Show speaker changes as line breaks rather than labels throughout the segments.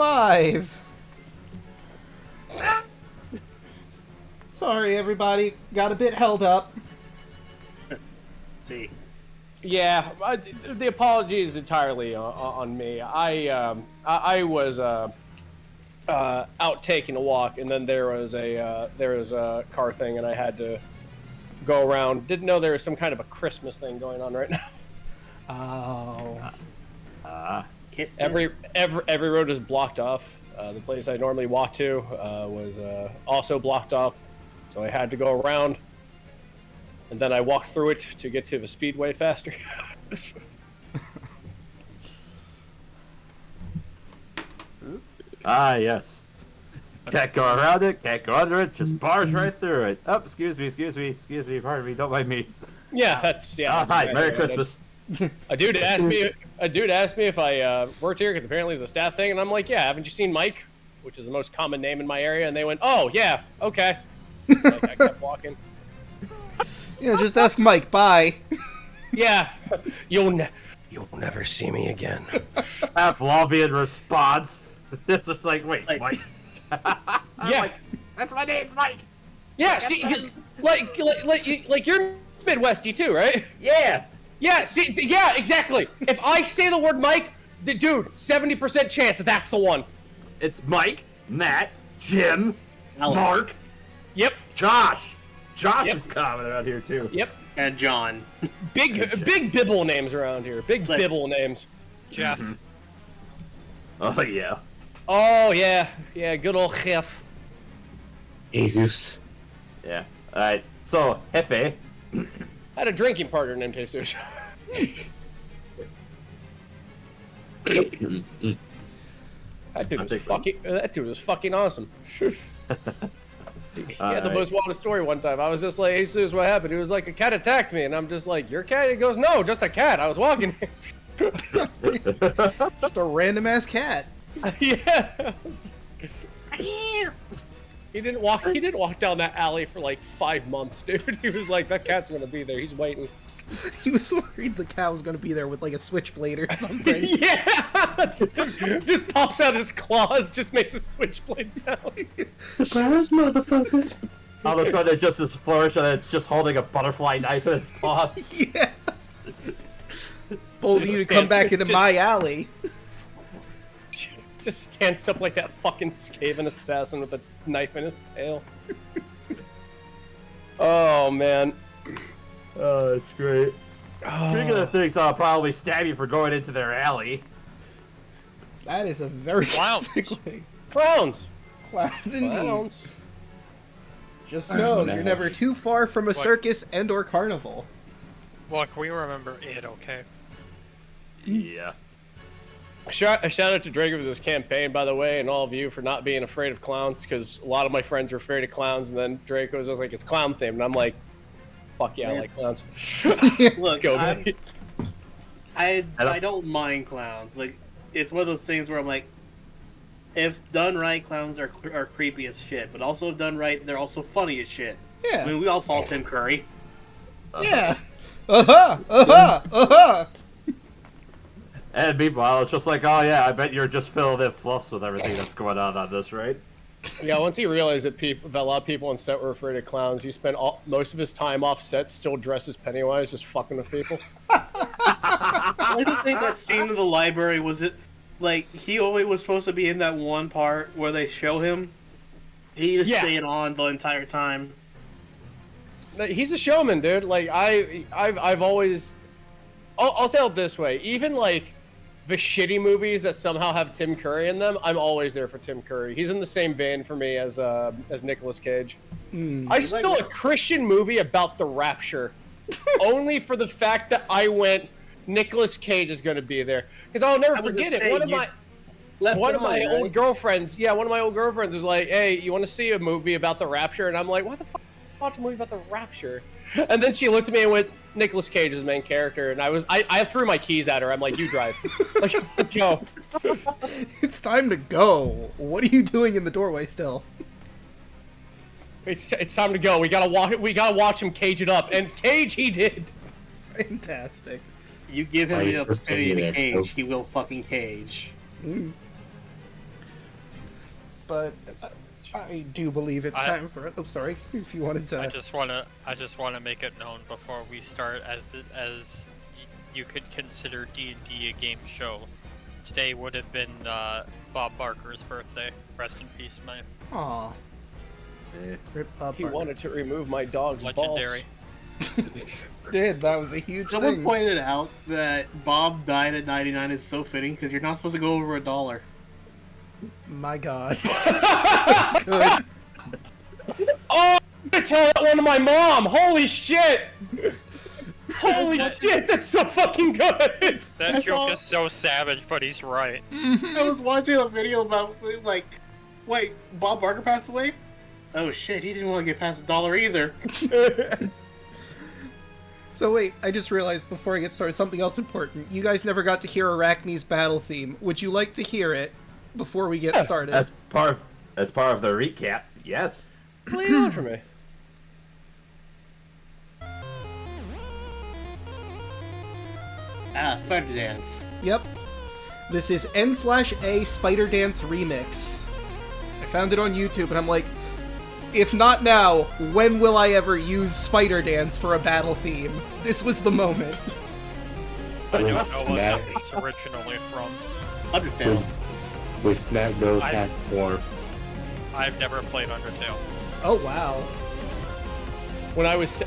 alive! Sorry, everybody. Got a bit held up.
See.
Yeah, the apology is entirely on me. I was out taking a walk, and then there was a car thing, and I had to go around. Didn't know there was some kind of a Christmas thing going on right now.
Oh.
Every road is blocked off. The place I normally walk to was also blocked off, so I had to go around. And then I walked through it to get to the speedway faster.
Ah, yes. Can't go around it, can't go under it, just bars right through it. Oh, excuse me, pardon me, don't mind me.
Yeah, that's
Hi, Merry Christmas.
A dude asked me if I worked here because apparently it's a staff thing, and I'm like, yeah, haven't you seen Mike? Which is the most common name in my area, and they went, oh yeah, okay. Like, I kept walking.
Yeah, just ask Mike. Bye.
Yeah, you'll never see me again.
Pavlovian response. This was like, wait, Mike.
Yeah,
like, that's my name's Mike.
yeah. See, like you're Midwesty too, right?
Yeah.
Yeah. See, yeah, exactly. If I say the word Mike, dude, 70% chance that's the one.
It's Mike, Matt, Jim,
Alex.
Mark.
Yep.
Josh. Josh
Yep.
is common around here too.
Yep.
And John.
Big Bibble names around here. Big
Like-
Bibble names.
Jeff.
Mm-hmm. Oh yeah.
Oh yeah, good old Jeff.
Jesus.
Yeah. All right. So Hefe.
I had a drinking partner named Jesus. That dude was fucking awesome. He had the most wildest story one time. I was just like, hey, Jesus, what happened? He was like, a cat attacked me. And I'm just like, your cat? He goes, no, just a cat. I was walking.
Just a random ass cat.
Yeah. He didn't walk down that alley for like 5 months, dude. He was like, that cat's gonna be there. He's waiting.
He was worried the cat was gonna be there with like a switchblade or something.
Yeah. Just pops out his claws, just makes a switchblade sound.
Surprise, motherfucker.
All of a sudden, it just is flourish, and it's just holding a butterfly knife in its paws.
Yeah. Bold of you to come back into my alley.
Just stands up like that fucking Skaven assassin with a knife in his tail. Oh, man.
Oh, that's great. Speaking of things that'll probably stab you for going into their alley.
That is a very
Clowns.
segue.
Clowns!
Clowns indeed.
Clowns.
Just know
no.
you're never too far from a circus and or carnival.
Look, we remember it, okay?
Yeah.
Shout out to Draco for this campaign, by the way, and all of you for not being afraid of clowns, because a lot of my friends are afraid of clowns, and then Draco's like, it's clown themed, and I'm like, fuck yeah, I like clowns. Let's
Look,
go, baby.
I don't mind clowns. Like, it's one of those things where I'm like, if done right, clowns are creepy as shit, but also if done right, they're also funny as shit.
Yeah.
I mean, we all saw Tim Curry.
Yeah. Uh-huh.
And meanwhile, it's just like, oh yeah, I bet you're just filling in fluffs with everything that's going on this, right?
Yeah, once he realized that a lot of people on set were afraid of clowns, he spent most of his time off set still dressed as Pennywise, just fucking with people.
I don't think that scene in the library was it. Like, he only was supposed to be in that one part where they show him. He just stayed on the entire time.
He's a showman, dude. Like, I've always... I'll tell it this way. Even, like, the shitty movies that somehow have Tim Curry in them, I'm always there for Tim Curry. He's in the same vein for me as Nicolas Cage. I saw a Christian movie about the rapture, only for the fact that I went, Nicolas Cage is going to be there. Because I'll never forget it. One of my old girlfriends was like, hey, you want to see a movie about the rapture? And I'm like, why the fuck watch a movie about the rapture? And then she looked at me and went, Nicolas Cage is the main character. And I threw my keys at her. I'm like, you drive. Like, go.
It's time to go. What are you doing in the doorway still?
It's time to go. We gotta watch him cage it up. And cage he did.
Fantastic.
You give him
Why are you
the
supposed to
opportunity
be
to
there,
cage,
too?
he will fucking cage.
but I do believe it's time for it. Oh, sorry. If you wanted to.
I just wanna make it known before we start, as you could consider D&D a game show. Today would have been Bob Barker's birthday. Rest in peace, man.
Aw.
Eh.
Rip Bob
He
Barker.
wanted to remove my dog's
Legendary.
Did. That was a huge
Someone
thing.
pointed out that Bob died at 99 is so fitting because you're not supposed to go over $1.
My God. That's good.
Oh, I'm gonna tell that one to my mom. Holy shit! Holy shit, that's so fucking good.
That joke is so savage, but he's right.
I was watching a video about, like, wait, Bob Barker passed away? Oh shit, he didn't want to get past $1 either.
So wait, I just realized before I get started something else important. You guys never got to hear Arachne's battle theme. Would you like to hear it before we get started?
As part of the recap, yes.
Play it on for me.
Spider Dance.
Yep. This is N/A Spider Dance Remix. I found it on YouTube and I'm like, if not now, when will I ever use Spider Dance for a battle theme? This was the moment.
I don't know what
Snap.
it's originally from.
Undertale.
We snap those half form.
I've never played Undertale.
Oh wow.
When I was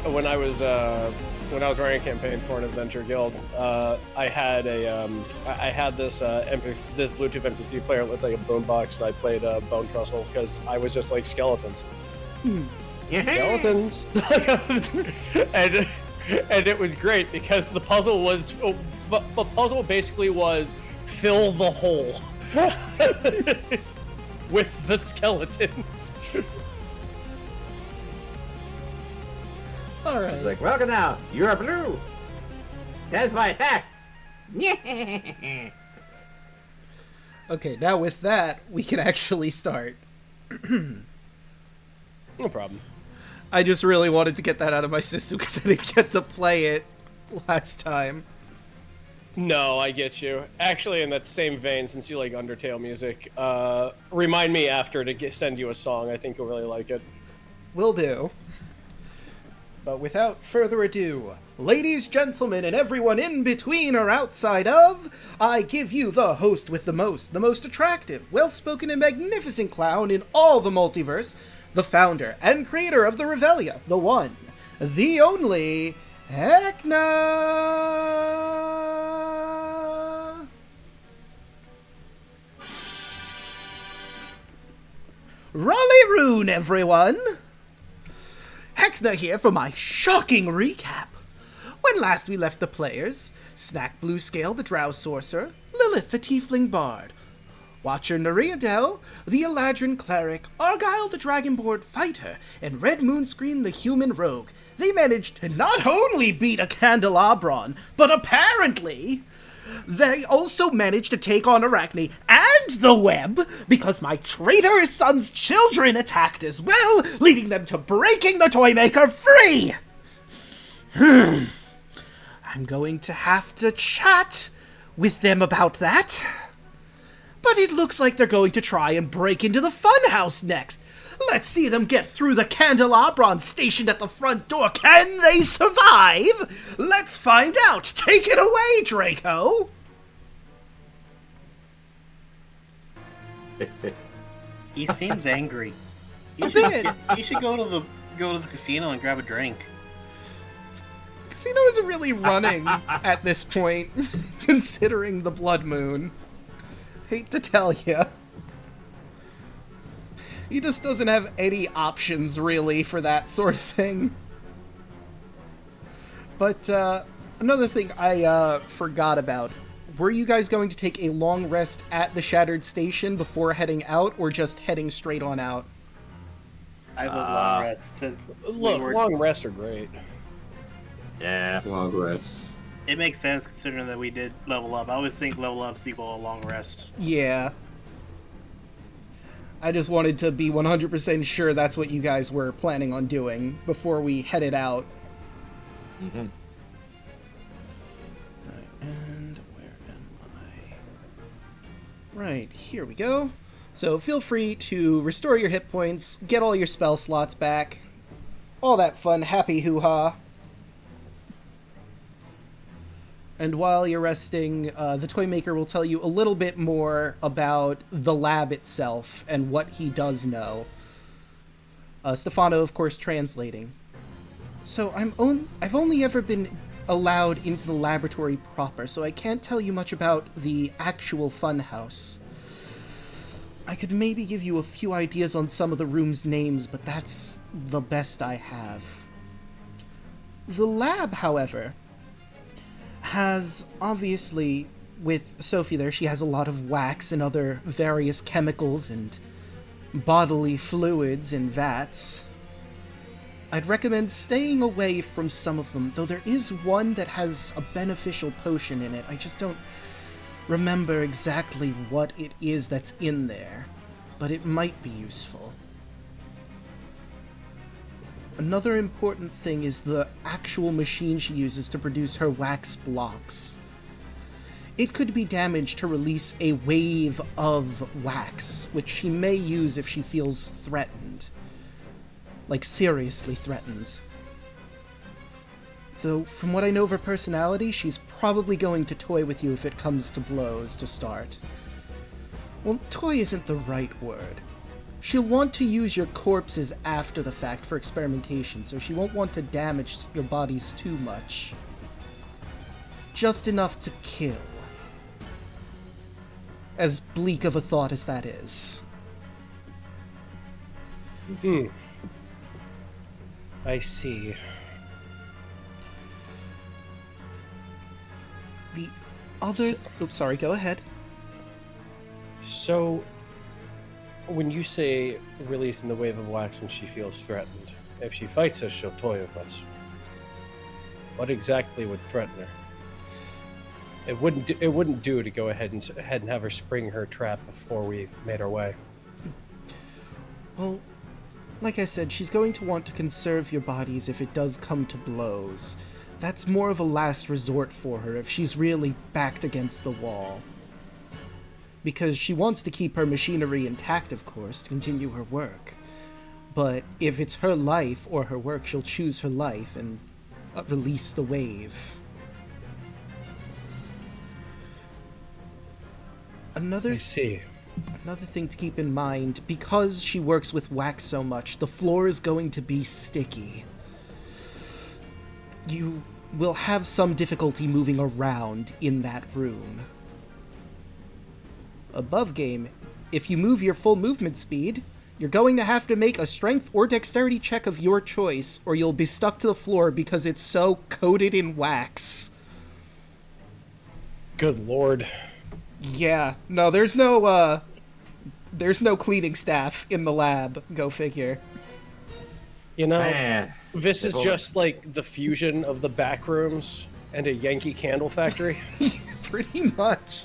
running a campaign for an adventure guild, I had this this Bluetooth MP3 player with like a boombox, and I played Bone Trussel because I was just like skeletons. Skeletons. and it was great because the puzzle basically was fill the hole with the skeletons.
Alright.
It's like, welcome now. You are blue. That's my attack.
Okay, now with that, we can actually start.
No problem.
I just really wanted to get that out of my system because I didn't get to play it last time.
No, I get you. Actually, in that same vein, since you like Undertale music, remind me after to send you a song. I think you'll really like it.
Will do. But without further ado, ladies, gentlemen, and everyone in between or outside of, I give you the host with the most attractive, well-spoken, and magnificent clown in all the multiverse, the founder and creator of the Revelian, the one, the only, Heckna! Raleigh Rune, everyone! Heckna here for my shocking recap. When last we left the players, Snack Bluescale the Drow Sorcerer, Lilith the Tiefling Bard, Watcher Nariadel, the Eladrin Cleric, Argyle the Dragonborn Fighter, and Red Moonscreen the Human Rogue, they managed to not only beat a candelabron, but apparently they also managed to take on Arachne and the web because my traitorous son's children attacked as well, leading them to breaking the Toymaker free! I'm going to have to chat with them about that. But it looks like they're going to try and break into the funhouse next. Let's see them get through the candelabron stationed at the front door. Can they survive? Let's find out. Take it away, Draco.
He seems angry.
A bit.
You should go to the casino and grab a drink.
Casino isn't really running at this point, considering the blood moon. Hate to tell ya. He just doesn't have any options, really, for that sort of thing. But, another thing I, forgot about. Were you guys going to take a long rest at the Shattered Station before heading out, or just heading straight on out?
I would long rest since
Look, long rests are great.
Yeah.
Long rest.
it makes sense considering that we did level up. I always think level up's equal a long rest.
Yeah. I just wanted to be 100% sure that's what you guys were planning on doing before we headed out.
Mm-hmm.
Right, and where am I? Right, here we go. So feel free to restore your hit points, get all your spell slots back, all that fun, happy hoo-ha. And while you're resting, the Toymaker will tell you a little bit more about the lab itself and what he does know. Stefano, of course, translating. So I've only ever been allowed into the laboratory proper, so I can't tell you much about the actual funhouse. I could maybe give you a few ideas on some of the rooms' names, but that's the best I have. The lab, however, has, obviously, with Sophie there, she has a lot of wax and other various chemicals and bodily fluids in vats. I'd recommend staying away from some of them, though there is one that has a beneficial potion in it. I just don't remember exactly what it is that's in there, but it might be useful. Another important thing is the actual machine she uses to produce her wax blocks. It could be damaged to release a wave of wax, which she may use if she feels threatened. Like, seriously threatened. Though, from what I know of her personality, she's probably going to toy with you if it comes to blows to start. Well, toy isn't the right word. She'll want to use your corpses after the fact for experimentation, so she won't want to damage your bodies too much. Just enough to kill. As bleak of a thought as that is.
I see.
The other... Oops, sorry, go ahead.
So, when you say releasing the wave of wax when she feels threatened, if she fights us, she'll toy with us. What exactly would threaten her? It wouldn't do to go ahead and have her spring her trap before we made our way.
Well, like I said, she's going to want to conserve your bodies if it does come to blows. That's more of a last resort for her if she's really backed against the wall. Because she wants to keep her machinery intact, of course, to continue her work. But if it's her life or her work, she'll choose her life and release the wave.
I see.
Another thing to keep in mind, because she works with wax so much, the floor is going to be sticky. You will have some difficulty moving around in that room. Above game, if you move your full movement speed, you're going to have to make a strength or dexterity check of your choice, or you'll be stuck to the floor because it's so coated in wax.
Good lord.
Yeah, no, there's no cleaning staff in the lab, go figure.
You know,
Man.
this is just like the fusion of the back rooms and a Yankee Candle factory.
Pretty much.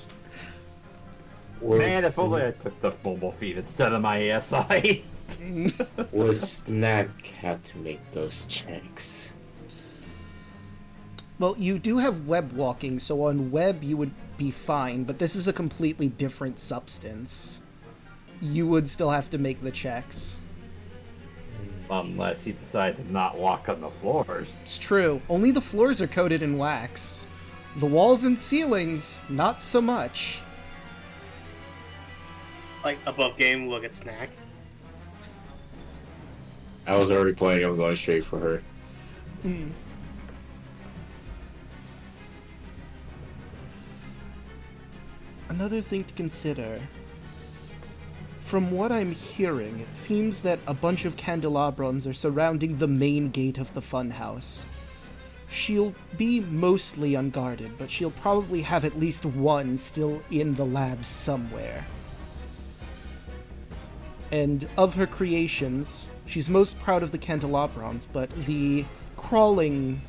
Man, if only I took the mobile feed instead of my ASI.
Was Snack had to make those checks?
Well, you do have web walking, so on web you would be fine, but this is a completely different substance. You would still have to make the checks.
Unless you decide to not walk on the floors.
It's true. Only the floors are coated in wax. The walls and ceilings, not so much.
Like, above game, look at Snack.
I was already planning on going straight for her.
Another thing to consider. From what I'm hearing, it seems that a bunch of candelabrons are surrounding the main gate of the funhouse. She'll be mostly unguarded, but she'll probably have at least one still in the lab somewhere. And of her creations, she's most proud of the candelabrons, but the crawling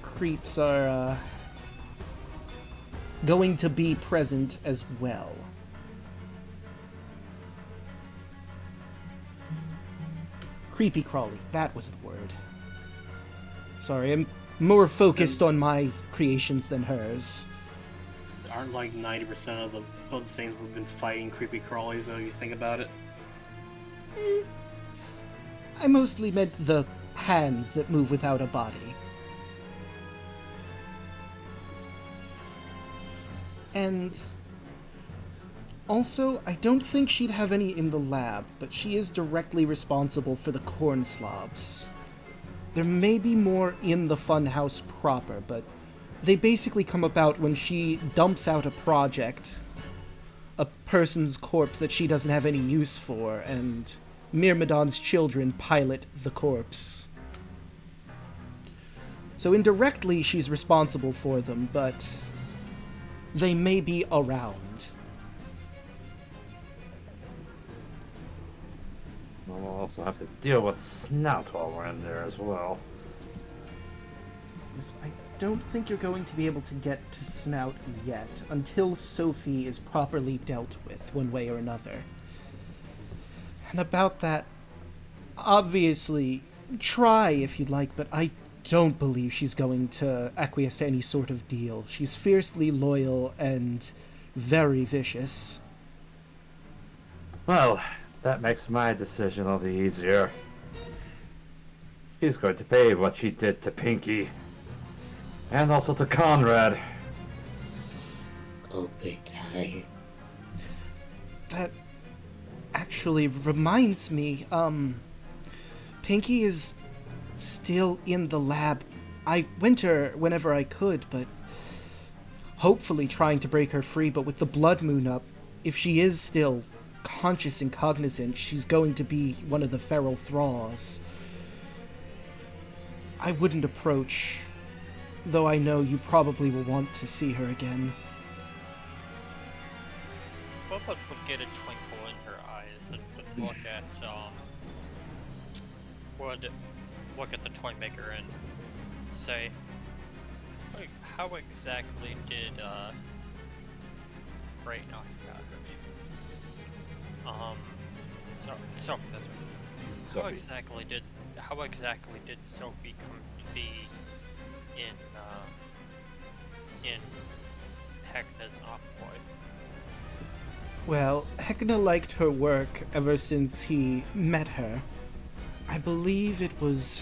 creeps are going to be present as well. Creepy crawly, that was the word. Sorry, I'm more focused on my creations than hers.
aren't like 90% of the things we've been fighting creepy crawlies, though, you think about it?
I mostly meant the hands that move without a body. And also, I don't think she'd have any in the lab, but she is directly responsible for the corn slobs. There may be more in the funhouse proper, but they basically come about when she dumps out a project, a person's corpse that she doesn't have any use for, and Myrmidon's children pilot the corpse. So indirectly, she's responsible for them, but they may be around.
We'll also have to deal with Snout while we're in there as well.
Yes, I don't think you're going to be able to get to Snout yet, until Sophie is properly dealt with, one way or another. And about that, obviously, try if you'd like, but I don't believe she's going to acquiesce to any sort of deal. She's fiercely loyal and very vicious.
Well, that makes my decision all the easier. She's going to pay what she did to Pinky. And also to Conrad.
Oh, big guy.
That actually reminds me, Pinky is still in the lab. I went to her whenever I could, but hopefully trying to break her free, but with the blood moon up, if she is still conscious and cognizant, she's going to be one of the feral thralls. I wouldn't approach, though I know you probably will want to see her again.
Both of us would get a twinkle in her eyes and would look at the toy maker and say, "Wait, how exactly did Right, no, I forgot her name. Sophie, that's right.
Sophie.
How exactly did Sophie come to be in Heckna's envoy?"
Well, Heckna liked her work ever since he met her. I believe it was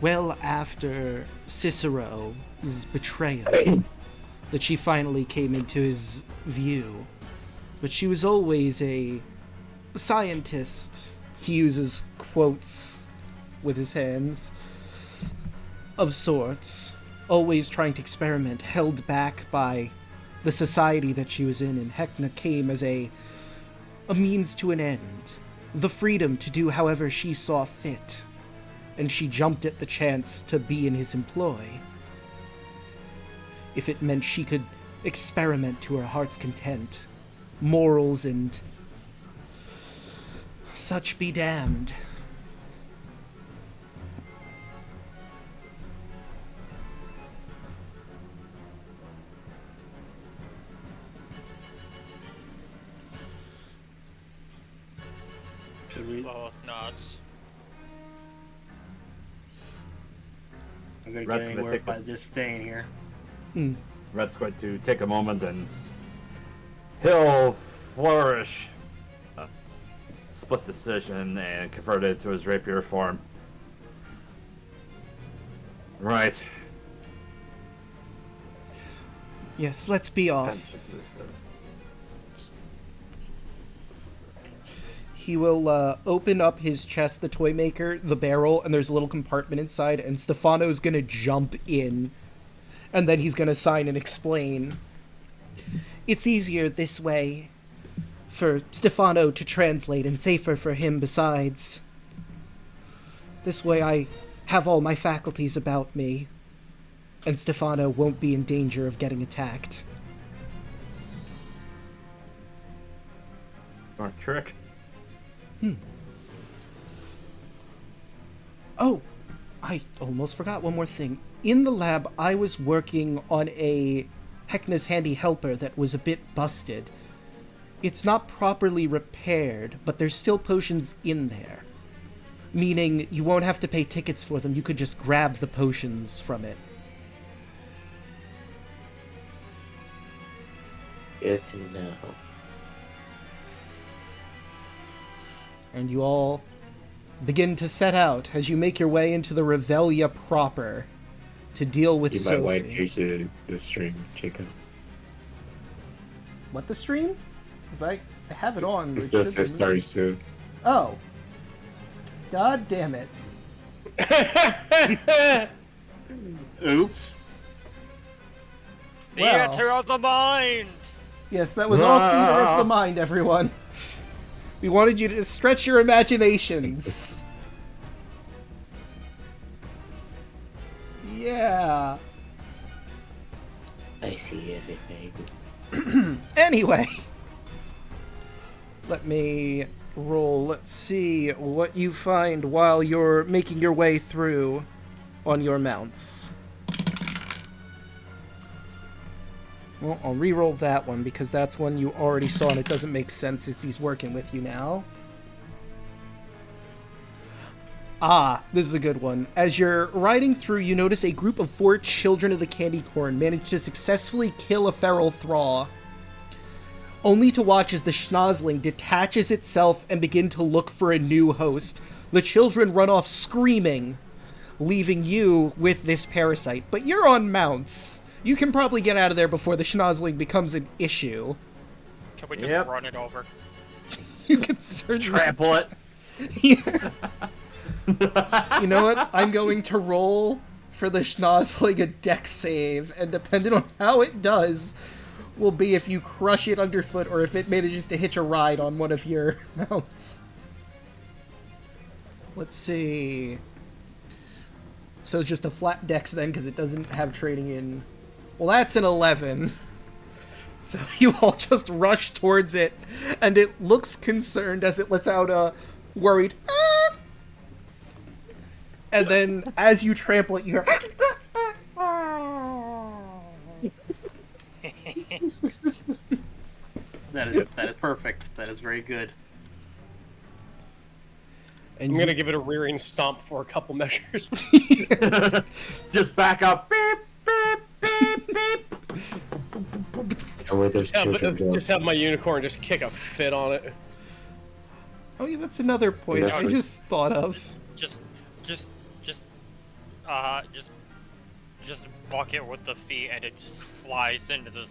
well after Cicero's betrayal that she finally came into his view. But she was always a scientist. He uses quotes with his hands, of sorts, always trying to experiment, held back by the society that she was in, and Heckna came as a means to an end, the freedom to do however she saw fit, and she jumped at the chance to be in his employ. If it meant she could experiment to her heart's content, morals and such be damned.
Should we?
Both nods.
I'm gonna
Red's
get
gonna
anywhere
take
by
a-
just staying here.
Red's going to take a moment and he'll flourish a split decision and convert it to his rapier form. Right.
Yes, let's be off. He will open up his chest, the toy maker, the barrel, and there's a little compartment inside, and Stefano's gonna jump in, and then he's gonna sign and explain. It's easier this way for Stefano to translate, and safer for him besides. This way I have all my faculties about me, and Stefano won't be in danger of getting attacked.
Smart trick.
Oh, I almost forgot one more thing. In the lab, I was working on a Heckna's Handy Helper that was a bit busted. It's not properly repaired, but there's still potions in there. Meaning you won't have to pay tickets for them, you could just grab the potions from it.
Good to know.
And you all begin to set out as you make your way into the Revelia proper to deal with
You might want
Sophie.
to use the stream, Jacob.
What, the stream? Because I have it on.
It
It
still
should
says
be-
start soon.
Oh. God damn it.
Oops.
Well.
Theater of the mind!
Yes, that was all theater of the mind, everyone. We wanted you to stretch your imaginations. Yeah.
I see everything.
Anyway. Let me roll. Let's see what you find while you're making your way through on your mounts. Well, I'll re-roll that one because that's one you already saw and it doesn't make sense as he's working with you now. Ah, this is a good one. As you're riding through, you notice a group of 4 children of the candy corn manage to successfully kill a feral thaw, only to watch as the schnozzling detaches itself and begin to look for a new host. The children run off screaming, leaving you with this parasite. But you're on mounts. You can probably get out of there before the schnozzling becomes an issue.
Can we just
Yep.
run it over?
You can certainly...
Trample it.
Yeah. You know what? I'm going to roll for the schnozzling a dex save, and depending on how it does, will be if you crush it underfoot or if it manages to hitch a ride on one of your mounts. Let's see. So just a flat dex then, because it doesn't have trading in. Well, that's an 11. So you all just rush towards it, and it looks concerned as it lets out a worried "Ah!" And then as you trample it, you hear
That is perfect. That is very good.
and
I'm
you-
gonna give it a rearing stomp for a couple measures.
Just back up. Beep, beep, beep, beep.
And where there's
Yeah, but
children go.
just have my unicorn just kick a fit on it.
Oh yeah, that's another point
That's
I
what-
just thought of.
Just buck it with the feet, and it just flies into the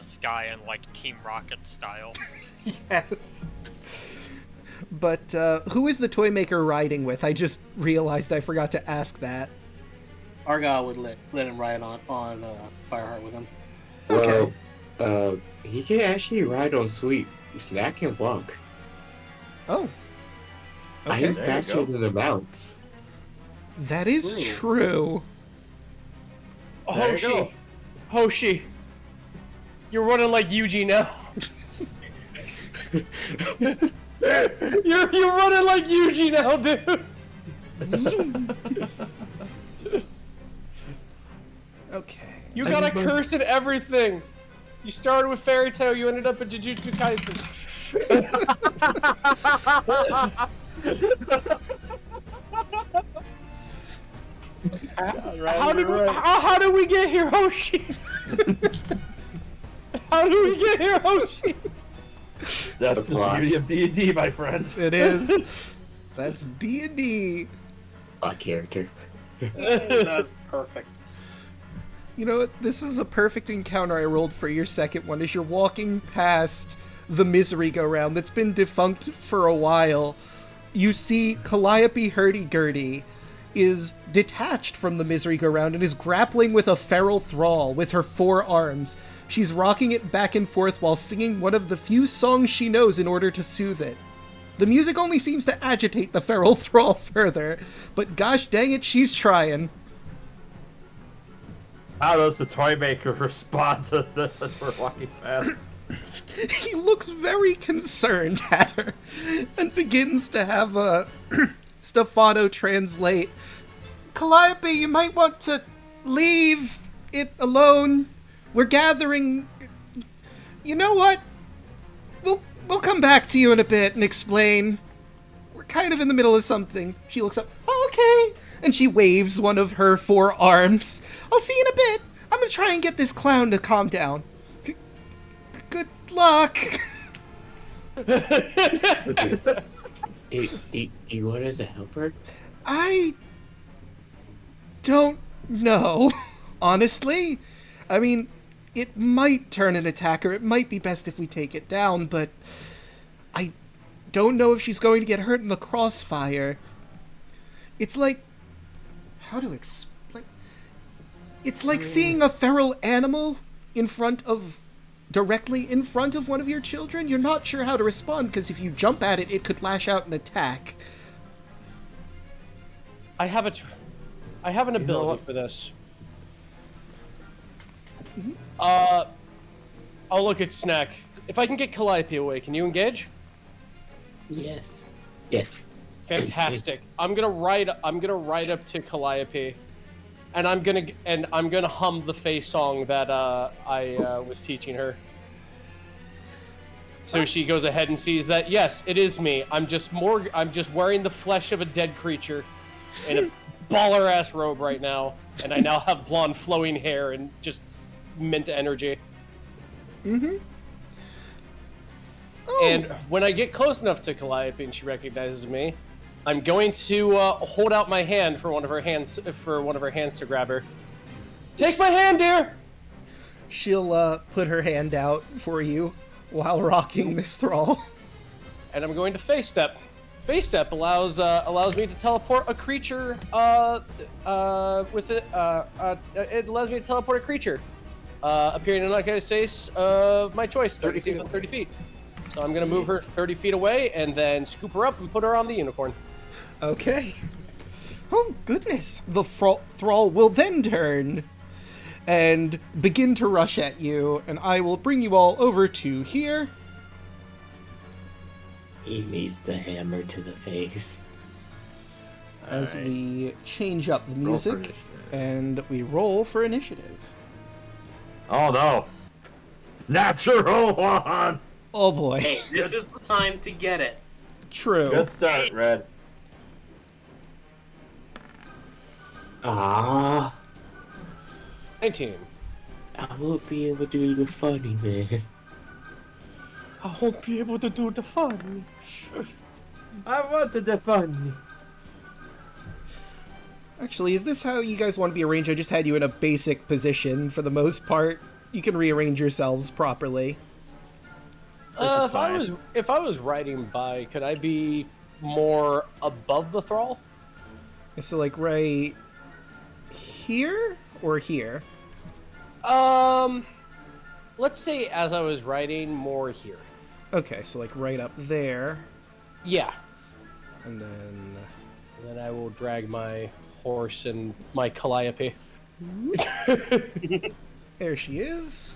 sky in like Team Rocket style.
Yes. But who is the toy maker riding with? I just realized I forgot to ask that.
Argyle would let him ride on Fireheart with him.
Well, he can actually ride on Sweet. Snack can walk.
Oh.
I
Okay.
am
There you
faster
go.
than the mounts.
That is
Ooh.
true.
There you
Hoshi,
go.
Hoshi, you're running like Yuji now. you're running like Yuji now, dude.
Okay.
You got a curse in everything. You started with Fairy Tail, you ended up at Jujutsu Kaisen. How did we get here, Hoshi? How did we get here, Hoshi?
That's
The
the
plot.
beauty of D&D, my friend.
It is. That's D&D.
My character.
That's perfect.
You know what? This is a perfect encounter I rolled for your second one. As you're walking past the misery go round that's been defunct for a while, you see Calliope Hurdy-Gurdy is detached from the misery go round and is grappling with a feral thrall with her 4 arms. She's rocking it back and forth while singing one of the few songs she knows in order to soothe it. The music only seems to agitate the feral thrall further, but gosh dang it, she's trying.
How does the toy maker respond to this as we're walking past?
He looks very concerned at her and begins to have Stefano translate. Calliope, you might want to leave it alone. We're gathering. You know what? We'll come back to you in a bit and explain. We're kind of in the middle of something. She looks up. Oh, okay. And she waves one of her 4 arms. I'll see you in a bit. I'm gonna try and get this clown to calm down. Good luck!
Do you want us to help her?
I don't know, honestly. I mean, it might turn an attacker. It might be best if we take it down, but I don't know if she's going to get hurt in the crossfire. It's like... How to explain... It's like seeing a feral animal directly in front of one of your children. You're not sure how to respond, because if you jump at it, it could lash out and attack.
I have an ability for this. I'll look at Snack. If I can get Calliope away, can you engage?
Yes. Yes.
Fantastic. I'm gonna ride up to Calliope, and I'm gonna hum the Fae song that I was teaching her. So she goes ahead and sees that yes, it is me. I'm just wearing the flesh of a dead creature in a baller ass robe right now, and I now have blonde flowing hair and just mint energy.
Mm-hmm.
And when I get close enough to Calliope and she recognizes me, I'm going to hold out my hand for one of her hands to grab her. Take my hand, dear.
She'll put her hand out for you while rocking this thrall.
And I'm going to face step. Face step allows me to teleport a creature. It allows me to teleport a creature appearing in a space of my choice, 30 feet. So I'm gonna move her 30 feet away and then scoop her up and put her on the unicorn.
Okay. Oh, goodness. The thrall will then turn and begin to rush at you, and I will bring you all over to here.
He needs the hammer to the face.
As we change up the
Roll for
music,
initiative.
and we roll for initiative.
Oh no! Natural one!
Oh boy.
Hey, this is the time to get it.
True.
Good start, Red.
Ah,
19.
I won't be able to do the funny man.
I won't be able to do the fun.
I wanted the fun.
Actually, is this how you guys want to be arranged? I just had you in a basic position for the most part. You can rearrange yourselves properly.
If I was riding by, could I be more above the thrall?
So, like, right here or here?
Let's say as I was riding, more here.
Okay, so, like, right up there.
Yeah.
And then...
And then I will drag my horse and my Calliope.
There she is.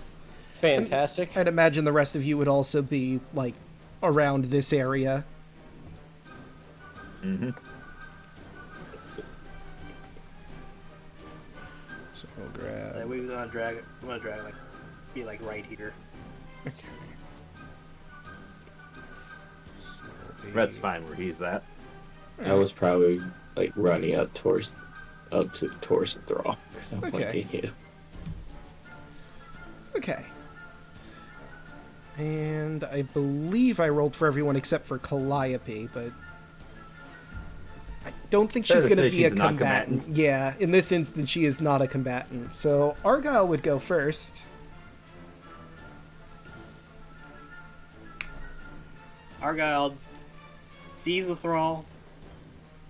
Fantastic.
I'd imagine the rest of you would also be, like, around this area.
Mm-hmm.
So we'll grab...
We're gonna drag it. I'm gonna drag it, be like right here.
Okay. So we'll be-
Red's fine where he's at.
I was probably like running up towards the thrall because I'm
Okay.
pointing you.
Okay. And I believe I rolled for everyone except for Calliope, but I don't think
Fair
she's
to
going to
say
be a
she's a
combatant.
non-combatant.
Yeah, in this instance, she is not a combatant. So Argyle would go first.
Argyle sees the thrall,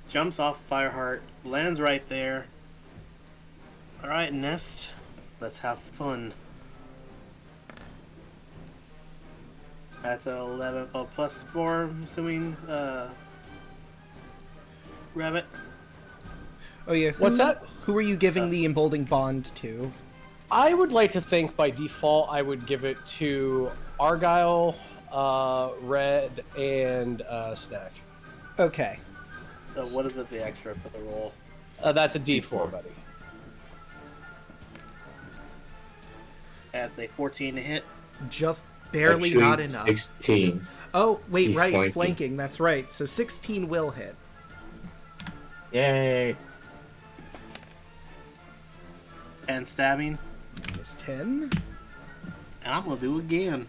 jumps off Fireheart, lands right there. Alright, Nest, let's have fun. That's an 11, plus 4, I'm assuming, Rabbit.
Oh yeah,
What's that?
Who are you giving the emboldening bond to?
I would like to think by default I would give it to Argyle, Red, and Snack.
Okay.
So what is it, the extra for the roll?
That's a D4, buddy.
That's a 14 to hit.
Just barely
Actually,
not enough.
16.
Oh, wait,
He's
right,
flanking.
flanking, that's right. So 16 will hit.
Yay!
And stabbing.
Plus 10.
And I'm gonna do again.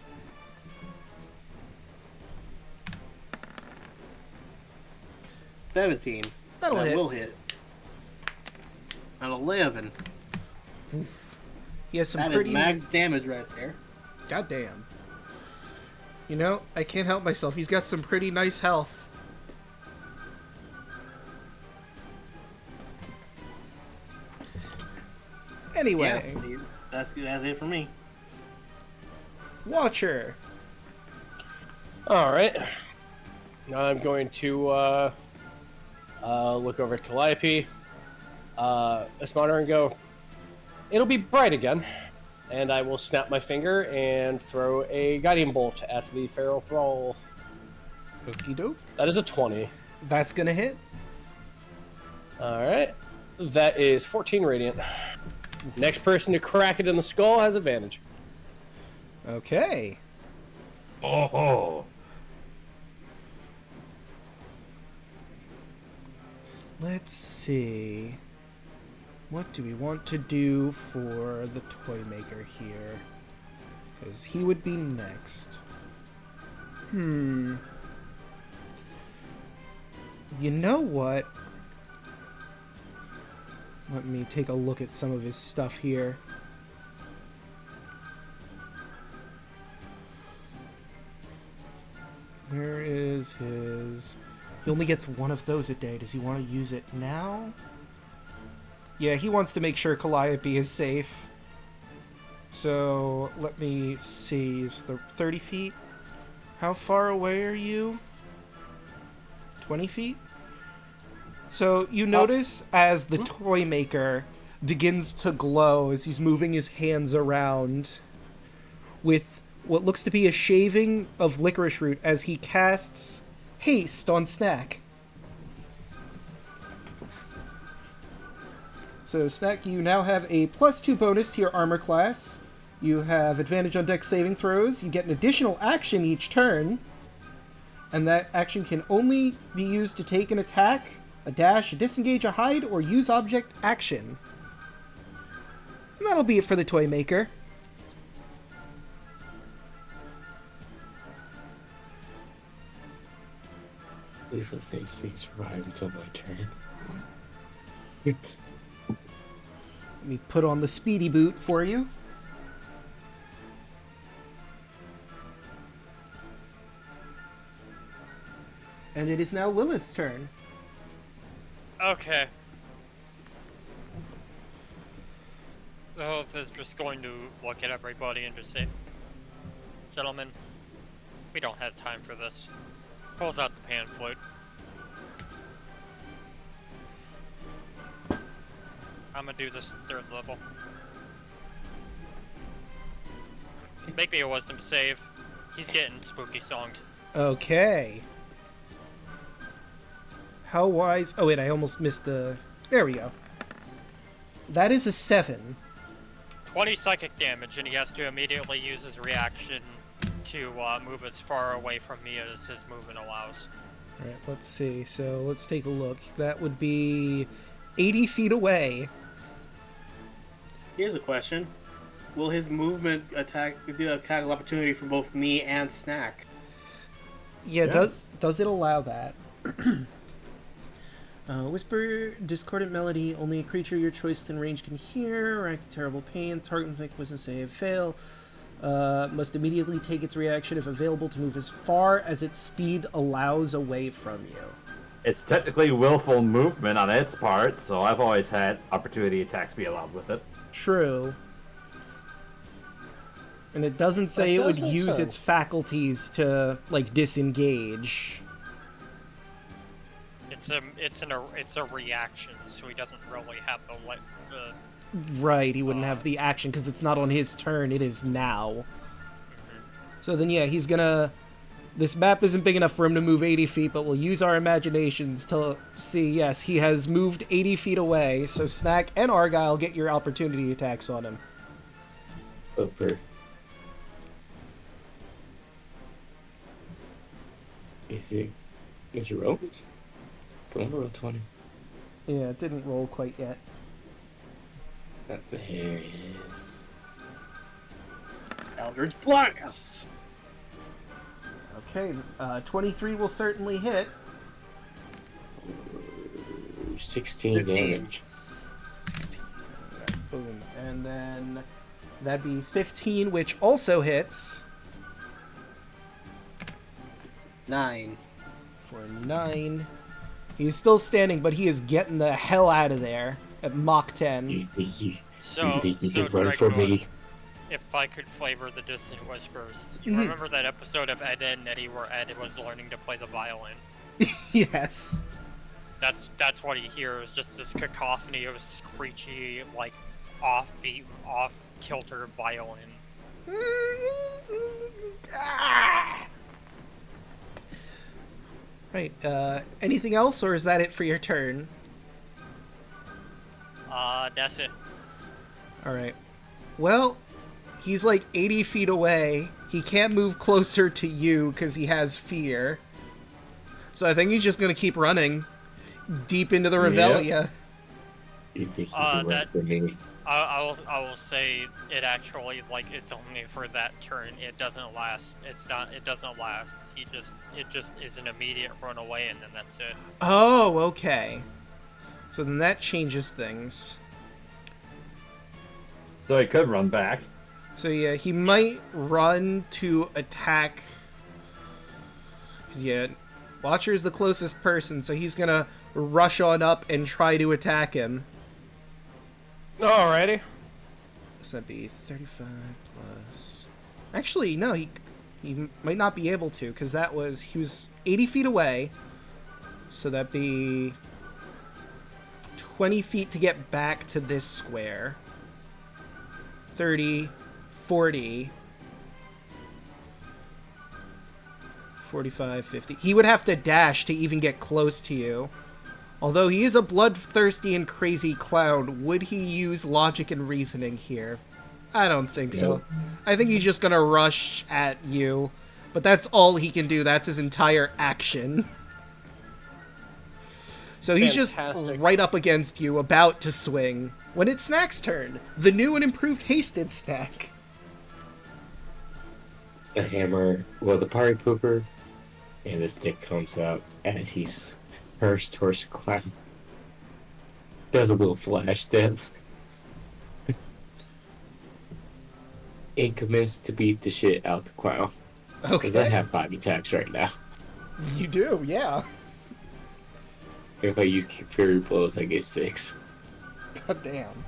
17.
That'll
that
hit.
will hit. An 11.
He has some
That is
pretty...
max damage right there.
Goddamn. You know, I can't help myself. He's got some pretty nice health. Anyway,
Yeah, that's it for me.
Watcher.
All right. Now I'm going to look over at Calliope, Esmonder, and go, it'll be bright again. And I will snap my finger and throw a guiding bolt at the feral thrall.
Okie doke.
That is a 20.
That's gonna hit.
All right. That is 14 radiant. Next person to crack it in the skull has advantage.
Okay.
Oh.
Let's see. What do we want to do for the toy maker here? Because he would be next. You know what? Let me take a look at some of his stuff here. Where is his... He only gets one of those a day. Does he want to use it now? Yeah, he wants to make sure Calliope is safe. So, let me see. Is the 30 feet? How far away are you? 20 feet? So, you notice as the toy maker begins to glow as he's moving his hands around with what looks to be a shaving of licorice root as he casts haste on Snack. So, Snack, you now have a +2 bonus to your armor class. You have advantage on dex saving throws. You get an additional action each turn. And that action can only be used to take an attack, a dash, a disengage, a hide, or use object action. And that'll be it for the toy maker.
Please let's say survive until my turn.
Let me put on the speedy boot for you. And it is now Lilith's turn.
Okay. Lilith is just going to look at everybody and just say, "Gentlemen, we don't have time for this." Pulls out the pan flute. I'm gonna do this 3rd level. Make me a wisdom save. He's getting spooky songed.
Okay. How wise... Oh, wait, I almost missed the... There we go. That is a 7.
20 psychic damage, and he has to immediately use his reaction to move as far away from me as his movement allows.
Alright, let's see. So, let's take a look. That would be 80 feet away.
Here's a question. Will his movement attack do attack opportunity from both me and Snack?
Yeah,
Yes.
does it allow that? Whisper, discordant melody, only a creature your choice within range can hear. Rank terrible pain, target must make wisdom save, fail. Must immediately take its reaction if available to move as far as its speed allows away from you.
It's technically willful movement on its part, so I've always had opportunity attacks be allowed with it.
True. And it doesn't say
That
it would
does make
use
sense.
its faculties to, like, disengage.
It's a reaction, so he doesn't really have the
Right, he wouldn't have the action because it's not on his turn, it is now. So then, yeah, he's gonna... This map isn't big enough for him to move 80 feet, but we'll use our imaginations to see, yes, he has moved 80 feet away, so Snack and Argyle get your opportunity attacks on him.
Upper. Is it roll? But I'm roll 20.
Yeah, it didn't roll quite yet.
There it is.
Eldritch Blast!
Okay, 23 will certainly hit.
16
15.
damage.
16. Alright, boom. And then that'd be 15, which also hits
9.
for 9. He's still standing, but he is getting the hell out of there at Mach 10.
You think you
So,
can run
Draco,
for me?
if I could flavor the Distant Whispers, you remember that episode of Ed, Edd and Eddy where Ed was learning to play the violin?
Yes.
That's what he hears, just this cacophony of screechy, like, offbeat, off-kilter violin.
Right, anything else, or is that it for your turn?
That's it.
Alright. Well, he's like 80 feet away. He can't move closer to you because he has fear. So I think he's just gonna keep running deep into the Revelia.
You think you can run for me?
I will say it actually, like, it's only for that turn. It doesn't last. It doesn't last. It just is an immediate run away, and then that's it.
Oh, okay. So then that changes things.
So he could run back.
So yeah, he might run to attack. 'Cause yeah, Watcher's the closest person, so he's gonna rush on up and try to attack him.
Alrighty.
So that'd be 35 plus. Actually, no, he might not be able to, because he was 80 feet away. So that'd be 20 feet to get back to this square. 30, 40, 45, 50. He would have to dash to even get close to you. Although he is a bloodthirsty and crazy clown, would he use logic and reasoning here? I don't think so. I think he's just gonna rush at you. But that's all he can do. That's his entire action. So he's just
Fantastic.
right up against you, about to swing. When it's Snack's turn, the new and improved hasted Snack.
The hammer, the party pooper, and the stick comes out as he's first towards clown. Does a little flash step. And commits to beat the shit out the clown. Because I
Okay.
have 5 attacks right now.
You do, yeah.
If I use Fury Blows, I get 6.
God damn.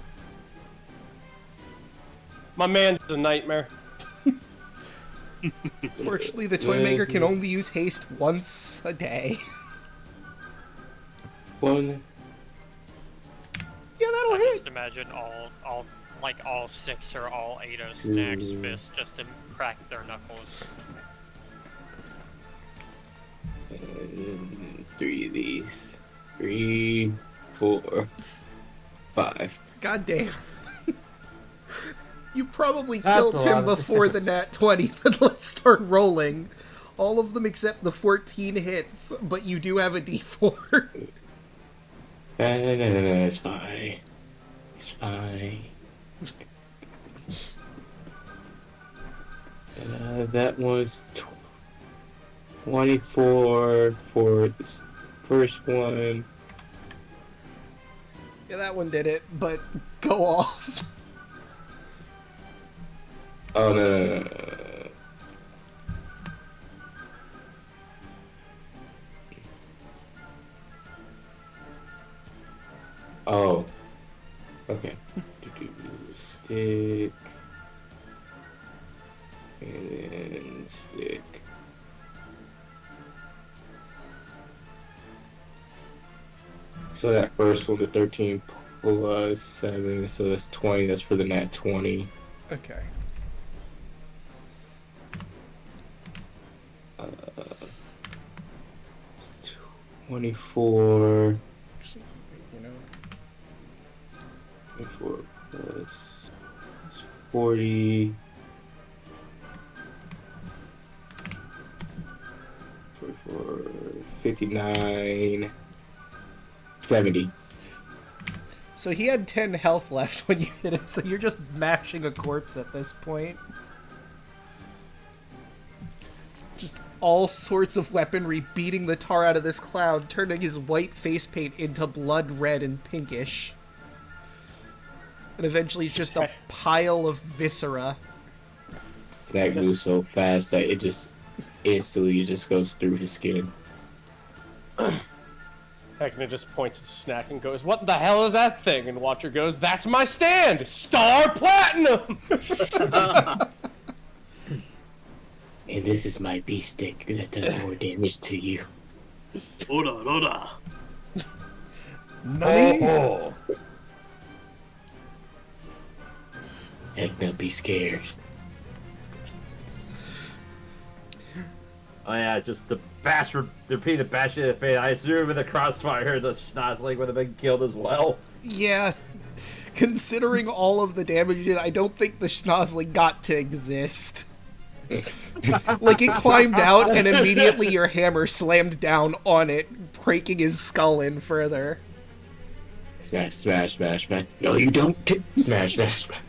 My man's a nightmare.
Fortunately, the Toymaker can only use haste once a day.
1.
Yeah, that'll
I
hit.
just imagine all 6 or all 8 of Snack's fists just to crack their knuckles.
3 of these. 3, 4, 5.
God damn. You probably
That's
killed
a
him
lot of-
before the nat 20, but let's start rolling. All of them except the 14 hits, but you do have a d4.
No, it's fine. It's fine. That was 24 for the first one.
Yeah, that one did it, but go off.
Oh, no. Oh. Okay. Stick. And then stick. So that first one, the 13 plus 7, so that's 20. That's for the nat 20.
Okay.
24.
You know,
24 plus 40. 44, 59. 70.
so he had 10 health left when you hit him, so you're just mashing a corpse at this point. Just all sorts of weaponry beating the tar out of this clown, turning his white face paint into blood red and pinkish. And eventually it's just a pile of viscera.
Snack moves so fast that it just instantly just goes through his skin.
Heckna just points to Snack and goes, "What the hell is that thing?" And Watcher goes, "That's my stand! Star Platinum!"
And this is my beast stick that does more damage to you.
Oda.
Nani?
Oh.
Heckna, be scared.
Oh yeah, just the repeat the bash in the face. I assume in the crossfire, the Schnozzling would have been killed as well.
Yeah. Considering all of the damage it did, I don't think the Schnozzling got to exist. Like, it climbed out, and immediately your hammer slammed down on it, breaking his skull in further.
Smash, smash, smash, smash. No, you don't. Smash, smash, smash.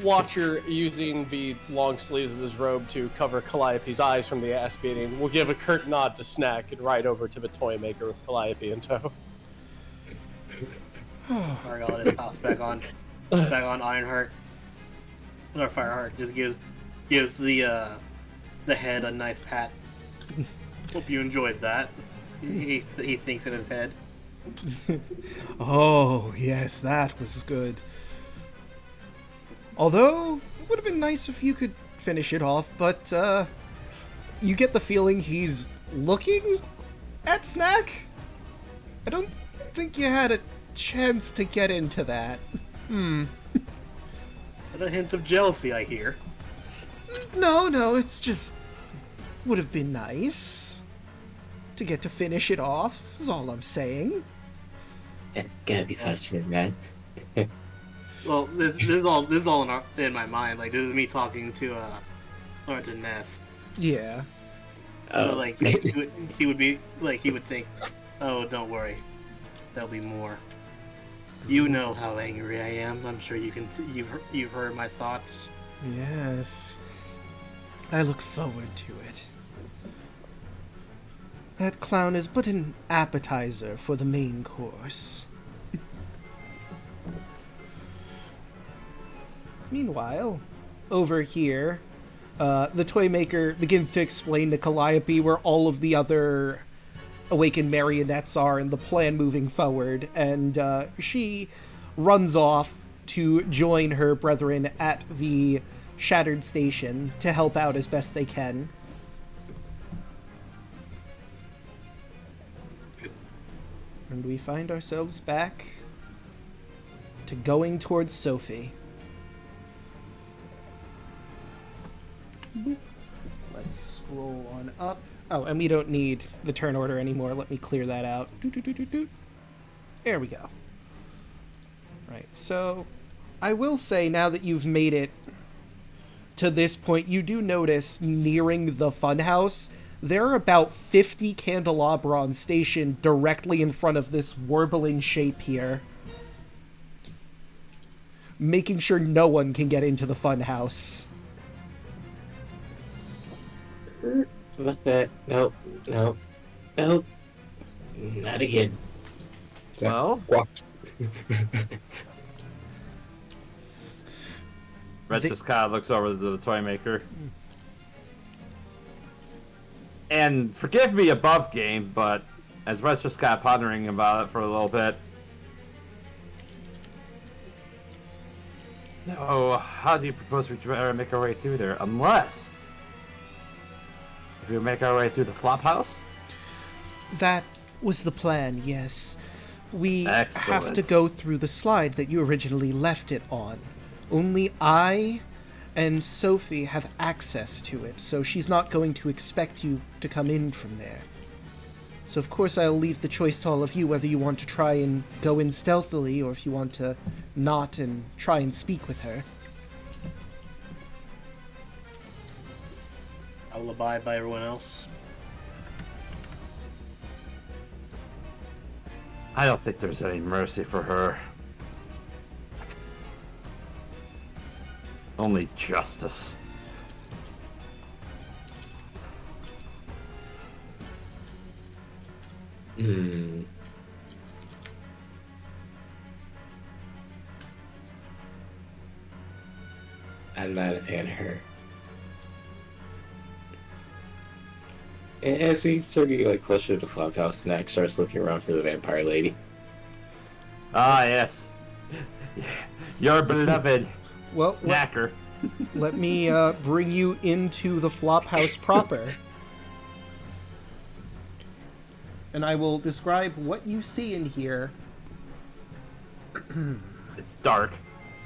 Watcher, using the long sleeves of his robe to cover Calliope's eyes from the ass beating, will give a curt nod to Snack and ride over to the toy maker with Calliope in tow.
Margot just pops back on Ironheart. Or Fireheart just gives the head a nice pat. Hope you enjoyed that. He thinks in his head.
Oh, yes, that was good. Although, it would have been nice if you could finish it off, but, you get the feeling he's looking at Snack? I don't think you had a chance to get into that.
And a hint of jealousy, I hear.
No, it's just... would have been nice to get to finish it off, is all I'm saying.
Gotta be faster than that.
Well, this is all in my mind. Like, this is me talking to Ness.
Yeah.
So, like, he would be like, he would think, "Oh, don't worry, there'll be more." You know how angry I am. I'm sure you've heard my thoughts.
Yes. I look forward to it. That clown is but an appetizer for the main course. Meanwhile, over here, the toy maker begins to explain to Calliope where all of the other awakened marionettes are and the plan moving forward, and she runs off to join her brethren at the Shattered Station to help out as best they can. And we find ourselves back to going towards Sophie. Boop. Let's scroll on up. Oh, and we don't need the turn order anymore. Let me clear that out. There we go. Right, so I will say, now that you've made it to this point, you do notice nearing the funhouse, there are about 50 candelabra on station directly in front of this warbling shape here, making sure no one can get into the funhouse.
Fuck that. Nope. Not again.
Well?
Red just kind of looks over to the toy maker. And forgive me above game, but as Red's just kind of pondering about it for a little bit. No, how do you propose we try to make our way through there? Unless... if we make our way through the flop house?
That was the plan, yes. We
Excellent.
have to go through the slide that you originally left it on. Only I and Sophie have access to it, so she's not going to expect you to come in from there. So of course I'll leave the choice to all of you whether you want to try and go in stealthily or if you want to not and try and speak with her.
I will abide by everyone else.
I don't think there's any mercy for her. Only justice.
Hmm. I'm not a fan of her. And as we start getting like closer to the Flophouse, Snack starts looking around for the vampire lady.
Ah, yes. Your beloved
Well,
snacker.
let me bring you into the Flophouse proper. And I will describe what you see in here.
It's dark.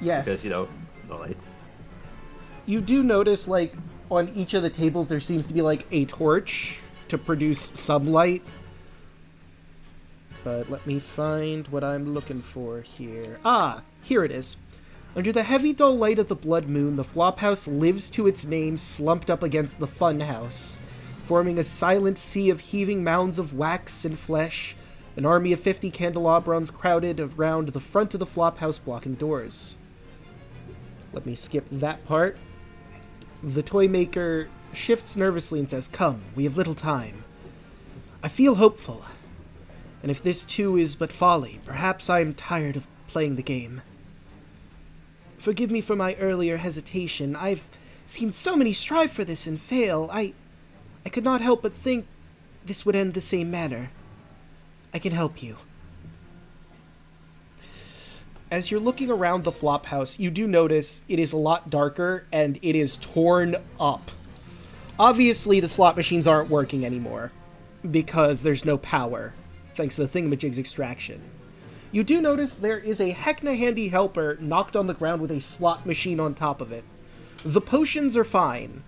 Yes.
Because, you know, the lights.
You do notice, like, on each of the tables there seems to be, like, a torch to produce some light. But let me find what I'm looking for here. Ah, here it is. Under the heavy dull light of the blood moon, the Flophouse lives to its name slumped up against the funhouse, forming a silent sea of heaving mounds of wax and flesh. An army of 50 candelabrons crowded around the front of the Flophouse, blocking doors. Let me skip that part. The toy maker shifts nervously and says, "Come, we have little time. I feel hopeful. And if this too is but folly, perhaps I am tired of playing the game. Forgive me for my earlier hesitation. I've seen so many strive for this and fail. I could not help but think this would end the same manner. I can help you." As you're looking around the Flophouse, you do notice it is a lot darker and it is torn up. Obviously, the slot machines aren't working anymore because there's no power, thanks to the thingamajig's extraction. You do notice there is a Heckna handy helper knocked on the ground with a slot machine on top of it. The potions are fine.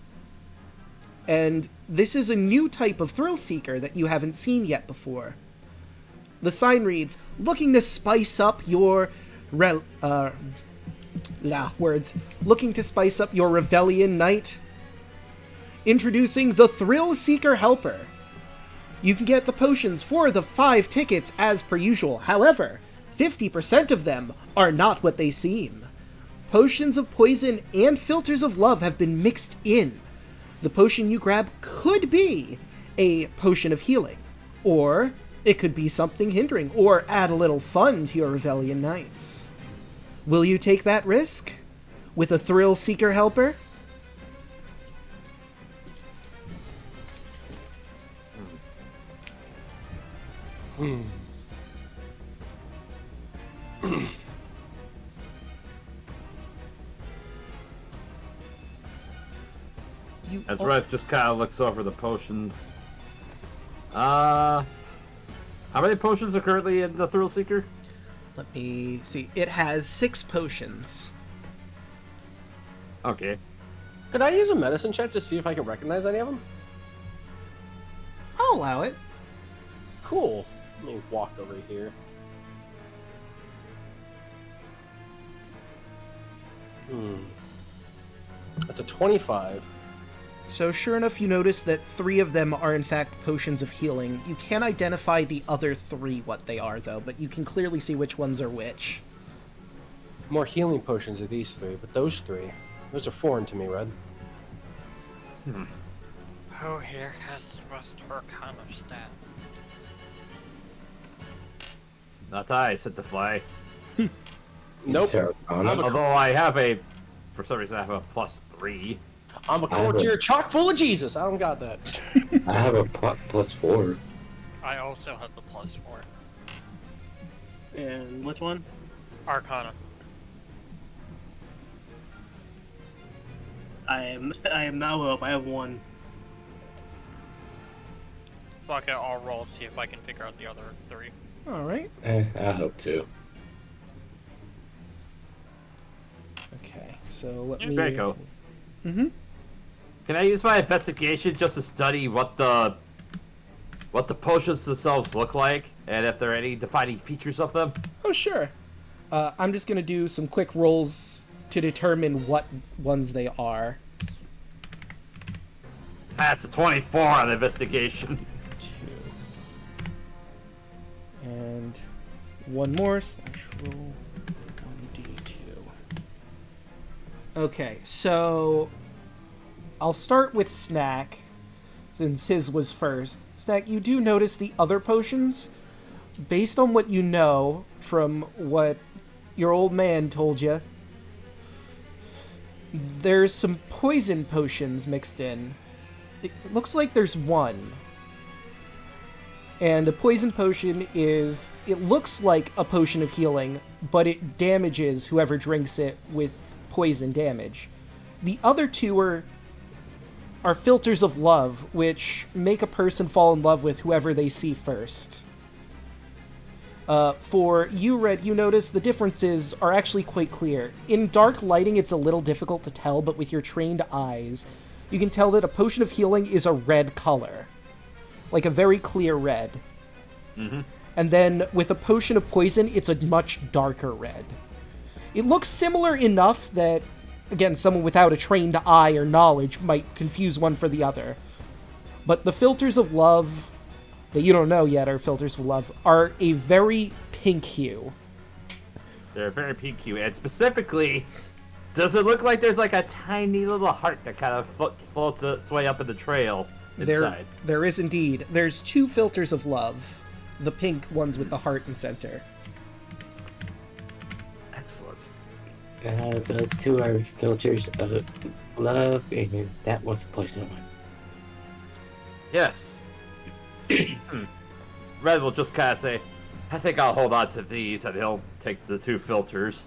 And this is a new type of thrill seeker that you haven't seen yet before. The sign reads, "Looking to spice up your looking to spice up your Revelian night? Introducing the Thrill Seeker Helper. You can get the potions for the 5 tickets as per usual. However, 50% of them are not what they seem. Potions of poison and filters of love have been mixed in. The potion you grab could be a potion of healing, or it could be something hindering, or add a little fun to your Revelian nights. Will you take that risk with a Thrill Seeker Helper?"
As Red just kind of looks over the potions. How many potions are currently in the Thrill Seeker?
Let me see. It has 6 potions.
Okay.
Could I use a medicine check to see if I can recognize any of them?
I'll allow it.
Cool. Let me walk over here. That's a 25.
So sure enough, you notice that 3 of them are in fact potions of healing. You can't identify the other 3 what they are, though, but you can clearly see which ones are which.
More healing potions are these 3, but those 3, those are foreign to me, Red.
Who here has West Arcana stat?
Not I, said the fly.
Nope.
Although I have for some reason I have a +3.
I'm a courtier chock full of Jesus. I don't got that.
I have a +4.
I also have the +4.
And which one?
Arcana.
I am now up. I have 1.
Fuck it, I'll roll, see if I can figure out the other 3.
Alright.
I hope to.
Okay, so let me...
Draco.
Mm-hmm.
Can I use my investigation just to study what the potions themselves look like, and if there are any defining features of them?
Oh, sure. I'm just going to do some quick rolls to determine what ones they are.
That's a 24 on investigation.
2. And one more, / roll 1d2. Okay, so I'll start with Snack. since his was first. Snack, you do notice the other potions, based on what you know from what your old man told you, there's some poison potions mixed in. It looks like there's one. And a poison potion is... It looks like a potion of healing, but it damages whoever drinks it with poison damage. The other two are filters of love, which make a person fall in love with whoever they see first. For you, Red, you notice the differences are actually quite clear. In dark lighting, it's a little difficult to tell, but with your trained eyes, you can tell that a potion of healing is a red color. Like a very clear red.
Mm-hmm.
And then with a potion of poison, it's a much darker red. It looks similar enough that, again, someone without a trained eye or knowledge might confuse one for the other. But the filters of love that you don't know yet are filters of love are a very pink hue.
They're a very pink hue, and specifically, does it look like there's like a tiny little heart that kind of floats its way up in the trail inside?
There is indeed. There's two filters of love. The pink ones with the heart in center.
Excellent.
Those two are filters of love, and that one's a poison one.
Yes. Red will just kind of say, I think I'll hold on to these, and he'll take the two filters.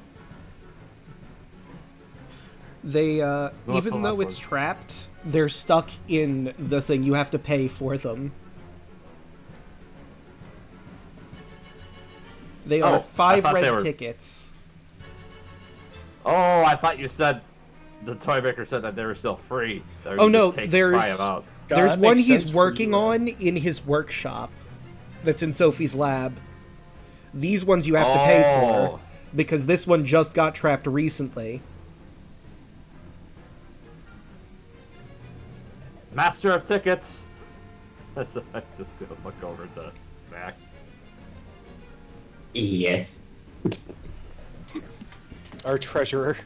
They,
What's
even
the
though
last
it's
one?
trapped, they're stuck in the thing. You have to pay for them. They are
Oh, I
5
thought they
red
were-
tickets.
Oh, I thought you said, the toy maker said that they were still free. Or
Oh
you
no,
just try
there's
'em out.
God,
there's
that
one
makes
he's
sense for
working
you,
on in his workshop that's in Sophie's lab. These ones you have to pay for
Oh.
because this one just got trapped recently.
Master of tickets. I'm just gonna look over to Mac.
Yes.
Our treasurer.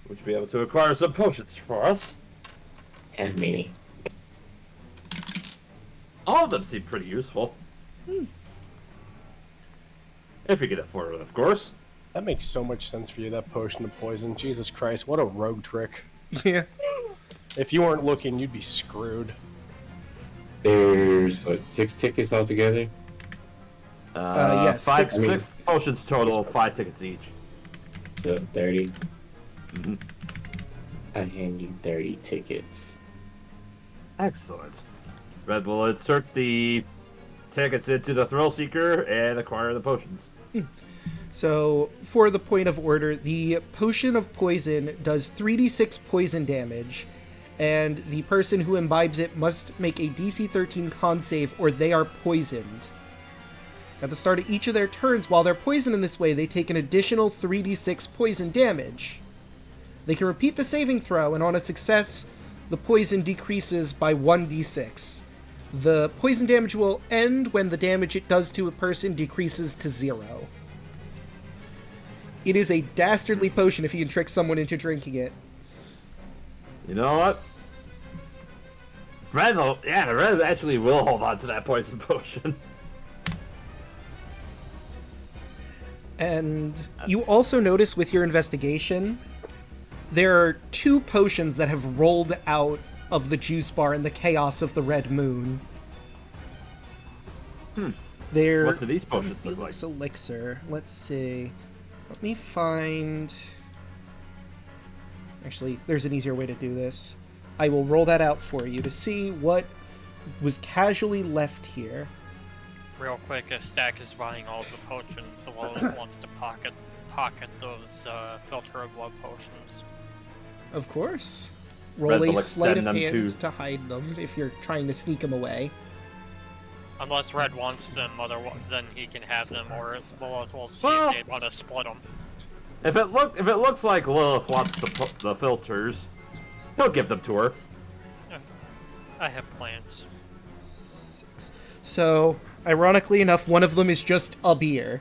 Would you be able to acquire some potions for us?
Have many.
All of them seem pretty useful. If you can afford it, of course.
That makes so much sense for you, that potion of poison. Jesus Christ, what a rogue trick.
Yeah.
If you weren't looking, you'd be screwed.
There's, what, 6 tickets altogether?
Yes,
Five,
six-
six potions total, 5 tickets each.
So 30.
Mhm.
I hand you 30 tickets.
Excellent. Red will insert the tickets into the Thrill Seeker and acquire the potions.
So, for the point of order, the potion of poison does 3d6 poison damage, and the person who imbibes it must make a DC 13 con save or they are poisoned. At the start of each of their turns, while they're poisoned in this way, they take an additional 3d6 poison damage. They can repeat the saving throw, and on a success, the poison decreases by 1d6. The poison damage will end when the damage it does to a person decreases to 0. It is a dastardly potion if you can trick someone into drinking it.
You know what? Red actually will hold on to that poison potion.
And you also notice with your investigation, there are 2 potions that have rolled out of the juice bar in the chaos of the red moon. They're
What do these potions look like?
Felix Elixir. Let's see. Let me find... Actually, there's an easier way to do this. I will roll that out for you to see what was casually left here.
Real quick, if Stack is buying all the potions, the one wants to pocket those filter of love potions.
Of course.
Red
Roll
will
a sleight
extend
of
them
hand
to-
to hide them if you're trying to sneak them away.
Unless Red wants them, then he can have them, or we'll see
Well-
if they want to split them.
If it looks like Lilith wants the filters, he'll give them to her.
I have plans.
So, ironically enough, one of them is just a beer.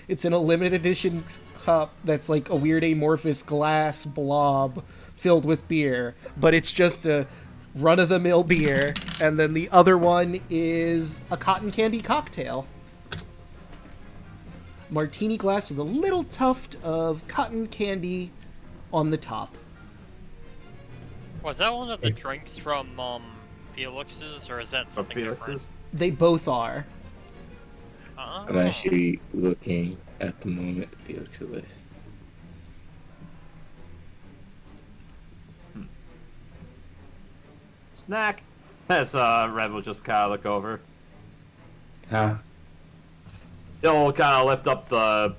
It's in a limited edition cup that's like a weird amorphous glass blob filled with beer, but it's just a run-of-the-mill beer, and then the other one is a cotton candy cocktail. Martini glass with a little tuft of cotton candy on the top.
Was that one of the drinks from Felix's, or is that
From
something different?
Felix's?
They both are.
Oh.
I'm actually looking at the moment at Felix's list.
Snack. As Red will just kind of look over.
Huh?
He'll kind of lift up the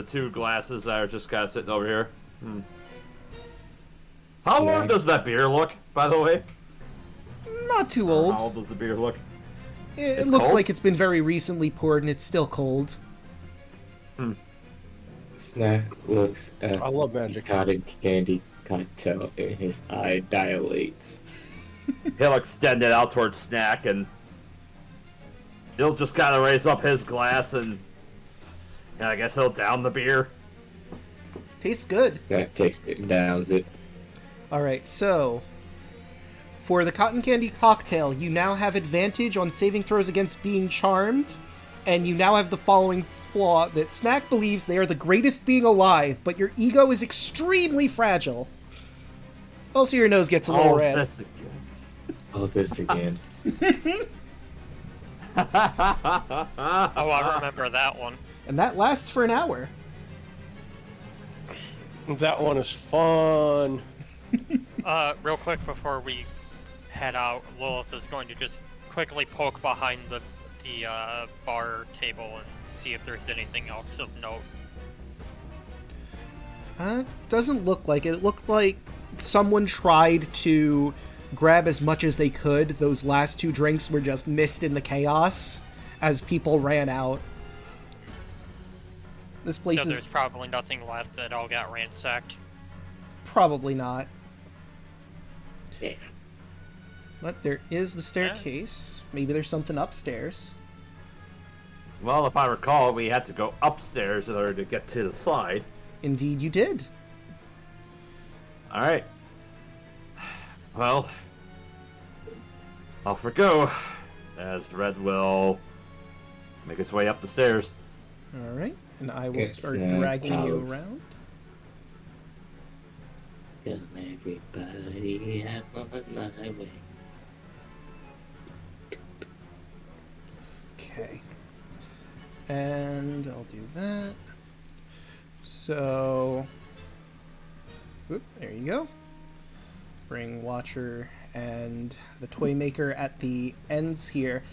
two glasses that are just kind of sitting over here. How old does that beer look, by the way?
Not too
How
old.
old does the beer look?
It
It's
looks
cold?
like it's been very recently poured and it's still cold.
Snack looks at
I love magic.
cotton candy cocktail and his eye dilates.
He'll extend it out towards Snack, and he'll just kind of raise up his glass, and I guess he'll down the beer.
Tastes good.
Snack takes it and downs it.
Alright, so for the cotton candy cocktail, you now have advantage on saving throws against being charmed, and you now have the following flaw that Snack believes they are the greatest being alive, but your ego is extremely fragile. Also, your nose gets a little red.
This again.
All this again.
Oh, I remember that one.
And that lasts for an hour.
That one is fun.
Real quick before we head out, Lilith is going to just quickly poke behind the bar table and see if there's anything else of note.
Doesn't look like it. It looked like someone tried to grab as much as they could. Those last two drinks were just missed in the chaos as people ran out. This place
So
is
there's probably nothing left that all got ransacked.
probably not.
Yeah.
But there is the staircase. Maybe there's something upstairs.
Well, if I recall, we had to go upstairs in order to get to the slide.
Indeed you did.
Alright. Well, off we go, as Red will make his way up the stairs.
Alright, and I will
Yes,
start
Snack
dragging you
out.
around.
Come everybody, I'm on my way.
Okay. And I'll do that. So... Oop, there you go. Bring Watcher and the Toy Maker at the ends here.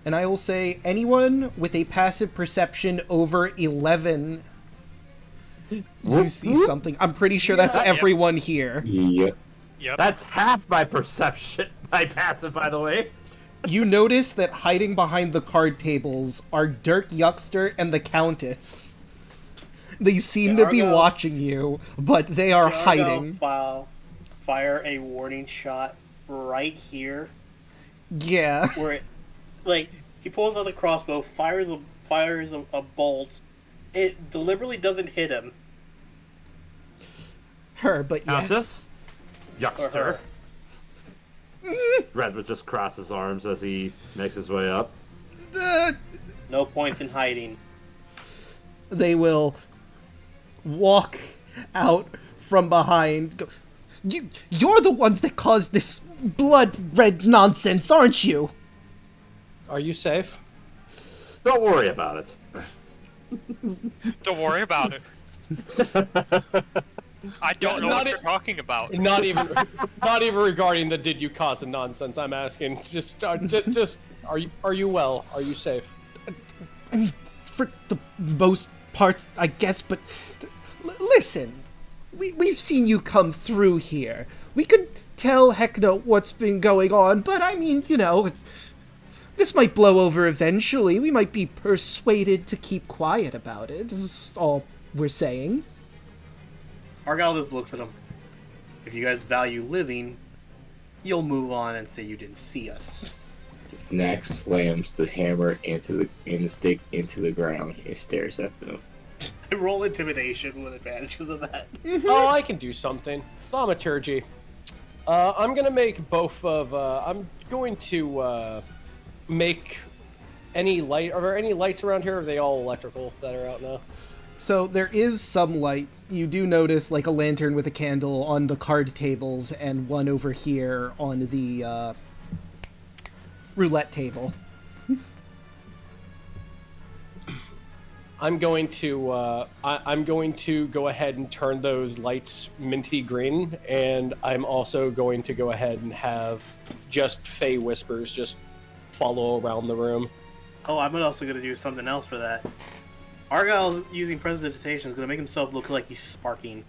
And I will say, anyone with a passive perception over 11, you see something. I'm pretty sure that's everyone here.
Yep.
Yep.
That's half my perception, my passive, by the way.
You notice that hiding behind the card tables are Dirk Yuckster and the Countess. They seem to be
Argo-
watching you, but they are hiding.
Fire a warning shot right here,
Yeah.
where it, like, he pulls out the crossbow, fires a bolt. It deliberately doesn't hit him.
Her, but yeah.
Countess?
Or
Yuckster.
her.
Red would just cross his arms as he makes his way up.
No point in hiding.
They will walk out from behind. Go, you're the ones that caused this blood red nonsense, aren't you?
Are you safe?
Don't worry about it.
Don't worry about it. I don't know what you're talking about.
Not even regarding the did you cause the nonsense. I'm asking. Just are you well? Are you safe?
I mean, for the most parts, I guess, but listen, we've seen you come through here. We could tell Heckna what's been going on, but I mean, you know, this might blow over eventually. We might be persuaded to keep quiet about it. This is all we're saying.
Argyle just looks at him. If you guys value living, you'll move on and say you didn't see us.
Snack slams the hammer into the stick into the ground and stares at them.
roll intimidation with advantage because of that.
Oh, I can do something. Thaumaturgy. I'm gonna make both of. I'm going to make any light. Are there any lights around here? Or are they all electrical that are out now?
So there is some lights. You do notice like a lantern with a candle on the card tables and one over here on the roulette table.
I'm going to I'm going to go ahead and turn those lights minty green, and I'm also going to go ahead and have just Fey whispers just follow around the room.
Oh, I'm also going to do something else for that. Argyle using prestidigitation is going to make himself look like he's sparking.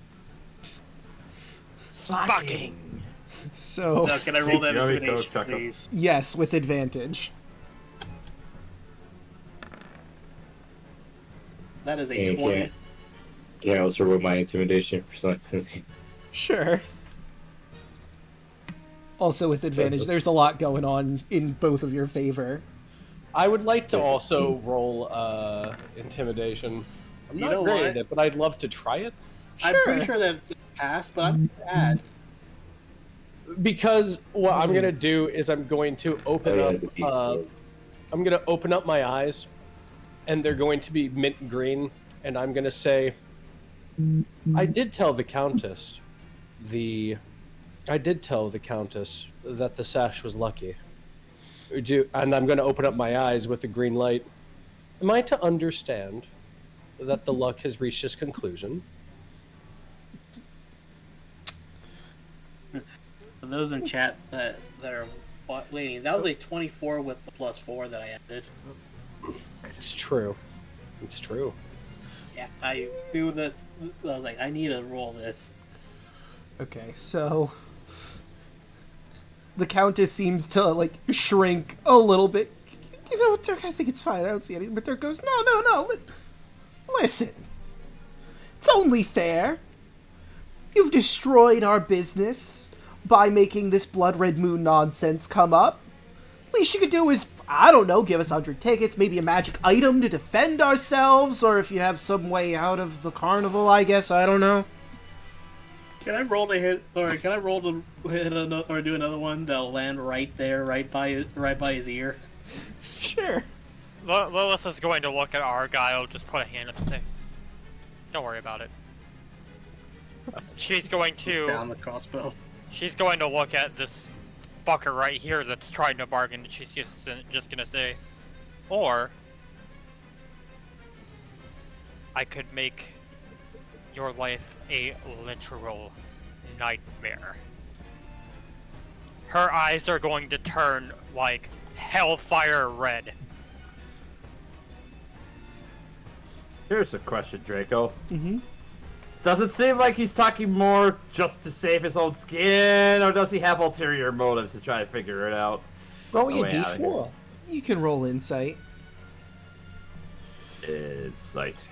Sparking.
So
Now, can I roll that
There we go,
intimidation,
Draco.
please?
yes, with advantage.
That is a
And
20.
can I also roll my intimidation for something?
Sure. Also with advantage. There's a lot going on in both of your favor.
I would like to also roll intimidation. I'm
You
not
know
great
what?
at it, but I'd love to try it.
I'm pretty sure that it passed, but I'm bad.
Because what I'm gonna do is I'm going to open
Oh, yeah,
up.
the D4.
I'm gonna open up my eyes, and they're going to be mint green, and I'm gonna say, "I did tell the Countess, I did tell the Countess that the sash was lucky." And I'm gonna open up my eyes with the green light. Am I to understand that the luck has reached its conclusion?
For those in chat that are waiting, that was a 24 with the +4 that I added.
It's true. It's true.
Yeah, I knew this. I was like, I need to roll this.
Okay, so the Countess seems to like shrink a little bit. You know, Dirk, I think it's fine. I don't see anything. But Dirk goes, no. Listen, it's only fair. You've destroyed our business by making this Blood Red Moon nonsense come up. Least you could do is, I don't know, give us 100 tickets, maybe a magic item to defend ourselves, or if you have some way out of the carnival, I guess. I don't know.
Can I roll to hit, or can I roll to hit another, or do another one that'll land right there, right by his ear?
Sure.
Lilith is going to look at Argyle, just put a hand up and say, "Don't worry about it." She's going
Just down
to
the crossbow.
she's going to look at this fucker right here that's trying to bargain, and she's just gonna say, "Or I could make your life a literal nightmare." Her eyes are going to turn like hellfire red.
Here's a question, Draco.
Mm-hmm.
Does it seem like he's talking more just to save his own skin, or does he have ulterior motives to try to figure it out?
Roll
No
your
way out of
d4.
You can roll insight.
Insight.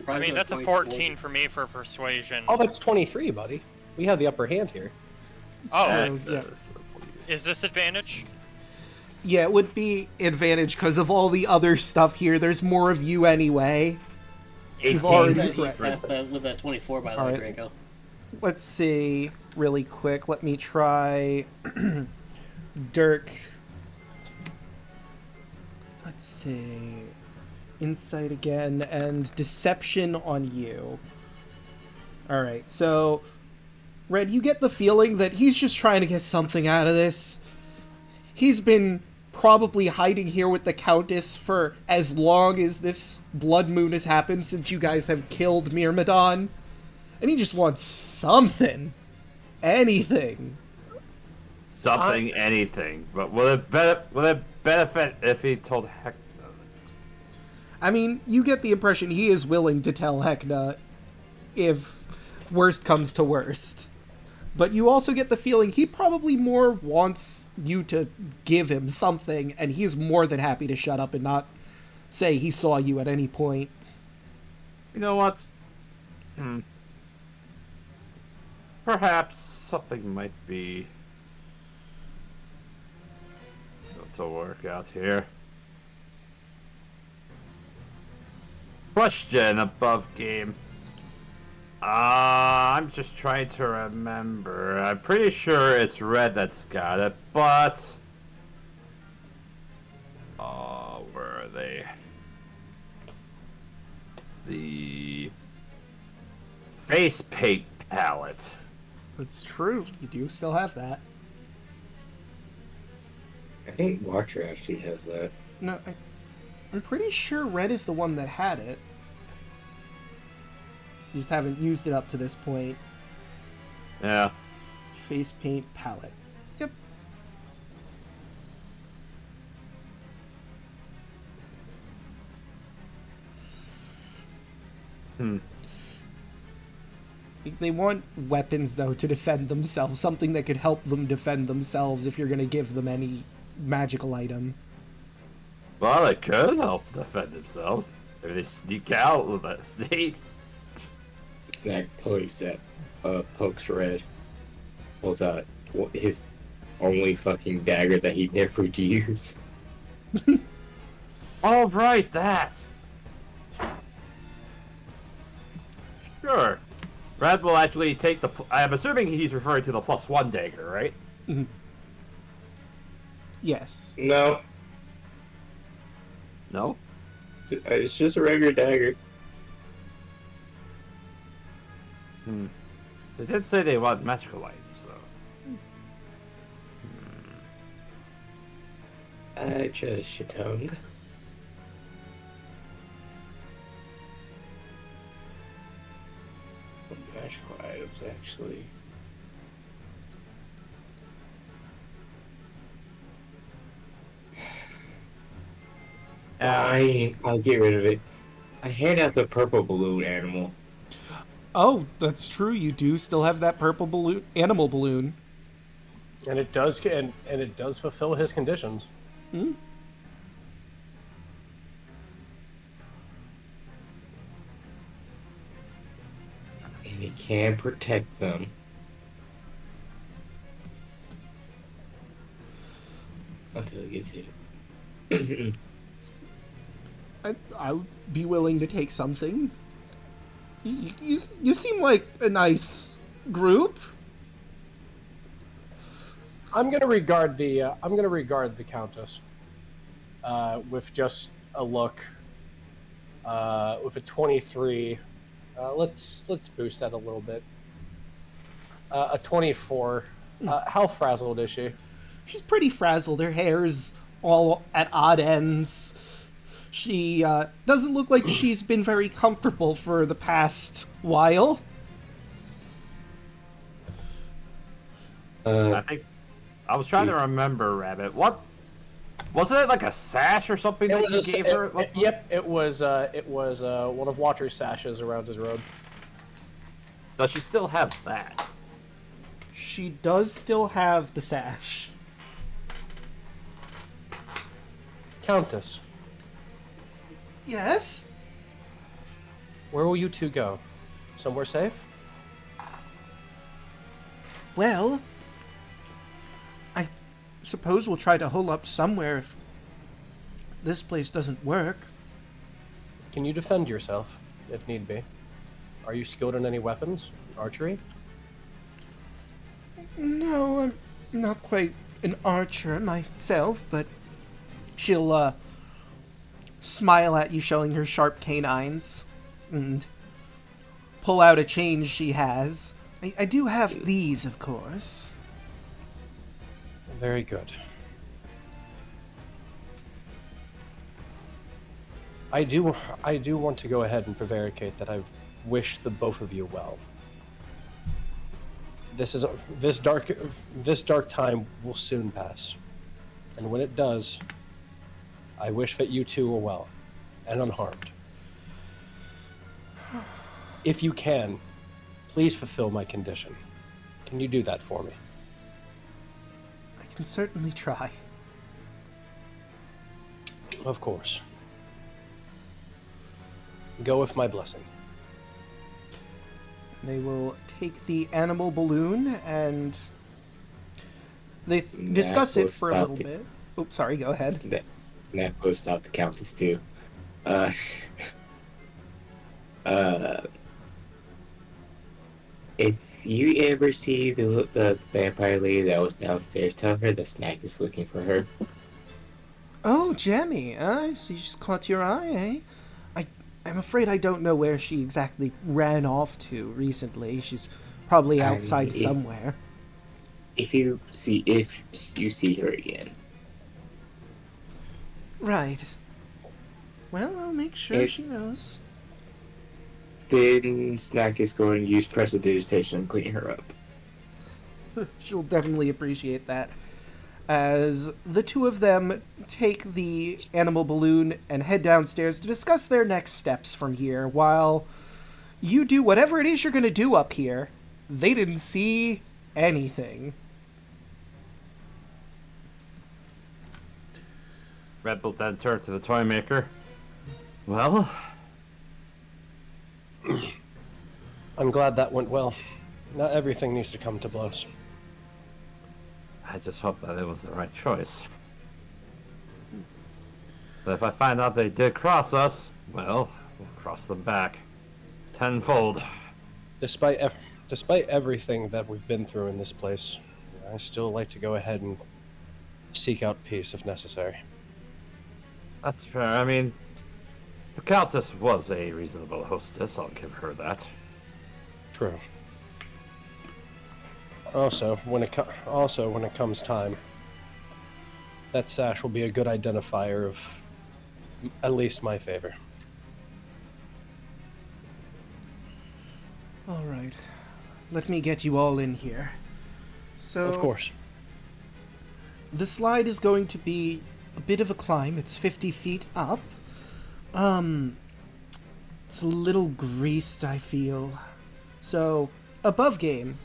I mean, that's a 14 for me for persuasion.
Oh, that's 23, buddy. We have the upper hand here.
Oh,
So, yeah.
Let's see.
is this advantage?
Yeah, it would be advantage because of all the other stuff here. There's more of you anyway. You've
18.
already
He
threat-
passed that with that 24, by the way,
Alright.
Draco.
Let's see, really quick. Let me try Dirk. Let's see. Insight again and deception on you. Alright, so Red, you get the feeling that he's just trying to get something out of this. He's been probably hiding here with the Countess for as long as this blood moon has happened, since you guys have killed Myrmidon. And he just wants something. Anything.
Something, anything. But will it benefit if he told Heckna?
I mean, you get the impression he is willing to tell Heckna if worst comes to worst. But you also get the feeling he probably more wants you to give him something, and he's more than happy to shut up and not say he saw you at any point.
You know what? Perhaps something might be to work out here. Question above game. I'm just trying to remember. I'm pretty sure it's red that's got it, but... Oh, where are they? The... face paint palette.
That's true. You do still have that.
I think Watcher actually has that.
No, I'm pretty sure red is the one that had it. You just haven't used it up to this point.
Yeah.
Face paint palette. Yep. They want weapons, though, to defend themselves. Something that could help them defend themselves if you're going to give them any magical item.
Well, it could help defend themselves. If they sneak out with a sneak.
Snack pokes red. Pulls out his only fucking dagger that he never would use.
Oh, right, that. Sure. Red will actually take the... I'm assuming he's referring to the +1 dagger, right?
Mm-hmm. Yes.
No.
No?
It's just a regular dagger.
They did say they want magical items, though.
I trust your tongue. Magical items, actually. I'll get rid of it. I hand out the purple balloon animal.
Oh, that's true. You do still have that purple balloon, animal balloon.
And it does, and it does fulfill his conditions.
Hmm?
And it can protect them. Until it gets hit.
I would be willing to take something. You seem like a nice group.
I'm gonna regard the Countess with just a look. With a 23, let's boost that a little bit. A 24. How frazzled is she?
She's pretty frazzled. Her hair's all at odd ends. She doesn't look like she's been very comfortable for the past while.
I think... I was trying to remember, Rabbit. What... Wasn't it like a sash or something that you gave her?
Yep, it was one of Watcher's sashes around his robe.
Does she still have that?
She does still have the sash.
Countess,
Yes?
where will you two go? Somewhere safe?
Well, I suppose we'll try to hole up somewhere if this place doesn't work.
Can you defend yourself, if need be? Are you skilled in any weapons? Archery?
No, I'm not quite an archer myself, but she'll smile at you, showing her sharp canines, and pull out a chain she has. I do have these, of course.
Very good. I do want to go ahead and prevaricate that I wish the both of you well. This dark time will soon pass, and when it does, I wish that you two are well and unharmed. If you can, please fulfill my condition. Can you do that for me?
I can certainly try.
Of course. Go with my blessing.
They will take the animal balloon and they discuss it for a little bit. Oops, sorry, go ahead.
That will stop the Countess too. Uh, if you ever see the vampire lady that was downstairs, tell her the snack is looking for her.
Oh, Jemmy, I see she's caught your eye, eh? I'm afraid I don't know where she exactly ran off to recently. She's probably outside somewhere.
If you see her again.
Right. Well, I'll make sure she knows.
Then Snack is going to use prestidigitation and clean her up.
She'll definitely appreciate that. As the two of them take the animal balloon and head downstairs to discuss their next steps from here, while you do whatever it is you're going to do up here. They didn't see anything.
Red Bull then turned to the toy maker. Well,
I'm glad that went well. Not everything needs to come to blows.
I just hope that it was the right choice. But if I find out they did cross us, well, we'll cross them back. Tenfold.
Despite everything that we've been through in this place, I still like to go ahead and seek out peace if necessary.
That's fair. I mean, the Countess was a reasonable hostess, I'll give her that.
True. Also, when it comes time, that sash will be a good identifier of at least my favor.
All right. Let me get you all in here. So,
Of course.
the slide is going to be a bit of a climb. It's 50 feet up. It's a little greased, I feel. So, above game,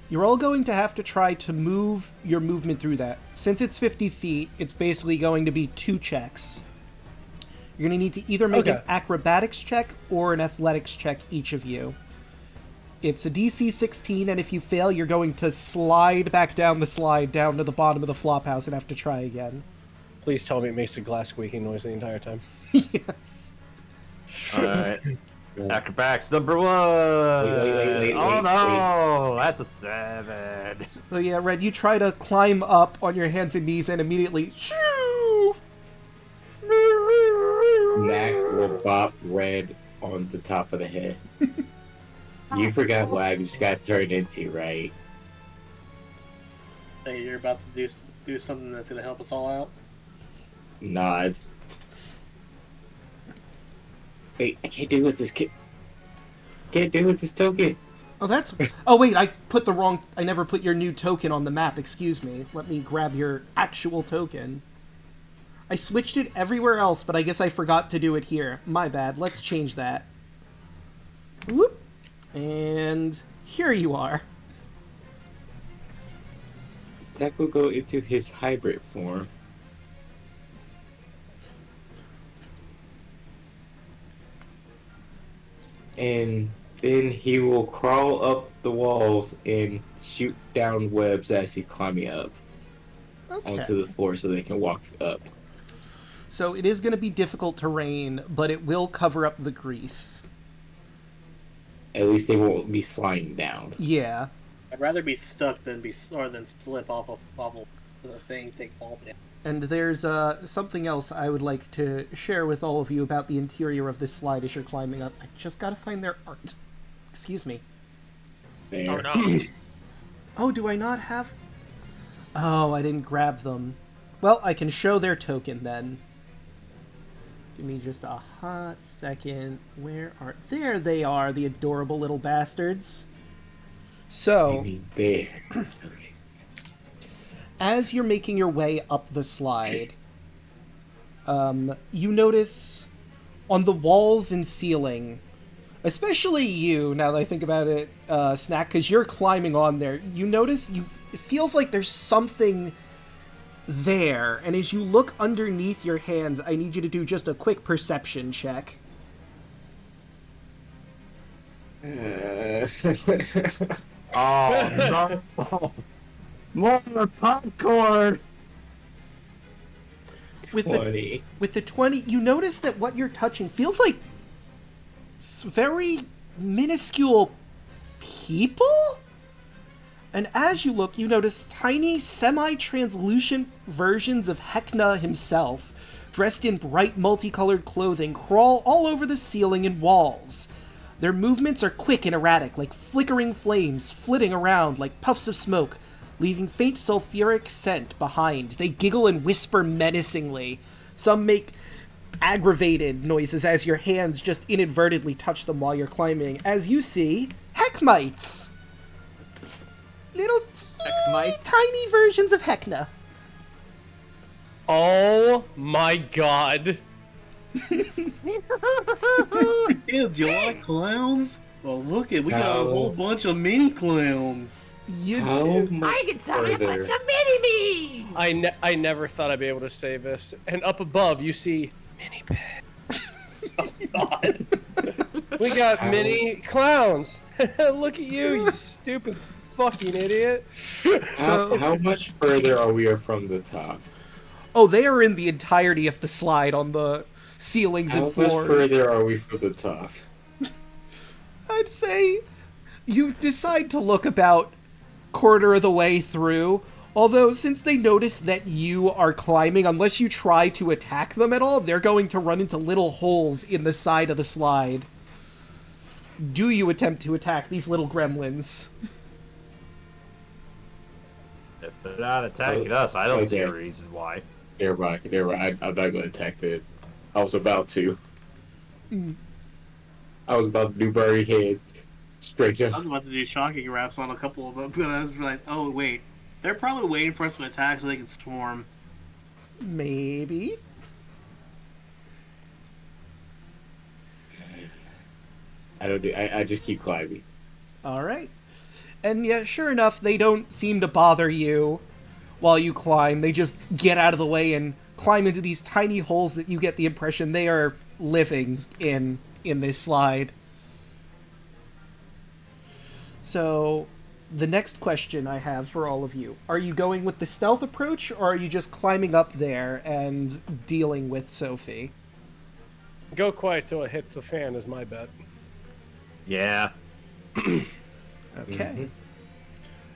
you're all going to have to try to move your movement through that. Since it's 50 feet, it's basically going to be 2 checks. You're going to need to either make an acrobatics check or an athletics check, each of you. It's a DC 16, and if you fail, you're going to slide back down the slide down to the bottom of the flophouse and have to try again.
Please tell me it makes a glass squeaking noise the entire time.
Yes.
Alright. Acrobatics number 1!
Wait,
oh no! That's a 7.
So yeah, Red, you try to climb up on your hands and knees and immediately... Shoo!
Mac will bop Red on the top of the head. You forgot what I just got turned into, right?
Hey, you're about to do something that's gonna help us all out.
Nod. Wait, I can't do it with this kid. Can't do it with this token.
Oh, that's... Oh, wait, I never put your new token on the map, excuse me. Let me grab your actual token. I switched it everywhere else, but I guess I forgot to do it here. My bad, let's change that. Whoop. And here you are.
Snack will go into his hybrid form. And then he will crawl up the walls and shoot down webs as he climbing up onto the floor so they can walk up.
So it is going to be difficult terrain, but it will cover up the grease.
At least they won't be sliding down.
Yeah.
I'd rather be stuck than slip off of the thing, take fall down.
And there's something else I would like to share with all of you about the interior of this slide as you're climbing up. I just gotta find their art. Excuse me.
There.
Oh no.
Oh, do I not have... Oh, I didn't grab them. Well, I can show their token then. Give me just a hot second. Where are... There they are, the adorable little bastards. So...
Maybe there. Okay.
As you're making your way up the slide, you notice on the walls and ceiling, especially you, now that I think about it, Snack, because you're climbing on there, you notice it feels like there's something there, and as you look underneath your hands, I need you to do just a quick perception check.
Oh no! More popcorn!
With
20.
with the 20, you notice that what you're touching feels like very minuscule people? And as you look, you notice tiny, semi-translucent versions of Heckna himself, dressed in bright, multicolored clothing, crawl all over the ceiling and walls. Their movements are quick and erratic, like flickering flames, flitting around like puffs of smoke, leaving faint sulfuric scent behind. They giggle and whisper menacingly. Some make aggravated noises as your hands just inadvertently touch them while you're climbing, as you see Heckmites. Little tiny versions of Heckna.
Oh my god.
Hey, do you like clowns? Well, look we got a whole bunch of mini clowns.
You
How
do.
much
I can tell you a bunch
further?
of mini-me's!
I never thought I'd be able to say this. And up above, you see mini pig.
God.
We got
How-
mini clowns. Look at you, you stupid fucking idiot.
How much further are we from the top?
Oh, they are in the entirety of the slide on the ceilings
How
and
much
floors.
further are we from the top?
I'd say you decide to look about quarter of the way through. Although, since they notice that you are climbing, unless you try to attack them at all, they're going to run into little holes in the side of the slide. Do you attempt to attack these little gremlins?
If they're not attacking us, I don't see a
Okay.
reason why.
Never mind. I'm not going to attack them. I was about to. I was about to do birdie heads straight
I
up.
was about to do shocking raps on a couple of them, but I was like, oh wait, they're probably waiting for us to attack so they can swarm.
Maybe.
I just keep climbing.
Alright. And yeah, sure enough, they don't seem to bother you while you climb. They just get out of the way and climb into these tiny holes that you get the impression they are living in this slide. So, the next question I have for all of you. Are you going with the stealth approach, or are you just climbing up there and dealing with Sophie?
Go quiet till it hits the fan is my bet.
Yeah.
Okay.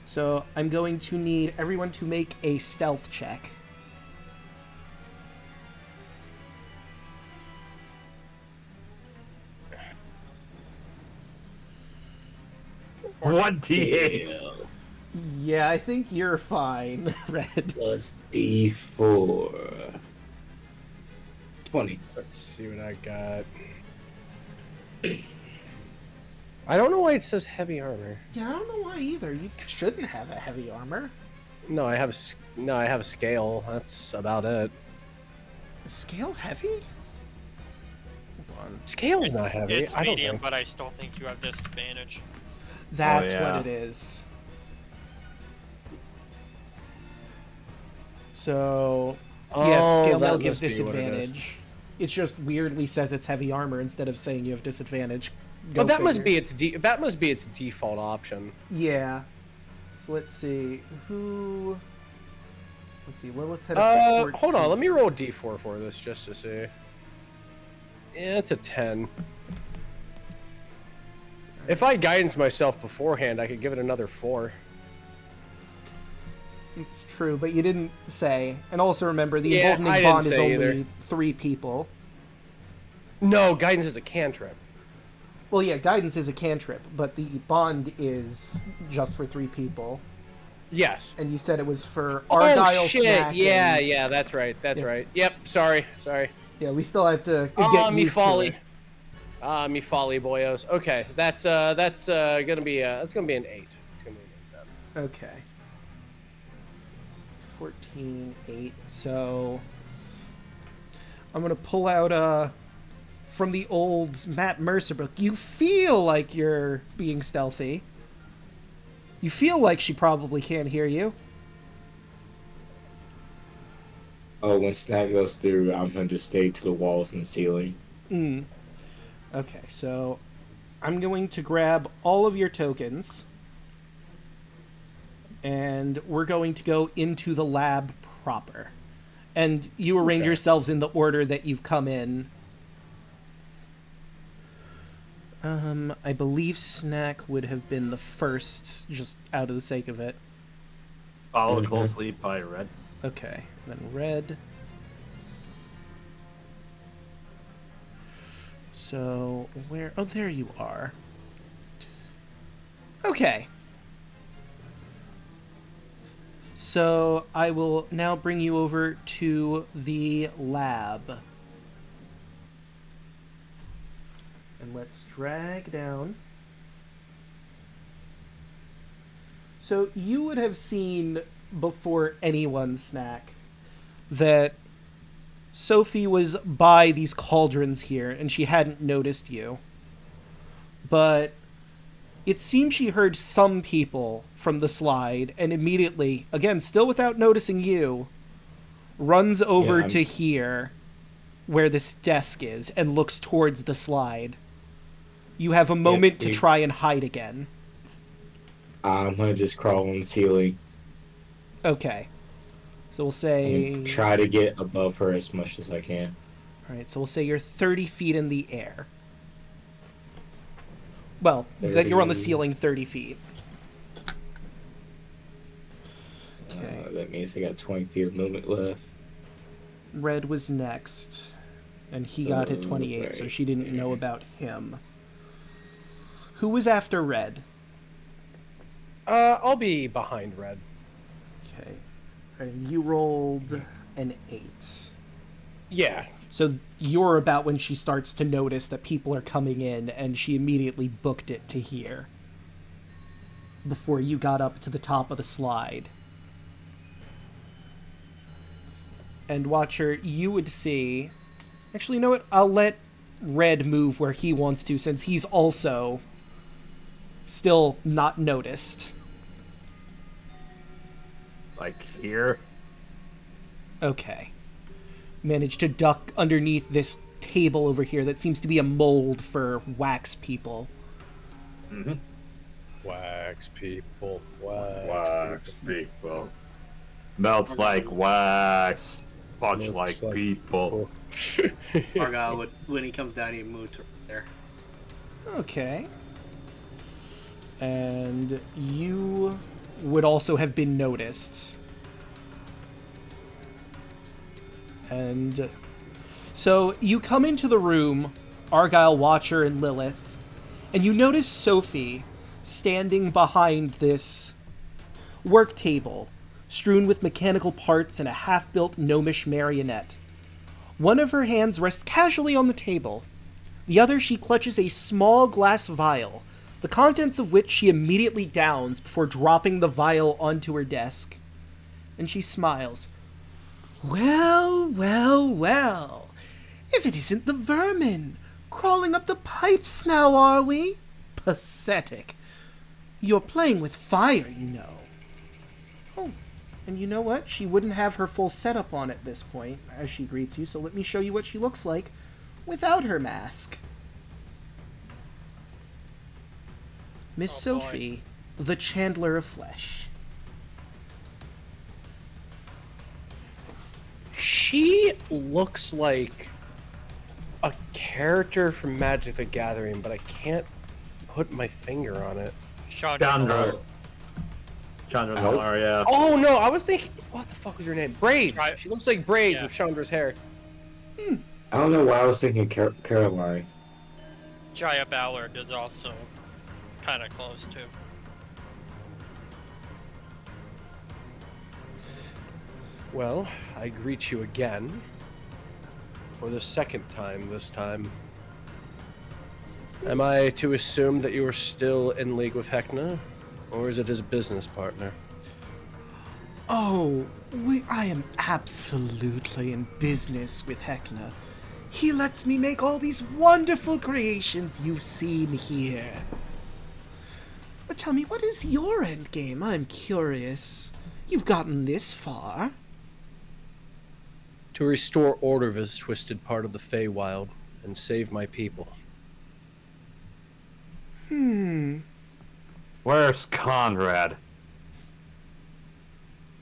So, I'm going to need everyone to make a stealth check.
One D8.
Yeah, I think you're fine, Red.
Plus D4. 20.
Let's see what I got. I don't know why it says heavy armor.
Yeah, I don't know why either. You shouldn't have a heavy armor.
No, I have a scale. That's about it.
Scale heavy? Hold on.
Scale's not heavy.
It's
I don't
medium,
think.
but I still think you have disadvantage.
That's
yeah.
what it is. So, yes,
Oh,
scale
that
will give
must be what it is.
disadvantage. It just weirdly says it's heavy armor instead of saying you have disadvantage.
But that must
figure.
be its default option.
Yeah. So let's see. Let's see. Lilith had a 14.
Hold on. Let me roll a d4 for this just to see. Yeah, it's a 10. If I guidance myself beforehand, I could give it another 4.
It's true, but you didn't say. And also remember, the
Yeah,
emboldening
I didn't
bond is
say
only
either.
3 people.
No, guidance is a cantrip.
Well, yeah, guidance is a cantrip, but the bond is just for 3 people.
Yes.
And you said it was for Argyle,
Oh shit!
Snack,
Yeah,
and-
yeah, that's right. That's
Yeah.
right. Yep. Sorry.
Yeah, we still have to
Ah,
get
me
used to
folly.
it.
Me folly, boyos. Okay, that's gonna be an 8. It's gonna be an 8 then.
Okay. 14, 8. So I'm gonna pull out from the old Matt Mercer book. You feel like you're being stealthy. You feel like she probably can't hear you.
Oh, when Snack goes through, I'm going to just stay to the walls and the ceiling.
Okay, so I'm going to grab all of your tokens, and we're going to go into the lab proper. And you arrange
Okay.
yourselves in the order that you've come in. I believe Snack would have been the first, just out of the sake of it.
Followed closely by Red.
Okay, then Red. So, where... Oh, there you are. Okay. So, I will now bring you over to the lab. And let's drag down. So, you would have seen before anyone, Snack, that Sophie was by these cauldrons here, and she hadn't noticed you. But it seems she heard some people from the slide, and immediately, again, still without noticing you, runs over to here, where this desk is, and looks towards the slide. You have a moment to try and hide again.
I'm gonna just crawl on the ceiling.
Okay. So we'll say...
And try to get above her as much as I can.
Alright, so we'll say you're 30 feet in the air. Well, that you're on the ceiling 30 feet. Okay.
That means I got 20 feet of movement left.
Red was next. And he got hit 28, so she didn't know about him. Who was after Red?
I'll be behind Red.
Okay. And you rolled an 8.
Yeah.
So you're about when she starts to notice that people are coming in, and she immediately booked it to here. Before you got up to the top of the slide. And Watcher, you would see... Actually, you know what? I'll let Red move where he wants to, since he's also still not noticed.
Like here?
Okay. Managed to duck underneath this table over here that seems to be a mold for wax people.
Mm-hmm.
Wax people.
Wax people. Melts like wax. Punch like people.
Argyle would, when he comes down, he moves to there.
Okay. And you would also have been noticed. And so you come into the room, Argyle, Watcher, and Lilith, and you notice Sophie standing behind this work table, strewn with mechanical parts and a half-built gnomish marionette. One of her hands rests casually on the table. The other she clutches a small glass vial, the contents of which she immediately downs before dropping the vial onto her desk. And she smiles. Well, well, well. If it isn't the vermin, crawling up the pipes now, are we? Pathetic. You're playing with fire, you know. Oh, and you know what? She wouldn't have her full setup on at this point, as she greets you, so let me show you what she looks like without her mask. Miss Sophie, the Chandler of Flesh.
She looks like a character from Magic the Gathering, but I can't put my finger on it.
Chandra. Chandra, yeah.
Oh no, I was thinking, what the fuck was her name? Braids.
Right.
She looks like Braids with Chandra's hair.
I don't know why I was thinking Caroline.
Jaya Ballard is also kind of close too.
Well, I greet you again. For the second time this time. Am I to assume that you are still in league with Heckna? Or is it his business partner?
Oh, I am absolutely in business with Heckna. He lets me make all these wonderful creations you've seen here. But tell me, what is your endgame? I'm curious. You've gotten this far.
To restore order of this twisted part of the Feywild and save my people.
Where's Conrad?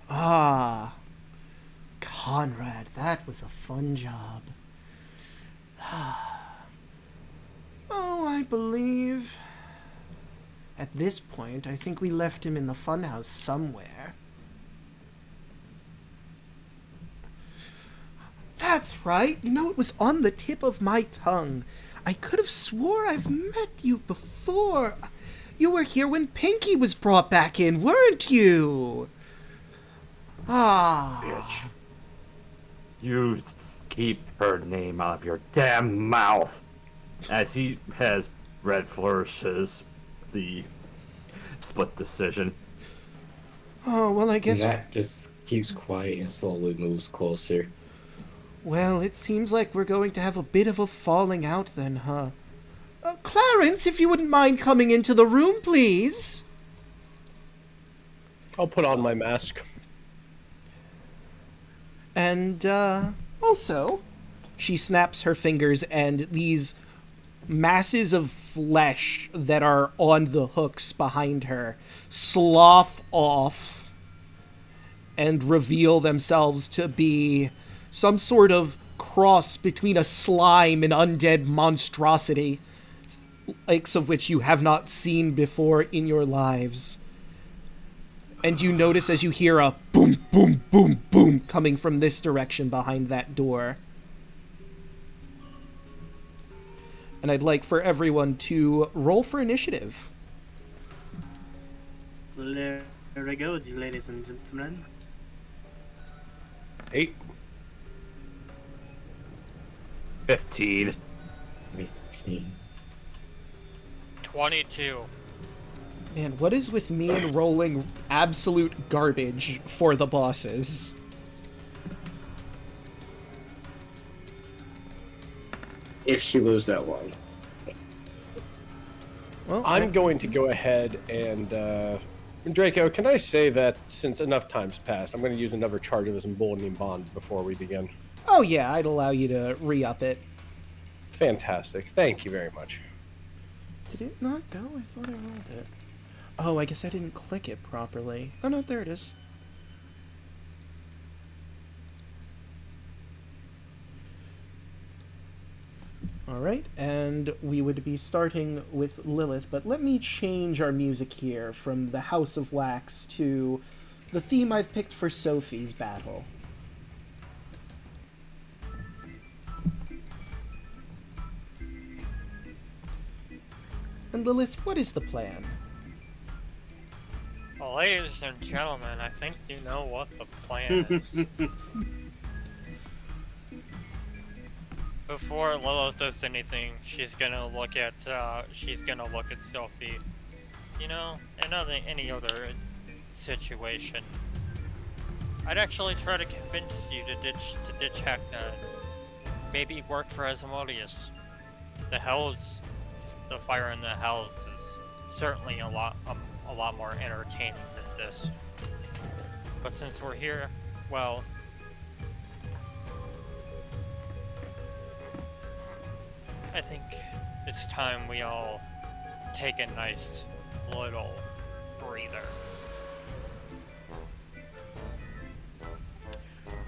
Ah, Conrad, that was a fun job. Oh, I believe... At this point, I think we left him in the funhouse somewhere. That's right. You know, it was on the tip of my tongue. I could have swore I've met you before. You were here when Pinky was brought back in, weren't you? Ah.
Bitch. You keep her name out of your damn mouth. As he has red flourishes the split decision.
Oh, well, I guess...
Matt just keeps quiet and slowly moves closer.
Well, it seems like we're going to have a bit of a falling out then, huh? Clarence, if you wouldn't mind coming into the room, please.
I'll put on my mask.
And, also, she snaps her fingers and these masses of flesh that are on the hooks behind her slough off and reveal themselves to be some sort of cross between a slime and undead monstrosity, likes of which you have not seen before in your lives. And you notice as you hear a boom, boom, boom, boom coming from this direction behind that door. And I'd like for everyone to roll for initiative.
There we go, ladies and gentlemen.
8.
15.
18.
22.
Man, what is with me and rolling absolute garbage for the bosses?
If she lives that long.
Well,
I'm going to go ahead and, Draco, can I say that since enough time's passed, I'm going to use another charge of this emboldening bond before we begin?
Oh yeah, I'd allow you to re-up it.
Fantastic. Thank you very much.
Did it not go? I thought I rolled it. Oh, I guess I didn't click it properly. Oh no, there it is. Alright, and we would be starting with Lilith, but let me change our music here from the House of Wax to the theme I've picked for Sophie's battle. And Lilith, what is the plan?
Well, ladies and gentlemen, I think you know what the plan is. Before Lilith does anything, she's gonna look at Sophie. You know, in any other situation, I'd actually try to convince you to ditch Heckna. Maybe work for Asmodeus. The fire in the hells is certainly a lot more entertaining than this. But since we're here, well, I think it's time we all take a nice little breather.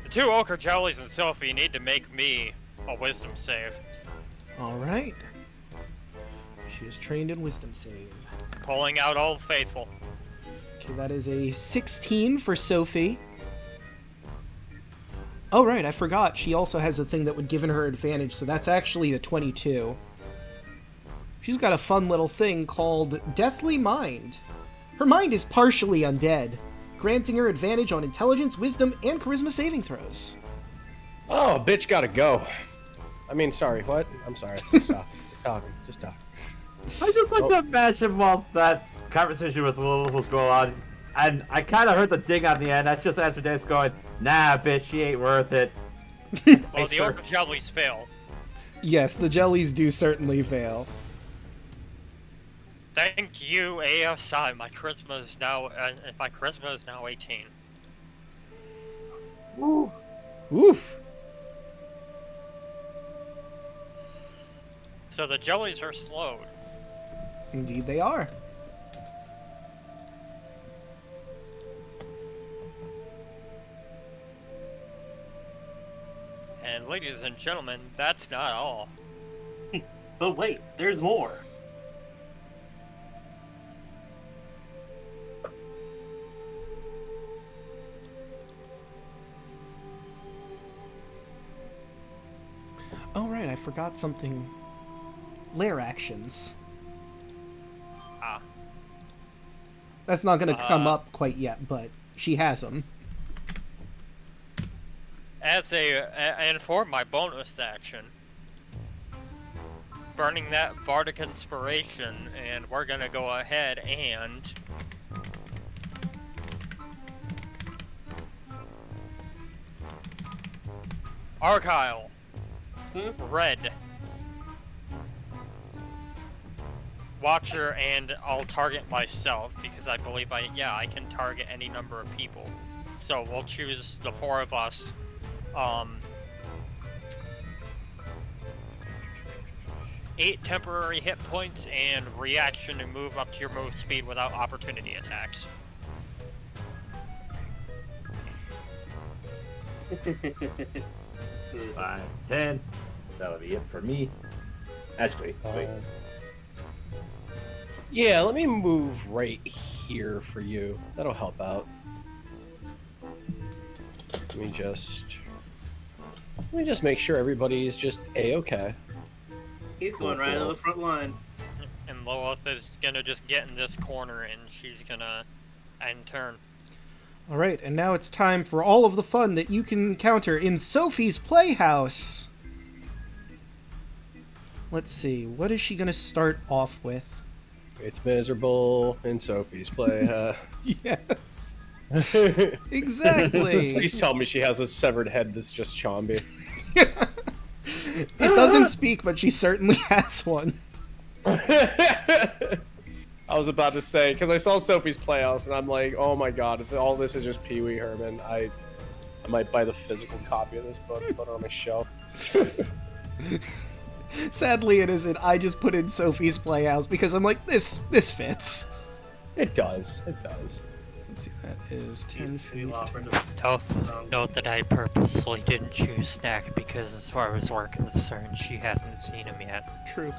The two ochre jellies and Sophie need to make me a wisdom save.
Alright. She is trained in wisdom save.
Pulling out Old Faithful.
Okay, that is a 16 for Sophie. Oh, right, I forgot. She also has a thing that would give her advantage, so that's actually a 22. She's got a fun little thing called Deathly Mind. Her mind is partially undead, granting her advantage on intelligence, wisdom, and charisma saving throws.
Oh, bitch gotta go. I mean, sorry, what? I'm sorry. Just stop. Just talk.
I just like to imagine while that conversation with Lilith was going on, and I kind of heard the ding on the end. That's just Asmodeus going, "Nah, bitch, she ain't worth it."
Well, the ochre jellies fail.
Yes, the jellies do certainly fail.
Thank you, ASI. My charisma is now 18.
Woo.
Oof.
So the jellies are slowed.
Indeed they are.
And ladies and gentlemen, that's not all.
But wait, there's more.
Oh, right, I forgot something. Lair actions.
Ah.
That's not going to come up quite yet, but she has them.
And for my bonus action, burning that Bardic Inspiration, and we're gonna go ahead and Argyle. Red. Watcher, and I'll target myself because I believe I can target any number of people. So we'll choose the 4 of us. 8 temporary hit points and reaction to move up to your move speed without opportunity attacks.
Five, 10. That'll be it for me. Actually, wait.
Yeah, let me move right here for you. That'll help out. Let me just make sure everybody's just A-okay.
He's going right on the front line.
And Lilith is gonna just get in this corner and she's gonna end turn.
Alright, and now it's time for all of the fun that you can encounter in Sophie's Playhouse. Let's see, what is she going to start off with?
It's miserable in Sophie's Playhouse.
Yes. Exactly.
Please tell me she has a severed head that's just Chomby.
It doesn't speak, but she certainly has one.
I was about to say, because I saw Sophie's Playhouse, and I'm like, oh my god, if all this is just Pee Wee Herman, I might buy the physical copy of this book and put it on my shelf.
Sadly, it isn't. I just put in Sophie's Playhouse because I'm like, this fits.
It does. It does.
Let's see, that is 10 feet.
Note that I purposely didn't choose Snack because as far as we're concerned, she hasn't seen him yet.
True.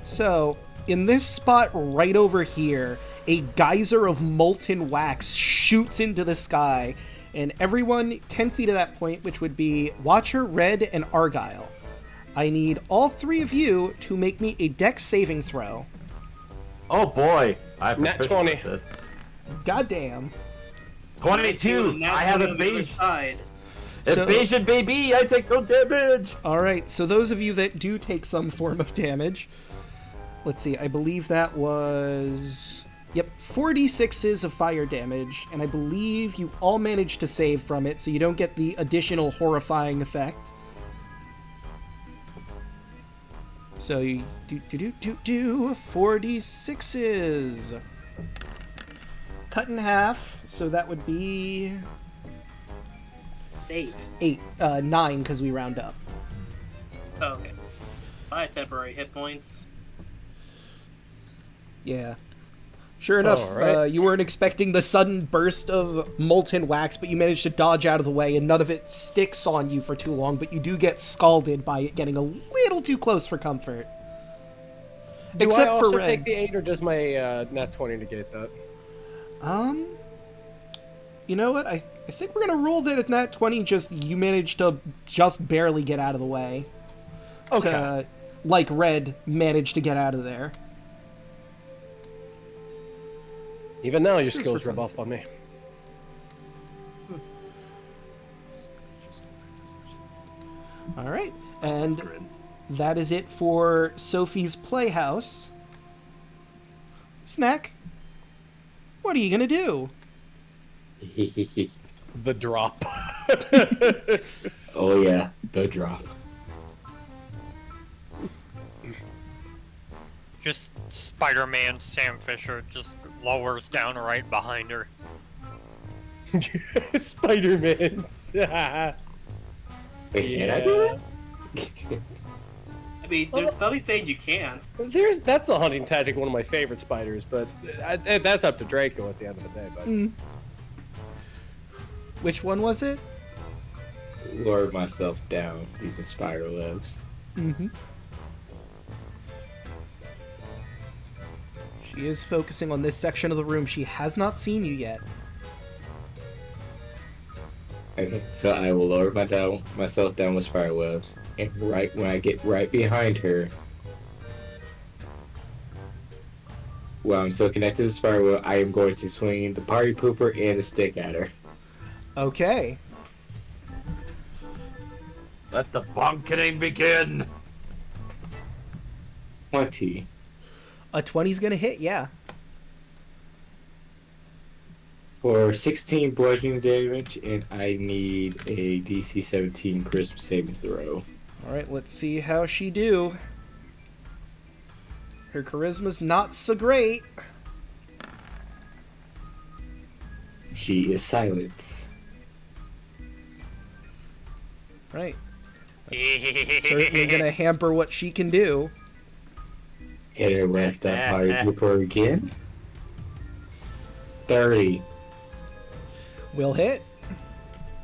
So, in this spot right over here, a geyser of molten wax shoots into the sky, and everyone 10 feet of that point, which would be Watcher, Red, and Argyle. I need all 3 of you to make me a dex saving throw.
Oh boy, I'm
Nat 20.
This.
Goddamn.
22. I have evasion.
So-
Evasion, baby. I take no damage.
Alright, so those of you that do take some form of damage, let's see, I believe that was... Yep, 46s of fire damage, and I believe you all managed to save from it, so you don't get the additional horrifying effect. So you do 46s. Cut in half, so that would be...
It's 8.
9, because we round up.
Oh, okay. 5 temporary hit points.
Yeah. Sure enough,
Alright.
you weren't expecting the sudden burst of molten wax, but you managed to dodge out of the way, and none of it sticks on you for too long, but you do get scalded by it getting a little too close for comfort.
Do
Except
I also
for Red.
take the 8, or does my nat 20 negate that?
You know what? I think we're gonna rule that at nat 20, just you managed to just barely get out of the way.
Okay.
Like Red managed to get out of there.
Even now, your skills rub off on me.
All right, and that is it for Sophie's Playhouse. Snack, what are you gonna do?
The drop.
Oh yeah, the drop.
Just Spider-Man Sam Fisher just lowers down right behind her.
Spider-Man's.
Wait, can I do that?
I mean, there's nothing saying you can't.
That's a hunting tactic, one of my favorite spiders, but that's up to Draco at the end of the day. But
Which one was it?
Lower myself down using spiral webs.
Mm-hmm. She is focusing on this section of the room. She has not seen you yet.
Okay, so I will lower myself down with spider webs, and right when I get right behind her, while I'm still connected to the spider web, I am going to swing the party pooper and the stick at her.
Okay.
Let the bunketing begin.
20.
A 20's gonna hit, yeah.
For 16 bludgeoning damage, and I need a DC 17 charisma saving throw.
Alright, let's see how she do. Her charisma's not so great.
She is silent.
Right. That's certainly gonna hamper what she can do.
Hit her with that party pooper again. 30.
Will hit.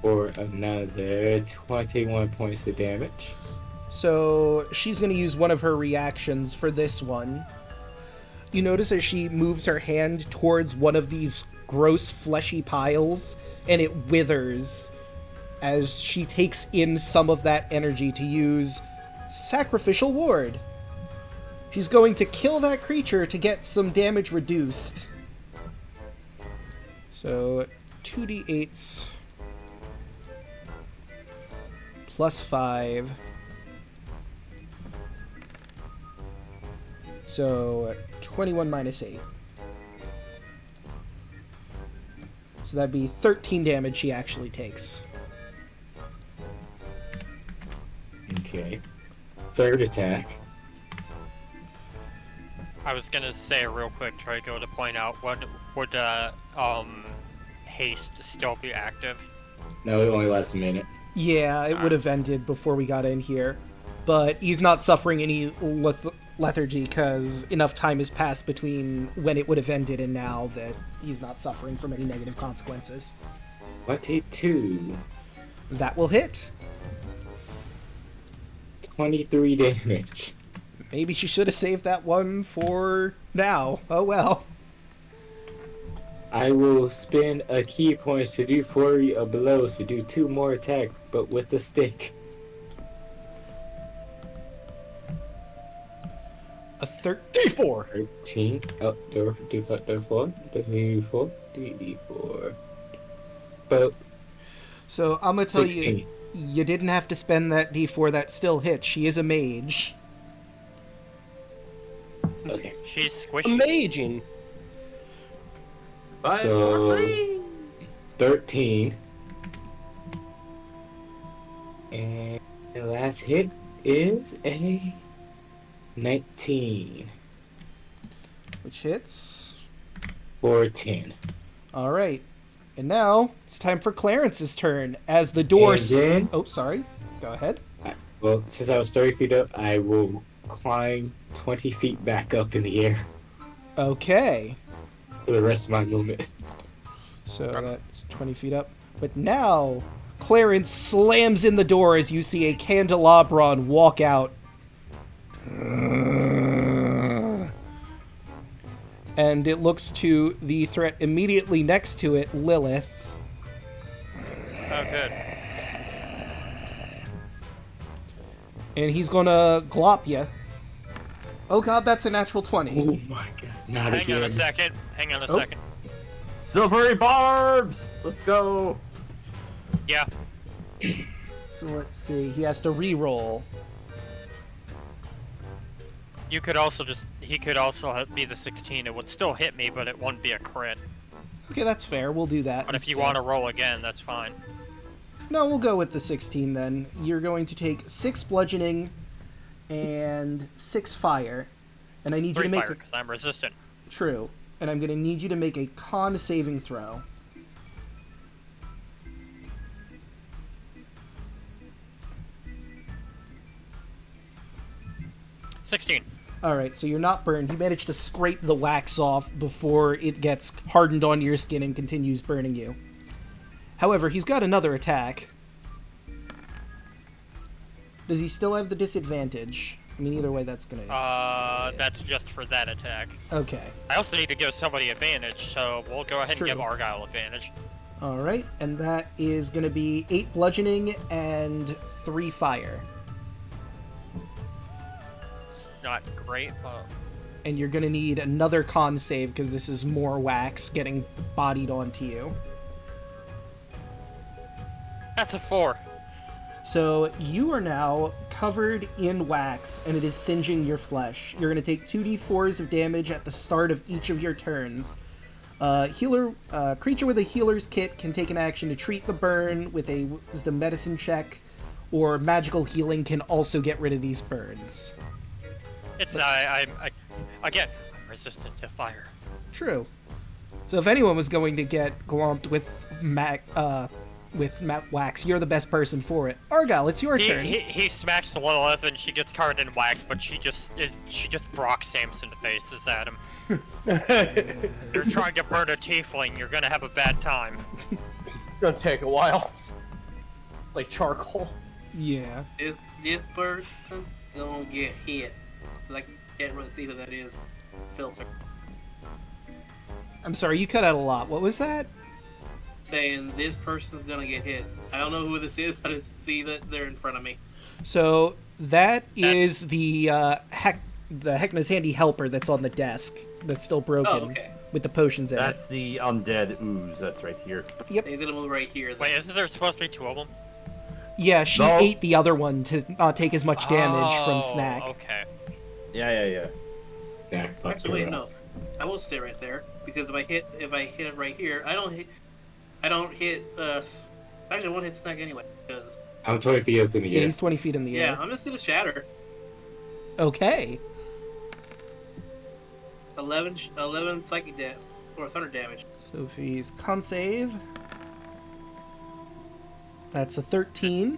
For another 21 points of damage.
So she's going to use one of her reactions for this one. You notice as she moves her hand towards one of these gross fleshy piles, and it withers as she takes in some of that energy to use Sacrificial Ward. She's going to kill that creature to get some damage reduced. So 2d8s plus 5. So 21 minus 8. So that'd be 13 damage she actually takes.
Okay. Third attack.
I was gonna say real quick, Draco, to point out, would haste still be active?
No, it only lasts a minute.
Yeah, it would have ended before we got in here. But he's not suffering any lethargy because enough time has passed between when it would have ended and now that he's not suffering from any negative consequences.
22.
That will hit.
23 damage.
Maybe she should have saved that one for now. Oh well.
I will spend a key point to do 40 or below to do 2 more attack, but with the stick.
A
D4.
13. Oh, D4. But
So I'm gonna tell
16.
you didn't have to spend that D4. That still hits. She is a mage.
Okay.
She's squishy.
Amazing.
So 13. And the last hit is a 19
Which hits.
for 10.
All right. And now it's time for Clarence's turn as the door.
And then-
Oh, sorry. Go ahead.
Well, since I was 30 feet up, I will climb 20 feet back up in the air
Okay.
for the rest of my movement.
So that's 20 feet up. But now Clarence slams in the door as you see a candelabron walk out. And it looks to the threat immediately next to it, Lilith.
Oh, good.
And he's gonna glop you. Oh god, that's a natural 20.
Oh my god. Not
Hang
again.
on a second. Hang on a
Oh.
second.
Silvery barbs! Let's go!
Yeah.
So let's see, he has to re-roll.
You could also he could also be the 16. It would still hit me, but it wouldn't be a crit.
Okay, that's fair, we'll do that.
But if you
instead.
want to roll again, that's fine.
No, we'll go with the 16 then. You're going to take 6 bludgeoning and 6 fire. And I need you
3
to make
fire,
a...
because I'm resistant.
True. And I'm going to need you to make a con saving throw.
$16.
Alright, so you're not burned. You managed to scrape the wax off before it gets hardened on your skin and continues burning you. However, he's got another attack. Does he still have the disadvantage? I mean, either way, that's gonna...
That's just for that attack.
Okay.
I also need to give somebody advantage, so we'll go ahead
True.
and give Argyle advantage.
All right, and that is going to be 8 bludgeoning and 3 fire.
It's not great, but
And you're going to need another con save because this is more wax getting bodied onto you.
that's a 4.
So you are now covered in wax, and it is singeing your flesh. You're going to take 2d4s of damage at the start of each of your turns. Creature with a healer's kit can take an action to treat the burn with a wisdom medicine check, or magical healing can also get rid of these burns.
It's again, I'm resistant to fire.
True. So if anyone was going to get glomped with wax, you're the best person for it. Argyle, it's your turn.
He smacks Lilith and she gets covered in wax, but she just Brock Samson faces at him. You're trying to burn a tiefling, you're gonna have a bad time.
It's gonna take a while. It's like charcoal.
Yeah.
This person gonna get hit. Like, can't really see who that is. Filter.
I'm sorry, you cut out a lot. What was that?
Saying this person's gonna get hit. I don't know who this is, I just see that they're in front of me.
So that is the Heckna's handy helper that's on the desk that's still broken
Oh, okay.
with the potions in it.
That's the undead ooze that's right here.
Yep.
He's gonna move right here. Then.
Wait, isn't there supposed to be 2 of them?
Yeah, she
No.
ate the other one to not take as much damage from
Oh,
Snack.
Okay.
Yeah.
Yeah, fuck
Actually,
her
wait,
up.
no. I will stay right there because if I hit it right here, I don't hit. Actually, I won't hit Snack anyway because.
I'm 20 feet up in the
Yeah,
air.
he's 20 feet in the
Yeah,
air.
I'm just gonna shatter.
Okay.
11 psychic damage or thunder damage.
Sophie's con save. That's a 13.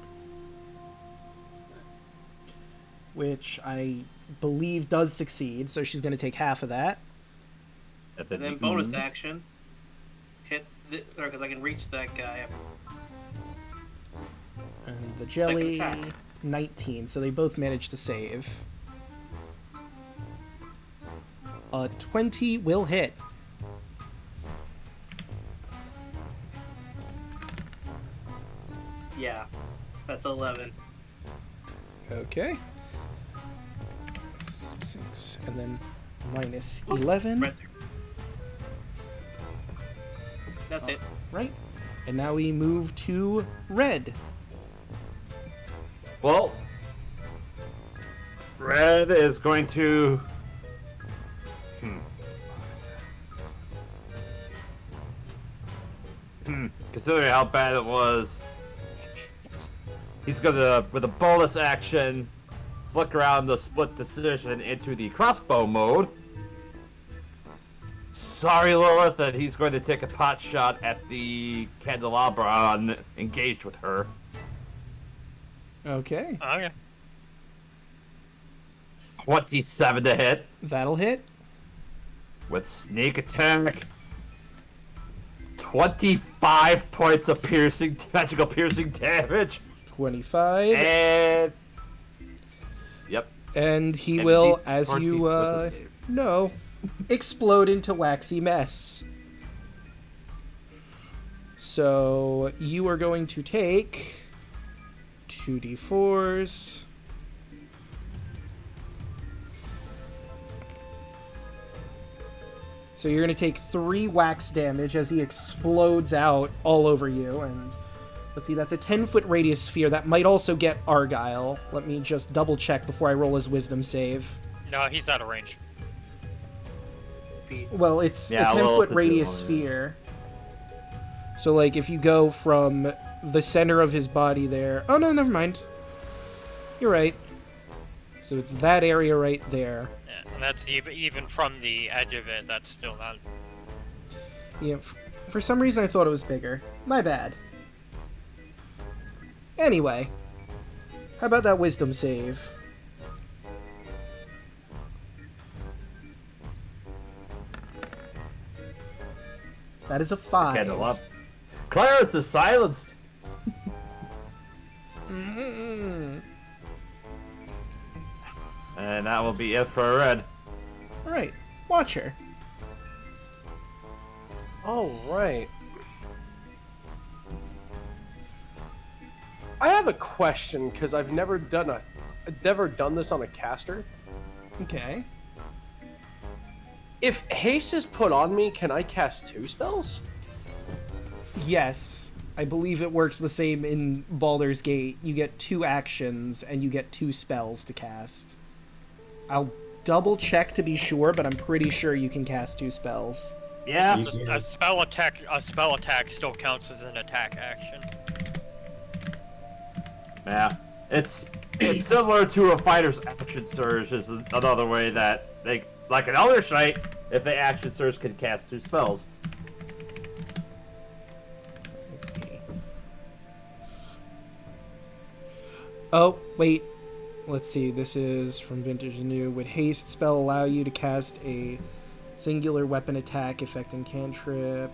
Which I believe does succeed, so she's going to take half of that.
And then bonus action, hit because I can reach that guy.
And the jelly,
Second attack.
19, so they both managed to save. 20 will hit.
Yeah, that's 11.
Okay. 6, and then minus 11.
Right there. That's it.
Right. And now we move to red.
Well, Red is going to. Considering how bad it was, he's gonna, with a bonus action, flick around the split decision into the crossbow mode. Sorry, Lilith, and he's going to take a pot shot at the candelabra engaged with her.
Okay.
Okay.
27 to hit
That'll hit.
with sneak attack. 25 points of magical piercing damage.
25.
And yep.
And he
And
will,
these
as
14
you
wisdom save.
know, explode into waxy mess. So you are going to take 2d4s. So you're going to take 3 wax damage as he explodes out all over you. And let's see, that's a 10-foot radius sphere. That might also get Argyle. Let me just double check before I roll his wisdom save.
No, he's out of range.
Well, it's
Yeah,
a
well,
10-foot
it's
radius
only-
sphere. So, like, if you go from the center of his body there... Oh, no, never mind. You're right. So it's that area right there.
Yeah, and that's even from the edge of it, that's still not.
Yeah, for some reason I thought it was bigger. My bad. Anyway. How about that wisdom save? That is a 5.
Candle up. Clarence is silenced.
Mm-mm.
And that will be it for Red.
Alright, Watcher.
All right.
I have a question because I've never done this on a caster.
Okay.
If haste is put on me, can I cast 2 spells?
Yes. I believe it works the same in Baldur's Gate. You get 2 actions, and you get 2 spells to cast. I'll double check to be sure, but I'm pretty sure you can cast 2 spells.
Yeah.
A spell attack still counts as an attack action.
Yeah. It's similar to a fighter's action surge. Is another way that they, like an Elder Knight, if they action surge, can cast 2 spells.
Oh, wait. Let's see. This is from Vintage and New. Would haste spell allow you to cast a singular weapon attack affecting cantrip?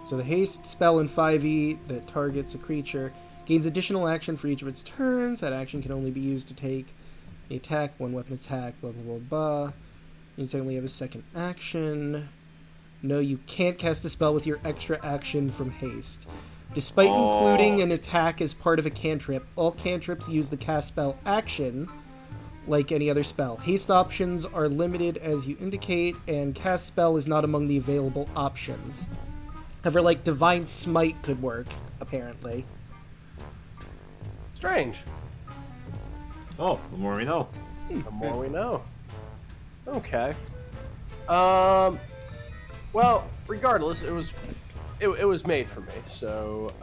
So the haste spell in 5e that targets a creature gains additional action for each of its turns. That action can only be used to take the attack, 1 weapon attack, blah, blah, blah, blah. You certainly have a second action. No, you can't cast a spell with your extra action from haste. Despite including an attack as part of a cantrip, all cantrips use the cast spell action like any other spell. Haste options are limited as you indicate, and cast spell is not among the available options. However, like Divine Smite could work, apparently.
Strange.
Oh, the more we know.
The more we know. Okay. Well, regardless, it was made for me, so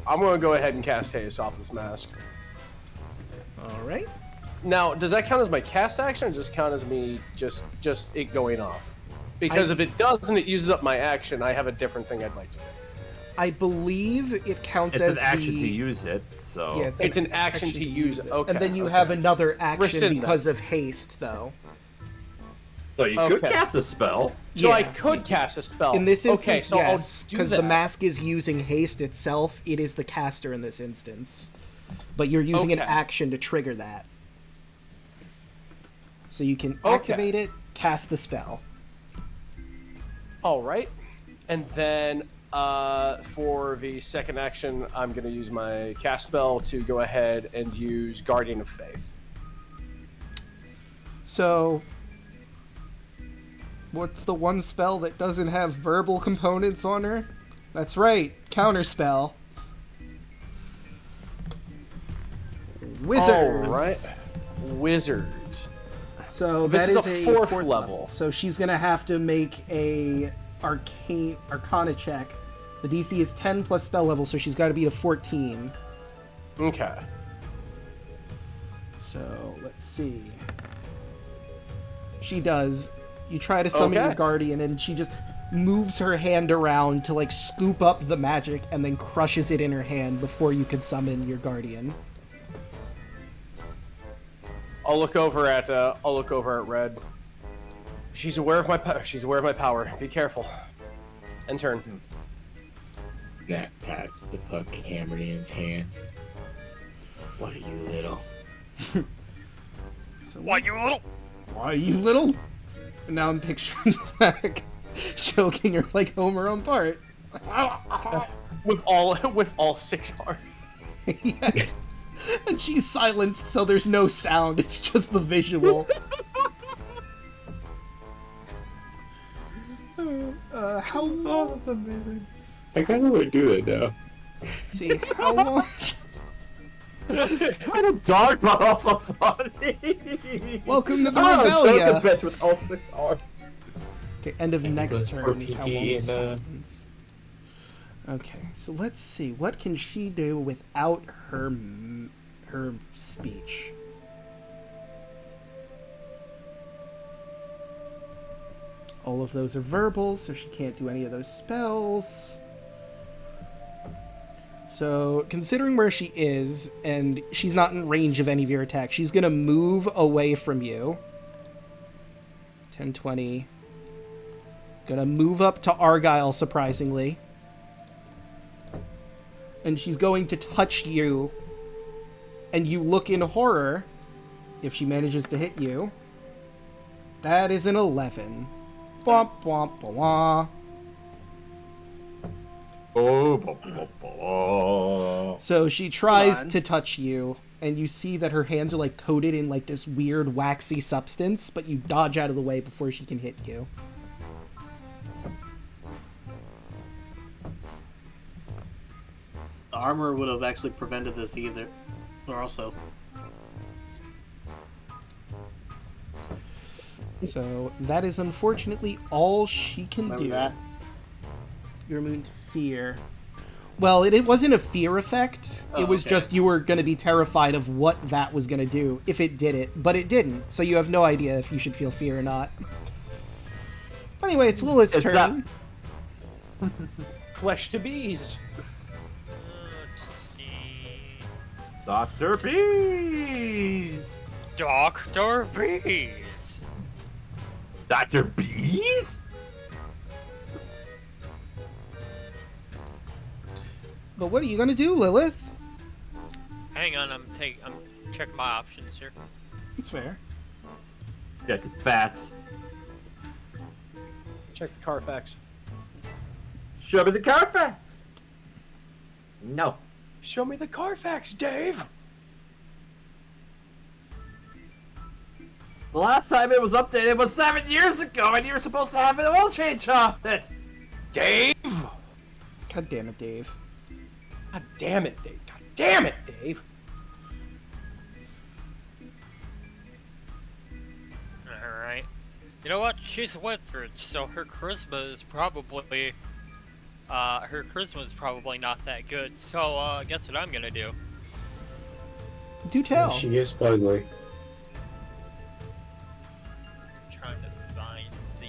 I'm gonna go ahead and cast haste off this mask.
All right.
Now, does that count as my cast action, or just count as me just it going off? Because if it doesn't, it uses up my action. I have a different thing I'd like to do.
I believe it counts
It's
as
an action
the...
to use it, so...
Yeah,
It's an action to use it. Okay.
And then you have another action
Rescind
because
that.
of haste, though.
So you could
Okay.
cast a spell.
So I
Yeah.
could cast a spell.
In this instance,
okay, so
yes,
I'll do
because
that.
the mask is using haste itself. It is the caster in this instance. But you're using an
Okay.
action to trigger that. So you can
Okay.
activate it, cast the spell.
All right, and then for the second action, I'm going to use my cast spell to go ahead and use Guardian of Faith.
So, what's the one spell that doesn't have verbal components on her? That's right, counterspell. Wizards.
All right, Wizards.
So
This
that
is
is
a fourth level.
So she's gonna have to make a Arcana check. The DC is 10 plus spell level, so she's got to beat a 14.
Okay.
So let's see. She does. You try to summon
Okay.
your guardian, and she just moves her hand around to like scoop up the magic, and then crushes it in her hand before you can summon your guardian.
I'll look over at Red. She's aware of my power. Be careful. And turn.
Matt pats the puck hammered in his hands. What are you, little?
Why, you little?
Why, you little? And now I'm picturing Zach choking her like Homer on Bart.
With all 6 arms.
Yes. And she's silenced, so there's no sound. It's just the visual. How long?
That's amazing. I kind of want to do that now.
See, how long?
It's kind of dark, but also funny.
Welcome to the
choke a
Revelian.
bitch with all 6 arms.
Okay, end of next
those
turn is how long
Porky
the
and,
silence. Okay, so let's see. What can she do without her speech? All of those are verbal, so she can't do any of those spells. So, considering where she is, and she's not in range of any of your attacks, she's going to move away from you. 10, 20. Gonna move up to Argyle, surprisingly. And she's going to touch you. And you look in horror if she manages to hit you. That is an 11. Bwomp, bwomp, bwomp.
Oh.
So she tries
on.
to touch you, and you see that her hands are like coated in like this weird waxy substance, but you dodge out of the way before she can hit you.
The armor would have actually prevented this either. Or also.
So that is unfortunately all she can
Remember
do.
that?
You're immune to fear. Well, it wasn't a fear effect.
Oh,
it was
okay.
just you were going to be terrified of what that was going to do if it did it, but it didn't. So you have no idea if you should feel fear or not. Anyway, it's Lilith's
Is
turn.
Flesh to bees.
Let's see.
Dr. Bees!
Dr. Bees.
Dr. Bees?
But what are you going to do, Lilith?
Hang on, I'm checking my options here.
That's fair.
Yeah, good facts.
Check the Carfax.
Show me the Carfax! No.
Show me the Carfax, Dave.
The last time it was updated was 7 years ago, and you were supposed to have an oil change on it!
Dave.
God damn it, Dave.
God damn it, Dave. God damn it, Dave.
Alright. You know what? She's a wizard, so her charisma is probably not that good. So, guess what I'm gonna do?
Do tell.
She is ugly.
I'm trying to find the...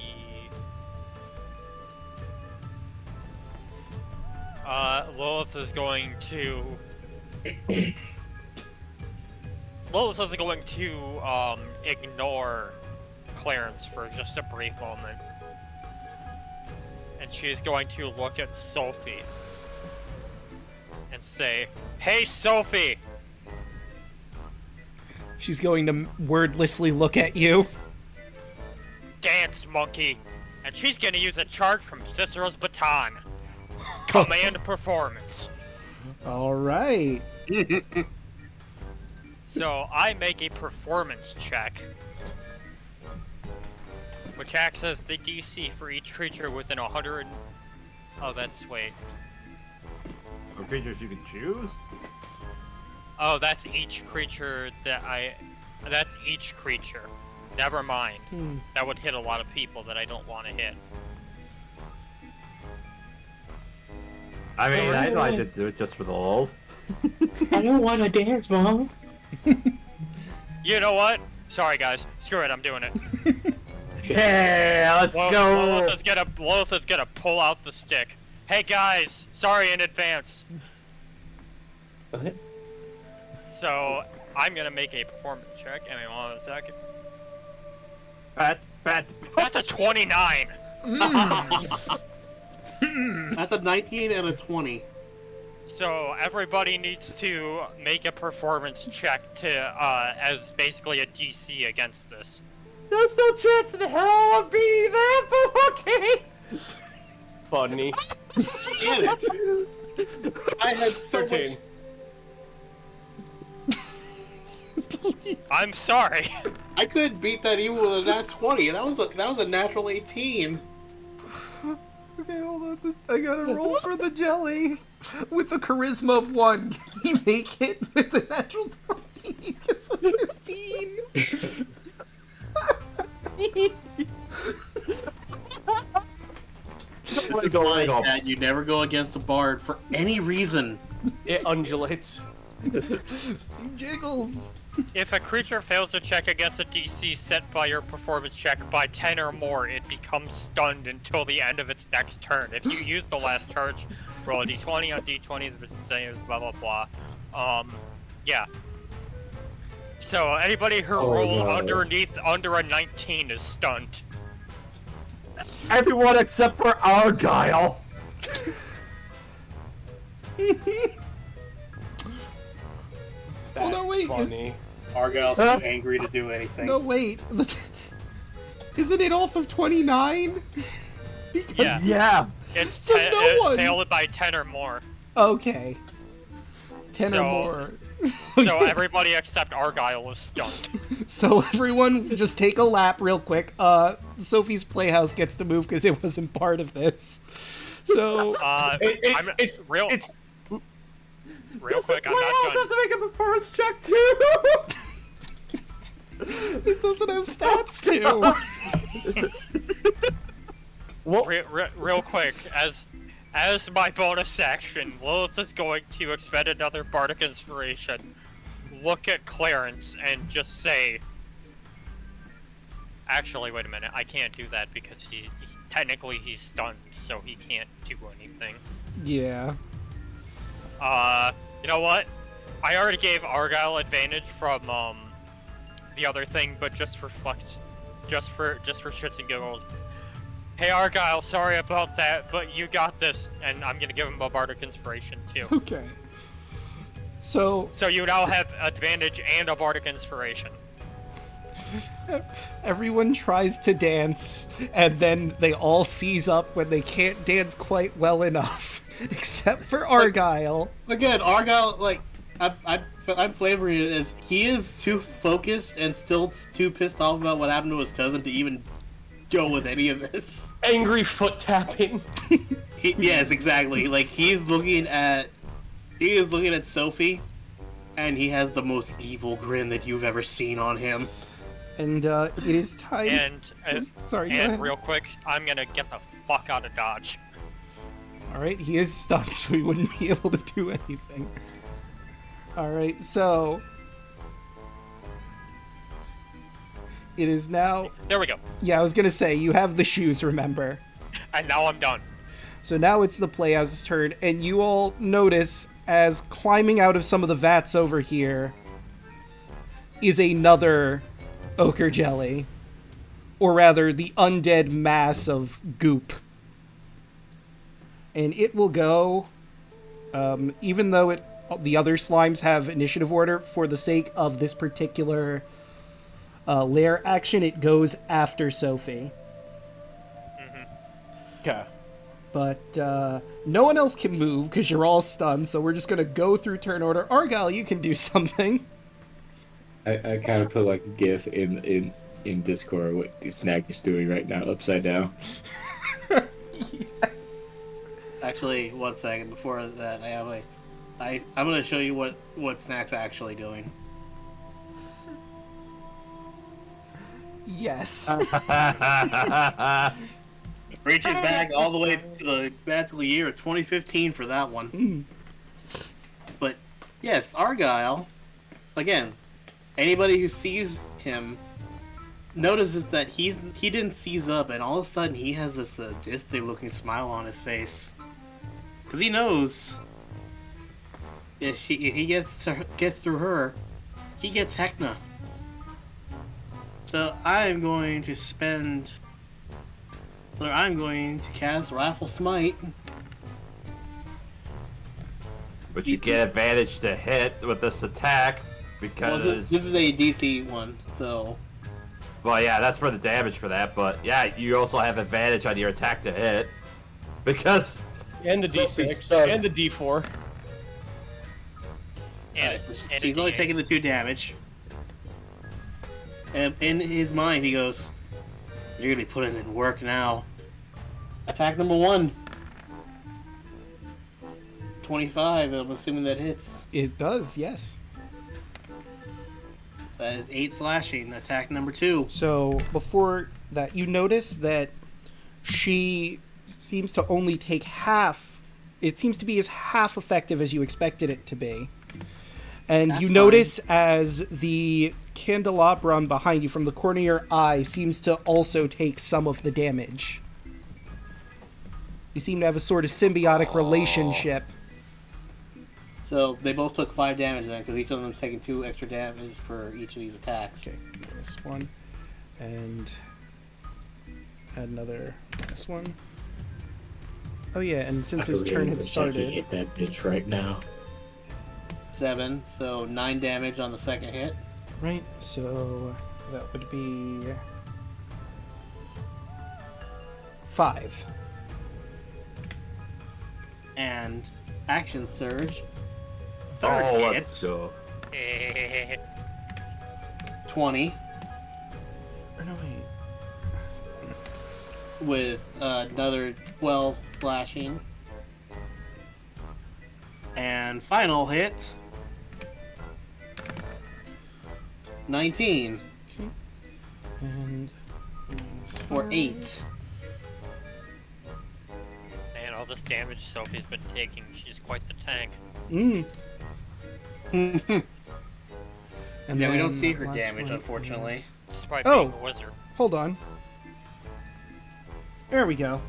Lilith is going to ignore Clarence for just a brief moment. And she's going to look at Sophie and say, "Hey, Sophie!"
She's going to wordlessly look at you.
Dance, monkey! And she's gonna use a chart from Cicero's baton. Command performance.
All right.
So I make a performance check, which acts as the DC for each creature within 100. Oh, that's wait.
Or creatures you can choose?
Oh, that's each creature That's each creature. Never mind. That would hit a lot of people that I don't want to hit.
I mean, I know I did do it just for the lulz.
I don't want to dance, Mom.
You know what? Sorry, guys. Screw it. I'm doing it.
Yeah, let's go!
Lilith is gonna pull out the stick. Hey guys, sorry in advance.
What?
So I'm gonna make a performance check. Give me 1 second.
Bat.
That's a 29.
That's a 19 and a 20.
So everybody needs to make a performance check to as basically a DC against this.
There's no chance in hell of being that, but okay!
Funny.
Damn it! I had so
13.
much.
I'm sorry.
I couldn't beat that even with a nat 20. That was a natural 18.
Okay, hold on. I gotta roll for the jelly. With the charisma of 1, can he make it with the natural 20? He gets a 15.
That you never go against the bard for any reason.
It undulates.
Jiggles.
If a creature fails to check against a DC set by your performance check by 10 or more, it becomes stunned until the end of its next turn. If you use the last charge, roll a d20 on d20, the same, blah blah blah. Yeah. So anybody who rolled under a 19 is stunned.
That's everyone except for Argyle.
Oh no, wait.
Funny.
Argyle's too angry to do anything.
No, wait. Isn't it off of 29?
Yeah.
Yeah.
It's
So no one-
failed by 10 or more.
Okay. 10 or
So-
more.
So everybody except Argyle is stunned.
So everyone just take a lap real quick. Sophie's Playhouse gets to move because it wasn't part of this. So
It's
real quick. I'm not
Playhouse
done.
have to make a performance check too.
it doesn't have stats too.
Real quick, as my bonus action, Lilith is going to expend another Bardic Inspiration, look at Clarence, and just say... Actually, wait a minute, I can't do that because technically he's stunned, so he can't do anything.
Yeah.
You know what? I already gave Argyle advantage from, the other thing, but just for shits and giggles. Hey Argyle, sorry about that, but you got this, and I'm gonna give him a Bardic Inspiration too.
Okay. So
you now have advantage and a Bardic Inspiration.
everyone tries to dance, and then they all seize up when they can't dance quite well enough, except for Argyle.
Again, Argyle, like, I'm flavoring it as he is too focused and still too pissed off about what happened to his cousin to even go with any of this.
angry foot tapping.
Yes, exactly. Like, he is looking at Sophie, and he has the most evil grin that you've ever seen on him.
And it is time.
And
Sorry, go
and
ahead.
real quick, I'm gonna get the fuck out of Dodge.
All right, he is stunned, so he wouldn't be able to do anything. All right, so it is now.
There we go.
Yeah, I was gonna say you have the shoes. Remember.
And now I'm done.
So now it's the Playhouse's turn, and you all notice as climbing out of some of the vats over here is another ochre jelly, or rather, the undead mass of goop. And it will go, even though the other slimes have initiative order, for the sake of this particular lair action, it goes after Sophie.
Okay.
But no one else can move because you're all stunned, so we're just going to go through turn order. Argyle, you can do something.
I kind of put like a gif in Discord what Snack is doing right now, upside down.
Actually, one second before that, I'm gonna show you what Snack's actually doing.
Yes.
Reaching back all the way to the magical year of 2015 for that one. But yes, Argyle, again, anybody who sees him notices that he didn't seize up, and all of a sudden he has this sadistic-looking smile on his face, because he knows if he gets through her, he gets Heckna. So I'm going to cast Raffle Smite.
But you get advantage to hit with this attack because...
Well, this is a DC one, so...
Well, yeah, that's for the damage for that, but yeah, you also have advantage on your attack to hit. Because...
And the D6, and the D4.
And,
so
and
she's
a
only
D8.
taking the 2 damage. And in his mind, he goes, "You're gonna be putting in work now." Attack number 1. 25, I'm assuming that hits.
It does, yes.
That is 8 slashing. Attack number 2.
So before that, you notice that she seems to only take half. It seems to be as half effective as you expected it to be. And
That's
you
fine.
notice as the candelabrum behind you from the corner of your eye seems to also take some of the damage. You seem to have a sort of symbiotic relationship.
So they both took 5 damage then, because each of them's taking 2 extra damage for each of these attacks.
Okay, this one. And add another this one. Oh yeah, and since his turn had started...
Hit that bitch right now.
7, so 9 damage on the second hit.
Right, so that would be 5.
and action surge. Third
Oh,
hit,
let's go.
20
Oh, no, wait.
with another 12 slashing. And final hit, 19
Okay. And
for
-5.
8.
Man, all this damage Sophie's been taking, she's quite the tank.
And
Yeah, we don't
then
see her
last
damage,
one
unfortunately.
is-
Despite
Oh.
being a wizard.
Hold on. There we go.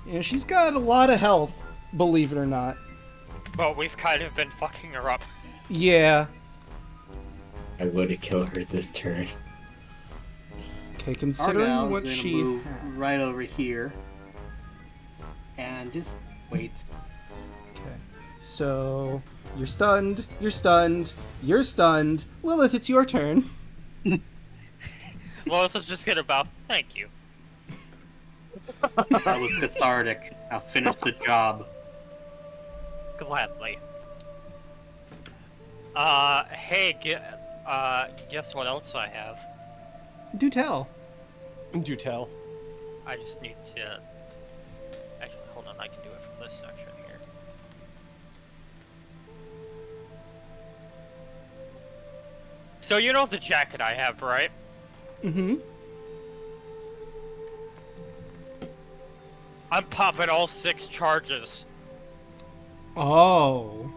Yeah, she's got a lot of health, believe it or not.
But we've kind of been fucking her up.
Yeah.
I would have killed her this turn.
Okay, considering
Argyle
what
is going to
she
move
had.
right over here. And just wait.
Okay. So, you're stunned, you're stunned, you're stunned. Lilith, it's your turn.
Lois is just gonna bow. Thank you.
That was cathartic. I'll finish the job.
Gladly. Hey, guess what else I have?
Do tell.
Do tell.
I just need to... Actually, hold on, I can do it from this section here. So you know the jacket I have, right?
Mm-hmm.
I'm popping all 6 charges.
Oh.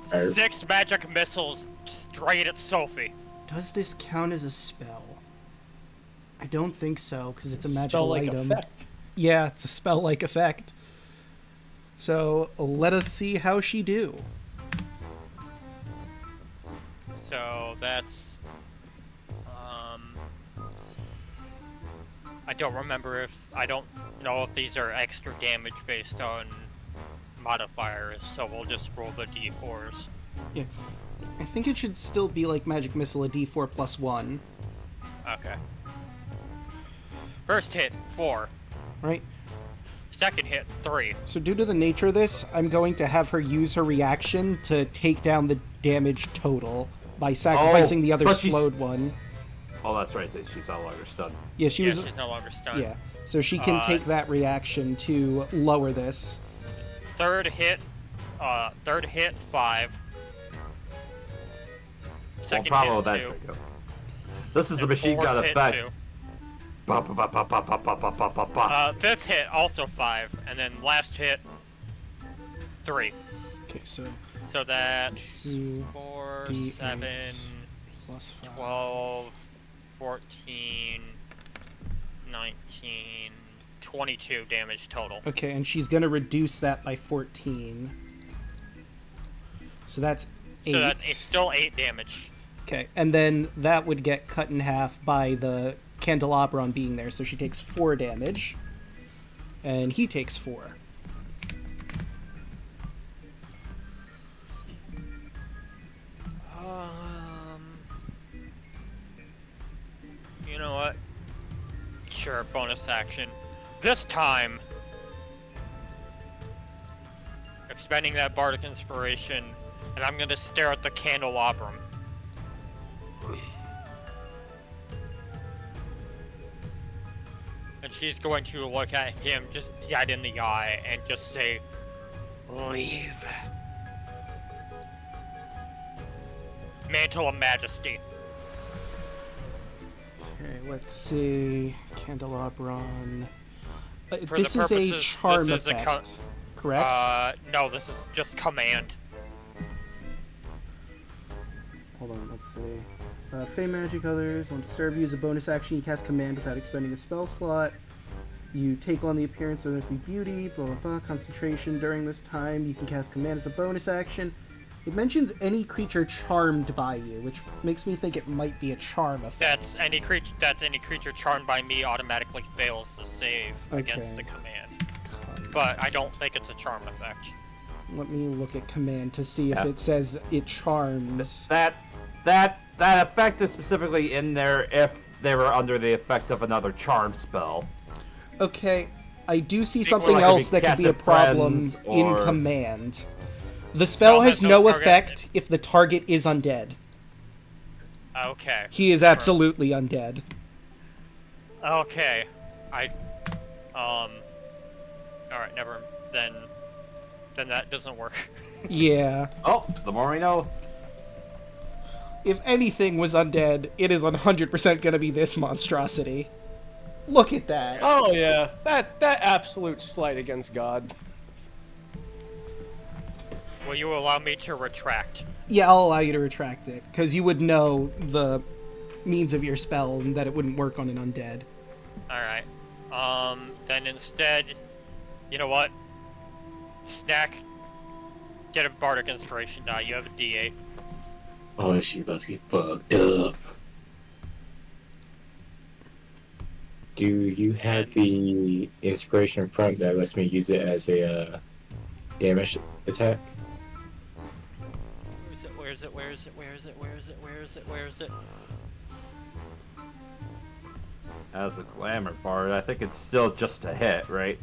6 magic missiles straight at Sophie.
Does this count as a spell? I don't think so, because it's a magical
Spell-like
item.
effect.
Yeah, it's a spell-like effect. So, let us see how she do.
So that's... I don't remember if... I don't know if these are extra damage based on modifiers, so we'll just roll the d4s.
Yeah. I think it should still be like Magic Missile, a d4 plus 1.
Okay. First hit, 4.
Right?
Second hit, 3.
So due to the nature of this, I'm going to have her use her reaction to take down the damage total by sacrificing the other
but she's-
slowed one.
Oh, that's right. She's no longer stunned.
Yeah, she
Yeah,
was.
she's no longer stunned.
Yeah, so she can take that reaction to lower this.
Third hit, 5. Second
Well,
hit,
that
2.
Draco. This is a
And
machine gun
fourth hit,
effect.
2.
Ba, ba, ba, ba, ba, ba, ba, ba, ba, ba.
Fifth hit, also 5. And then last hit, 3.
Okay, so
So that's
2
4,
D8
7,
plus 5.
12, 14, 19, 22 damage total.
Okay, and she's going to reduce that by 14. So that's 8.
So that's still 8 damage.
Okay, and then that would get cut in half by the candelabron being there, so she takes 4 damage. And he takes 4.
You know what? Sure, bonus action. This time, expending that bardic inspiration, and I'm gonna stare at the candelabrum. And she's going to look at him just dead in the eye and just say, "Leave." Mantle of Majesty.
Okay, let's see. Candelabron.
For
This
the
is a
purposes-
charm
this is a
effect, correct?
No, this is just command.
Hold on, let's see. Fey magic others won't disturb you as a bonus action. You cast command without expending a spell slot. You take on the appearance of earthly beauty, blah blah blah. Concentration during this time. You can cast command as a bonus action. It mentions any creature charmed by you, which makes me think it might be a charm effect.
That's any creature charmed by me automatically fails to save against the
Okay.
command. But I don't think it's a charm effect.
Let me look at command to see if it says it charms.
That effect is specifically in there if they were under the effect of another charm spell.
Okay, I do see
Or
something
like if
else
you
that could
cast
be a
it
problem
friends,
in
or-
command. The spell has no effect if the target is undead.
Okay.
He is absolutely undead.
Okay. Alright, never. Then that doesn't work.
Yeah.
Oh, the more we know.
If anything was undead, it is 100% gonna be this monstrosity. Look at that.
Oh yeah, that absolute slight against God.
Will you allow me to retract?
Yeah, I'll allow you to retract it, because you would know the means of your spell and that it wouldn't work on an undead.
Alright. Then instead, you know what? Snack, get a Bardic Inspiration die. You have a D8.
Oh, she about to get fucked up. Do you have the inspiration front that lets me use it as a damage attack?
Where is it? Where is it? Where is it? Where is it? Where is it? Where is it?
As a glamour part, I think it's still just a hit, right?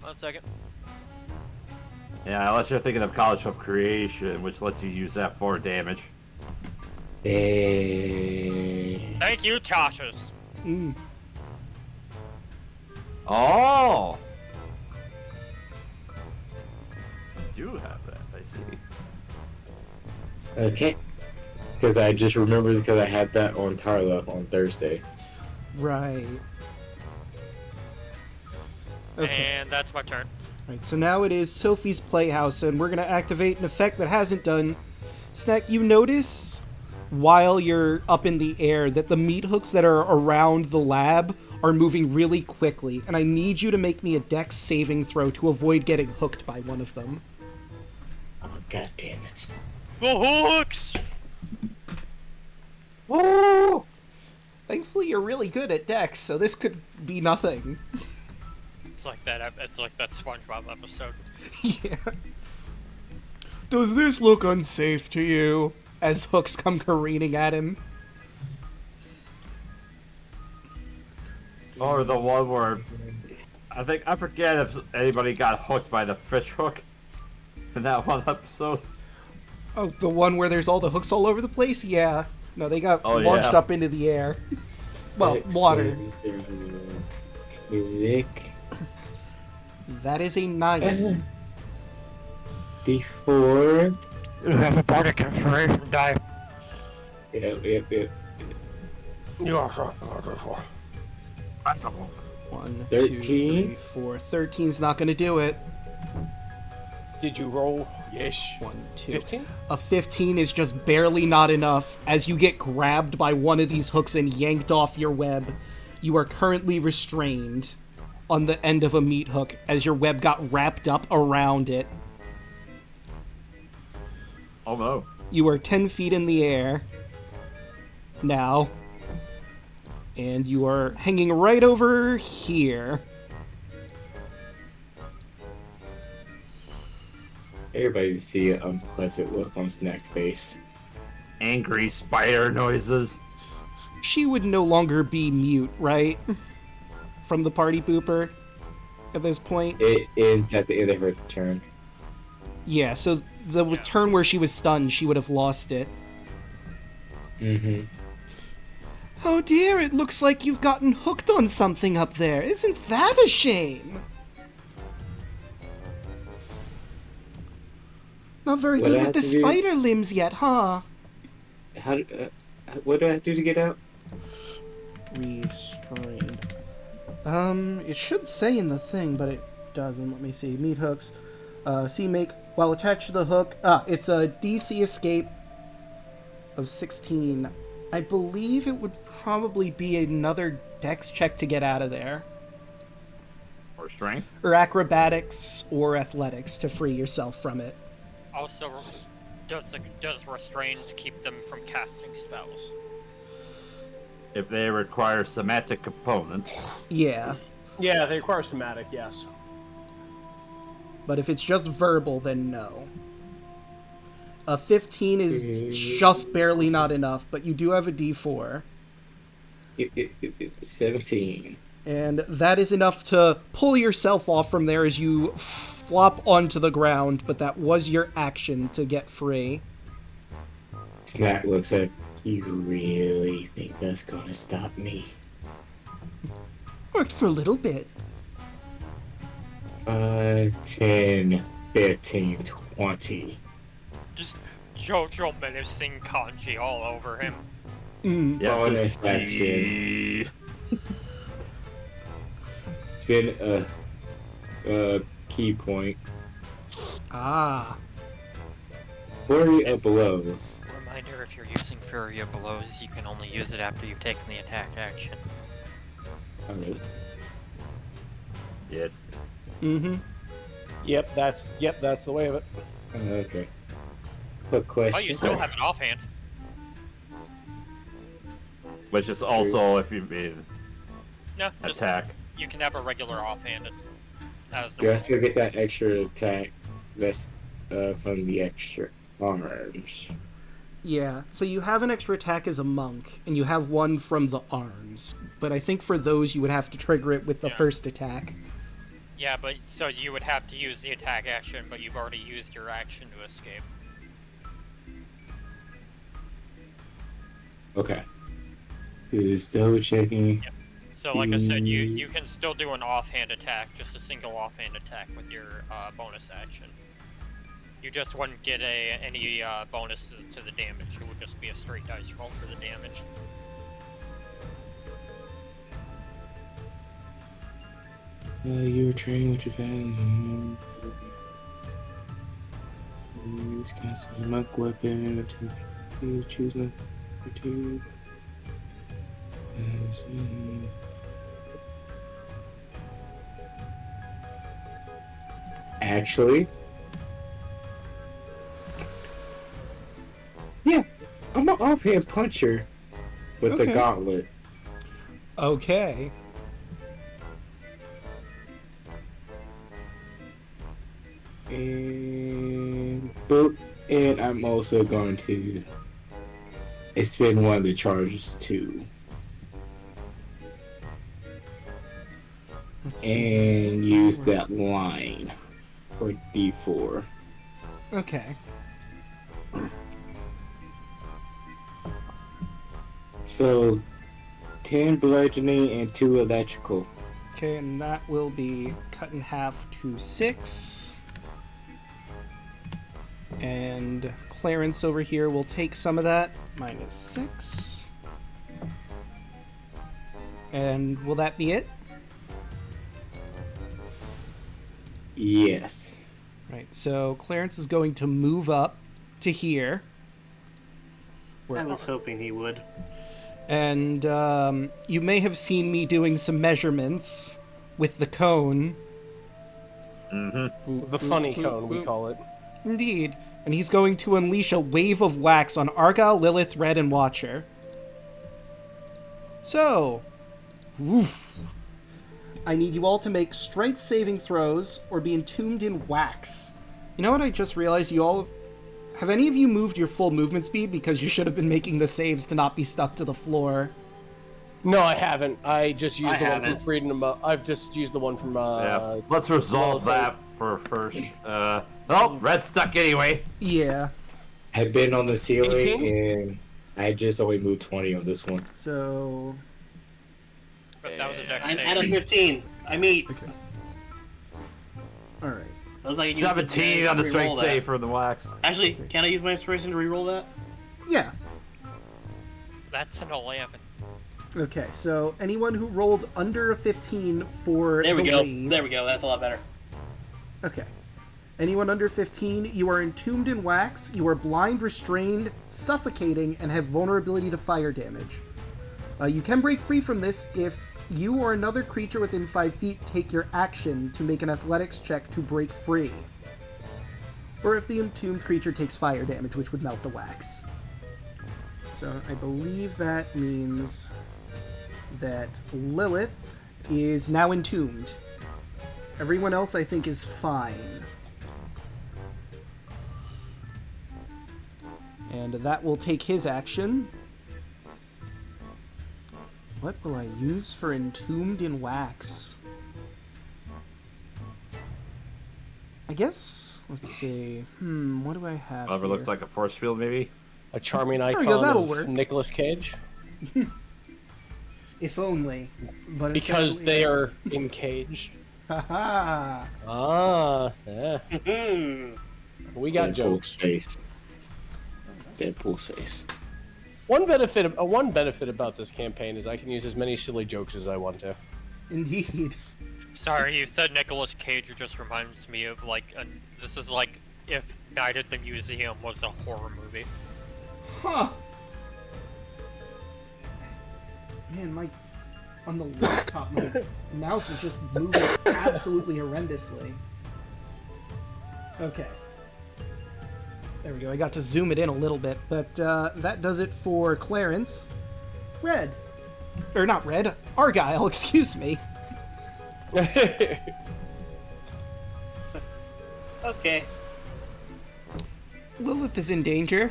1 second.
Yeah, unless you're thinking of College of Creation, which lets you use that for damage.
Thank you, Tasha's.
Mm.
Oh! You do have that, I see.
Okay. Because I just remembered because I had that on Tarla on Thursday.
Right. Okay.
And that's my turn.
Right, so now it is Sophie's Playhouse, and we're going to activate an effect that hasn't done. Snack, you notice while you're up in the air that the meat hooks that are around the lab are moving really quickly, and I need you to make me a dex saving throw to avoid getting hooked by one of them.
Oh, god damn it.
The hooks!
Woo! Thankfully, you're really good at dex, so this could be nothing.
It's like that. It's like that SpongeBob episode.
Yeah. Does this look unsafe to you? As hooks come careening at him.
Or the one where I forget if anybody got hooked by the fish hook in that one episode.
Oh, the one where there's all the hooks all over the place? Yeah. No, they got
Oh,
launched
yeah.
up into the air. Well, water.
Click.
That is a 9.
D4.
You have a Bardic Inspiration die.
Yep.
You are wonderful.
1,
13?
2, 3, 4. 13's not gonna do it.
Did you roll? Yes.
1, 2.
15?
A 15 is just barely not enough. As you get grabbed by one of these hooks and yanked off your web, you are currently restrained on the end of a meat hook as your web got wrapped up around it.
Oh no.
You are 10 feet in the air now, and you are hanging right over here.
Everybody see an unpleasant look on Snack's face.
Angry spider noises.
She would no longer be mute, right? From the party pooper at this point.
It ends at the end of her turn.
Yeah, so the turn where she was stunned, she would have lost it.
Mm-hmm.
Oh dear, it looks like you've gotten hooked on something up there. Isn't that a shame? Not very
What do
good
I
with
have
the
to do?
spider limbs yet, huh?
What do I have to do to get out?
Restrained. It should say in the thing, but it doesn't. Let me see. Meat hooks. While attached to the hook. It's a DC escape of 16. I believe it would probably be another dex check to get out of there.
Or strength.
Or acrobatics or athletics to free yourself from it.
Also, does restrain to keep them from casting spells.
If they require somatic components.
Yeah.
Yeah, they require somatic, yes.
But if it's just verbal, then no. A 15 is just barely not enough, but you do have a D4.
17.
And that is enough to pull yourself off from there as you flop onto the ground, but that was your action to get free.
Snack looks at you. Really think that's gonna stop me?
Worked for a little bit.
5, 10, 15, 20.
Just JoJo menacing kanji all over him.
Yeah,
Bonus
just
action.
G.
Spin a key point.
Ah.
Flurry of blows.
Reminder, if you're using Fury of Blows, you can only use it after you've taken the attack action.
Alright.
Yes.
Mm-hmm.
Yep, that's the way of it.
Okay. Quick question.
Oh, you still have it offhand.
Which is also if you mean
No, just,
attack.
you can have a regular offhand. It's as the
You also get that extra attack that's from the extra arms.
Yeah, so you have an extra attack as a monk, and you have one from the arms. But I think for those, you would have to trigger it with the
Yeah.
first attack.
Yeah, but so you would have to use the attack action, but you've already used your action to escape.
Okay. Just double checking.
So like I said, you can still do an offhand attack, just a single offhand attack with your bonus action. You just wouldn't get any bonuses to the damage. It would just be a straight dice roll for the damage.
You were training with your family. Use cancel the monk weapon to choose a two. Actually, yeah, I'm an offhand puncher with the
Okay.
gauntlet.
Okay.
And boop, and I'm also going to expend one of the charges too. And use that line for D4.
Okay.
So 10 bludgeoning and 2 electrical.
Okay, and that will be cut in half to 6. And Clarence over here will take some of that, minus 6. And will that be it?
Yes.
Right, so Clarence is going to move up to here.
I was hoping he would.
And you may have seen me doing some measurements with the cone.
The funny cone, we call it.
Indeed. And he's going to unleash a wave of wax on Argyle, Lilith, Red, and Watcher. So, oof. I need you all to make strength saving throws or be entombed in wax. You know what I just realized? You all have any of you moved your full movement speed because you should have been making the saves to not be stuck to the floor?
No, I haven't. I just used
I
the one from
haven't.
Freedom. I've just used the one from.
Yeah. Let's resolve
well, so-
that for first. Oh, Red's stuck anyway.
Yeah.
I've been on the ceiling
18?
and I just only moved 20 on this one.
So,
But that was a dex
I'm
save.
at a 15. I meet.
all right.
That was like
17 on the strength save for the wax.
Actually, can I use my inspiration to reroll that?
Yeah.
That's an 11.
Okay, so anyone who rolled under a 15 for
There we
the
go.
wave-
There we go. That's a lot better.
Okay. Anyone under 15, you are entombed in wax, you are blind, restrained, suffocating, and have vulnerability to fire damage. You can break free from this if you or another creature within 5 feet take your action to make an athletics check to break free. Or if the entombed creature takes fire damage, which would melt the wax. So I believe that means that Lilith is now entombed. Everyone else, I think, is fine. And that will take his action. What will I use for Entombed in Wax? I guess, let's see. What do I have
Whatever
here?
looks like a force field, maybe?
A charming
we
icon
go, that'll
of
work.
Nicolas Cage.
If only. But
Because they are encaged.
Haha.
Ah, yeah. We got
Deadpool's
jokes.
face. Deadpool's face.
One benefit about this campaign is I can use as many silly jokes as I want to.
Indeed.
Sorry, you said Nicolas Cage. It just reminds me of this is like if Night at the Museum was a horror movie.
Huh. Man, on the laptop, my mouse is just moving absolutely horrendously. Okay. There we go. I got to zoom it in a little bit, but that does it for Clarence. Red. Or not Red. Argyle, excuse me.
Okay.
Lilith is in danger.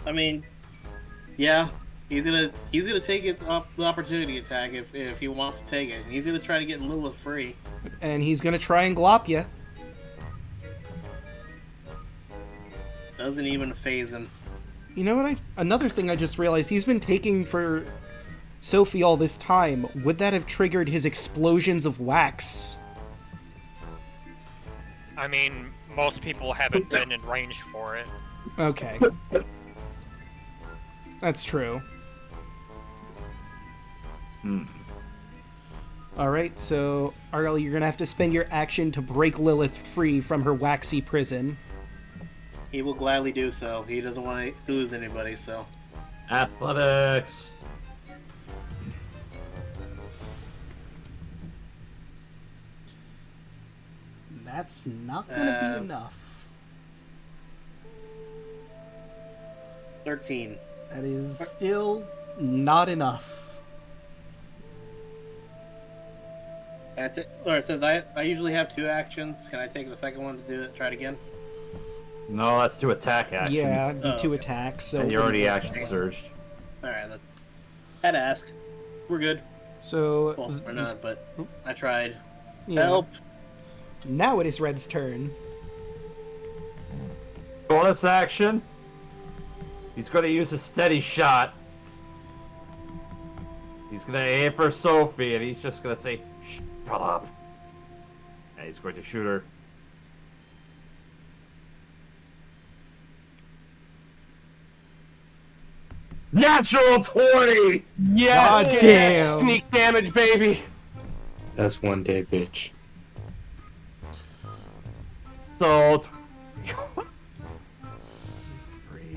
I mean, yeah, he's gonna take it up the opportunity attack if he wants to take it. He's gonna try to get Lilith free.
And he's gonna try and glop you.
Doesn't even phase him.
You know what? Another thing I just realized, he's been taking for Sophie all this time. Would that have triggered his explosions of wax?
I mean, most people haven't been in range for it.
Okay. That's true. Alright, so Argyle, you're gonna have to spend your action to break Lilith free from her waxy prison.
He will gladly do so. He doesn't want to lose anybody, so.
Athletics.
That's not gonna be enough.
13.
That is still not enough.
That's it. Or it says I usually have 2 actions. Can I take the second one to do it? Try it again?
No, that's 2 attack actions.
Yeah, the
Oh,
2
okay.
attacks. So
And you already action surged.
Alright, had to ask. We're good.
So
Well, we're not, but I tried.
yeah.
Help!
Now it is Red's turn.
Bonus action. He's going to use a steady shot. He's going to aim for Sophie, and he's just going to say, "Shut up." And he's going to shoot her. Natural 20!
Yes!
God damn.
Sneak damage, baby!
That's one day, bitch.
So...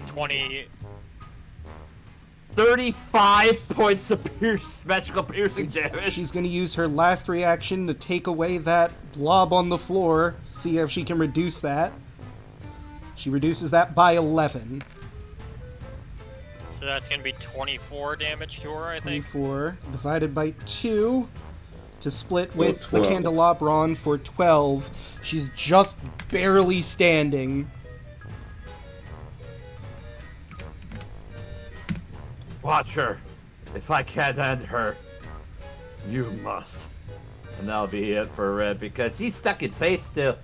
20.
35 points of magical piercing damage.
She's gonna use her last reaction to take away that blob on the floor. See if she can reduce that. She reduces that by 11.
So that's gonna be 24 damage to her, I think.
24 divided by 2 to split with the
12.
candelabron for 12. She's just barely standing.
Watch her. If I can't end her, you must. And that'll be it for Red, because he's stuck in place still.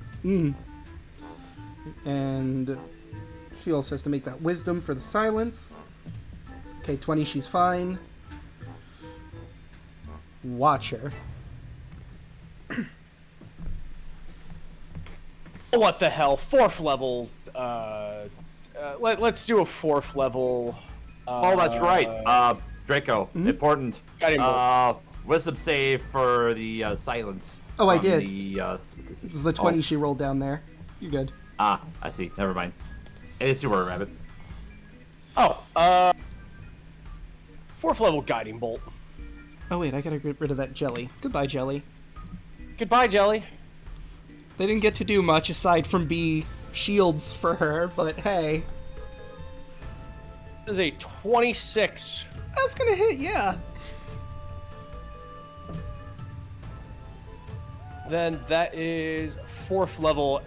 And she also has to make that wisdom for the silence. Okay, 20, she's fine. Watch her.
What the hell? 4th level. Let's do a 4th level.
Oh, that's right. Draco, important.
Guiding bolt.
Wisdom save for the silence.
Oh, I
from
did.
The,
This is the 20 she rolled down there. You're good.
I see. Never mind. It's your rabbit.
4th level guiding bolt.
Oh wait, I gotta get rid of that jelly. Goodbye, jelly.
Goodbye, Jelly.
They didn't get to do much aside from be shields for her, but hey.
This is a 26.
That's gonna hit, yeah.
Then that is 4th level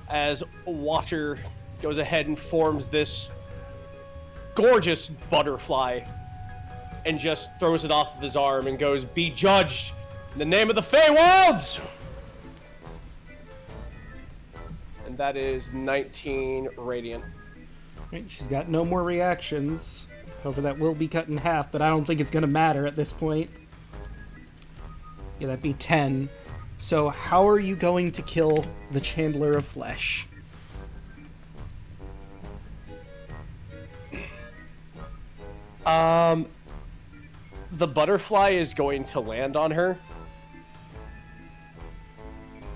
as Watcher goes ahead and forms this gorgeous butterfly
and just throws it off of his arm and goes, "Be judged in the name of the Feywilds!" And that is 19 radiant.
Right, she's got no more reactions. However, that will be cut in half, but I don't think it's going to matter at this point. Yeah, that'd be 10. So how are you going to kill the Chandler of Flesh?
The butterfly is going to land on her.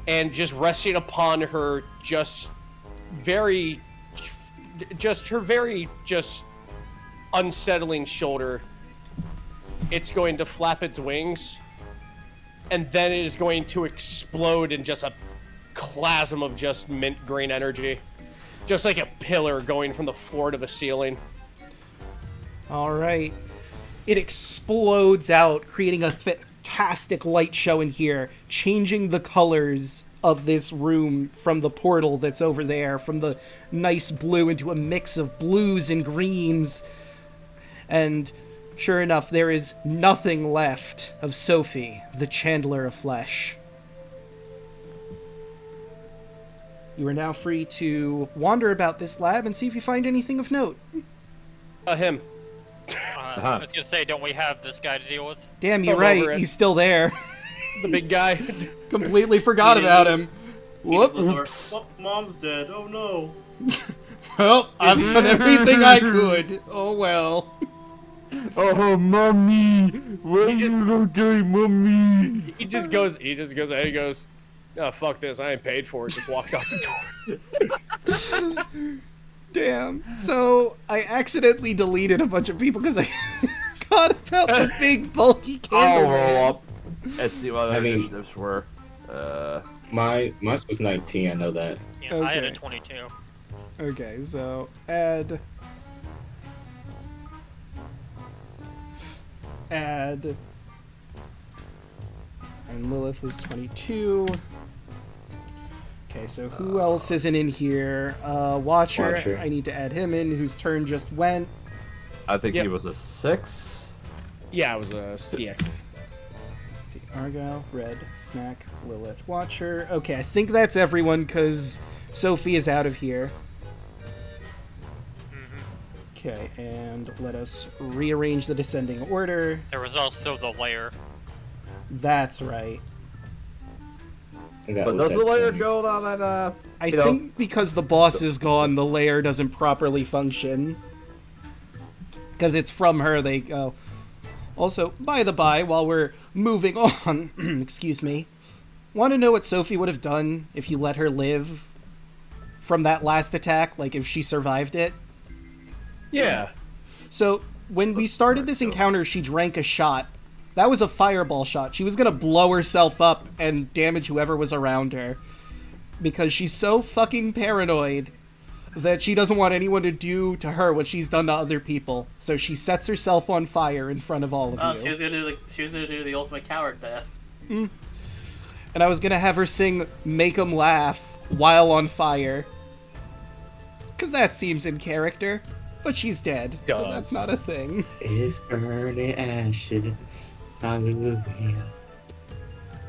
And just resting upon her just unsettling shoulder, it's going to flap its wings, and then it is going to explode in just a chasm of just mint green energy. Just like a pillar going from the floor to the ceiling.
All right. It explodes out, creating a fantastic light show in here, changing the colors of this room from the portal that's over there, from the nice blue into a mix of blues and greens. And sure enough, there is nothing left of Sophie, the Chandler of Flesh. You are now free to wander about this lab and see if you find anything of note.
Him.
I was gonna say, don't we have this guy to deal with?
Damn, you're
Come over
right.
it.
He's still there.
The big guy.
Completely forgot about him.
Whoops.
Oh, Mom's dead. Oh no.
Well, I've done everything I could. Oh well.
Oh, mommy! What are you doing, mommy?
He just goes ahead and goes, "Oh, fuck this, I ain't paid for it," just walks out the door.
Damn. So, I accidentally deleted a bunch of people because I forgot about the big, bulky
I'll
candle.
roll up. Let's see what other
I mean-
initiatives were.
Mine was 19, I know that.
Yeah, I had a
Okay.
22.
Okay, so add. And Lilith was 22. Okay, so who else isn't in here? Watcher.
Watcher.
I need to add him in, whose turn just went.
I think
Yep.
he was a 6.
Yeah, it was a CX.
Let's see, Argyle, Red, Snack, Lilith, Watcher. Okay, I think that's everyone, because Sophie is out of here. Okay, and let us rearrange the descending order.
There was also the layer.
That's right.
That
But
was
does the
at
layer
20.
go on that,
I
you know,
think because the boss is gone, the layer doesn't properly function. Because it's from her, they go. Also, by the by, while we're moving on, excuse me, want to know what Sophie would have done if you let her live from that last attack, like if she survived it?
Yeah.
So, when we started this encounter, she drank a shot. That was a fireball shot. She was gonna blow herself up and damage whoever was around her. Because she's so fucking paranoid that she doesn't want anyone to do to her what she's done to other people. So she sets herself on fire in front of all of
Oh,
you.
she was gonna do the ultimate coward death.
And I was gonna have her sing Make 'em Laugh while on fire. Because that seems in character. But she's dead, so
Does.
that's not a thing.
It's burning ashes. Hallelujah.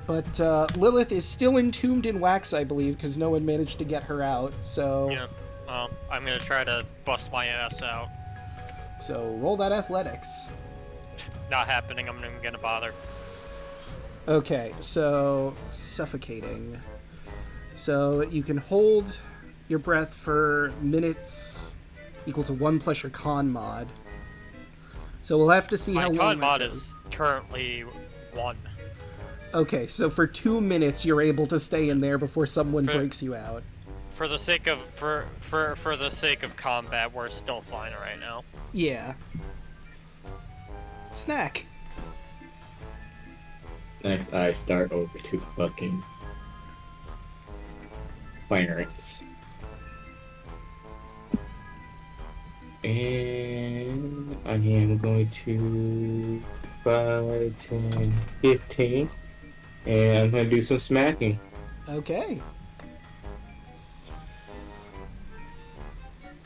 But Lilith is still entombed in wax, I believe, because no one managed to get her out. So,
Yeah. Well, I'm gonna try to bust my ass out.
so roll that athletics.
Not happening. I'm not even gonna bother.
Okay, so suffocating. So you can hold your breath for minutes equal to 1 plus your con mod. So we'll have to see
My
how long
con
that
mod
goes.
is currently 1.
Okay, so for 2 minutes you're able to stay in there before someone
Okay.
breaks you out.
For the sake of for the sake of combat, we're still fine right now.
Yeah. Snack.
Next, I start over to fucking Clarence. And I am going to 5, 10, 15. And I'm going to do some smacking.
Okay.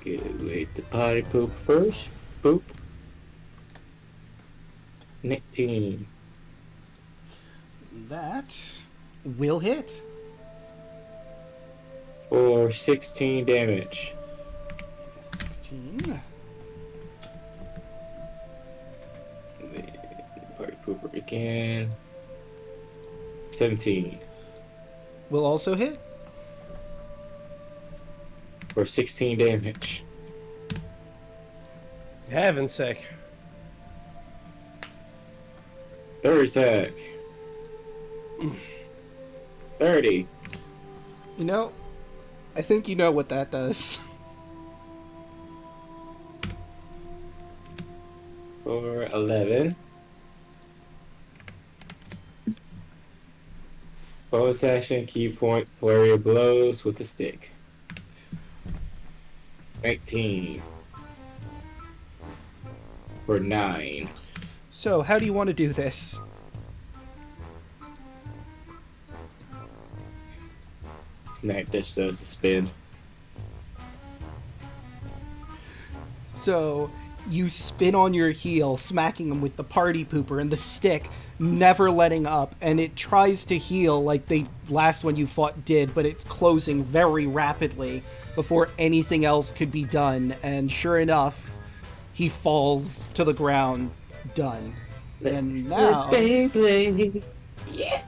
Get away the potty poop first. Boop. 19.
That will hit.
For 16 damage.
16.
Party pooper again. 17.
Will also hit.
For 16 damage.
Heaven's sake.
Third attack. 30.
You know, I think you know what that does.
For 11. Bonus action, key point, flurry of blows with the stick. 19. For 9.
So, how do you want to do this?
Snack Dish does the spin.
So, you spin on your heel, smacking him with the party pooper and the stick, never letting up, and it tries to heal like the last one you fought did, but it's closing very rapidly before anything else could be done, and sure enough, he falls to the ground, done. And now...
Yeah!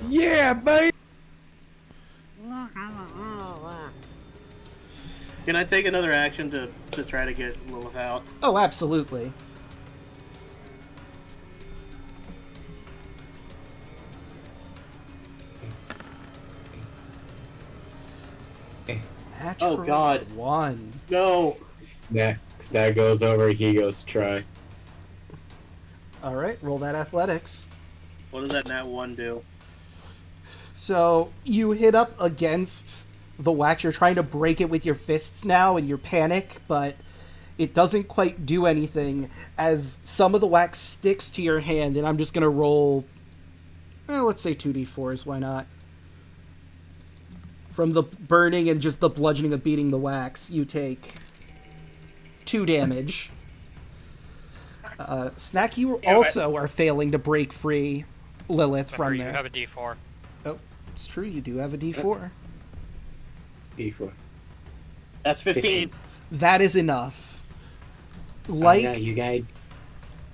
Yeah, baby!
Can I take another action to try to get Lilith out?
Oh, absolutely. Natural
Oh, God.
1.
No!
Snack goes over, he goes to try.
Alright, roll that athletics.
What does that nat 1 do?
So, you hit up against the wax. You're trying to break it with your fists now in your panic, but it doesn't quite do anything as some of the wax sticks to your hand, and I'm just going to roll, let's say 2d4s, why not? From the burning and just the bludgeoning of beating the wax, you take 2 damage. Snack, you also are failing to break free Lilith from
You
there.
have a D4.
Oh, it's true, you do have a d4.
D4.
That's 15.
That is enough.
Like, oh, no, you guys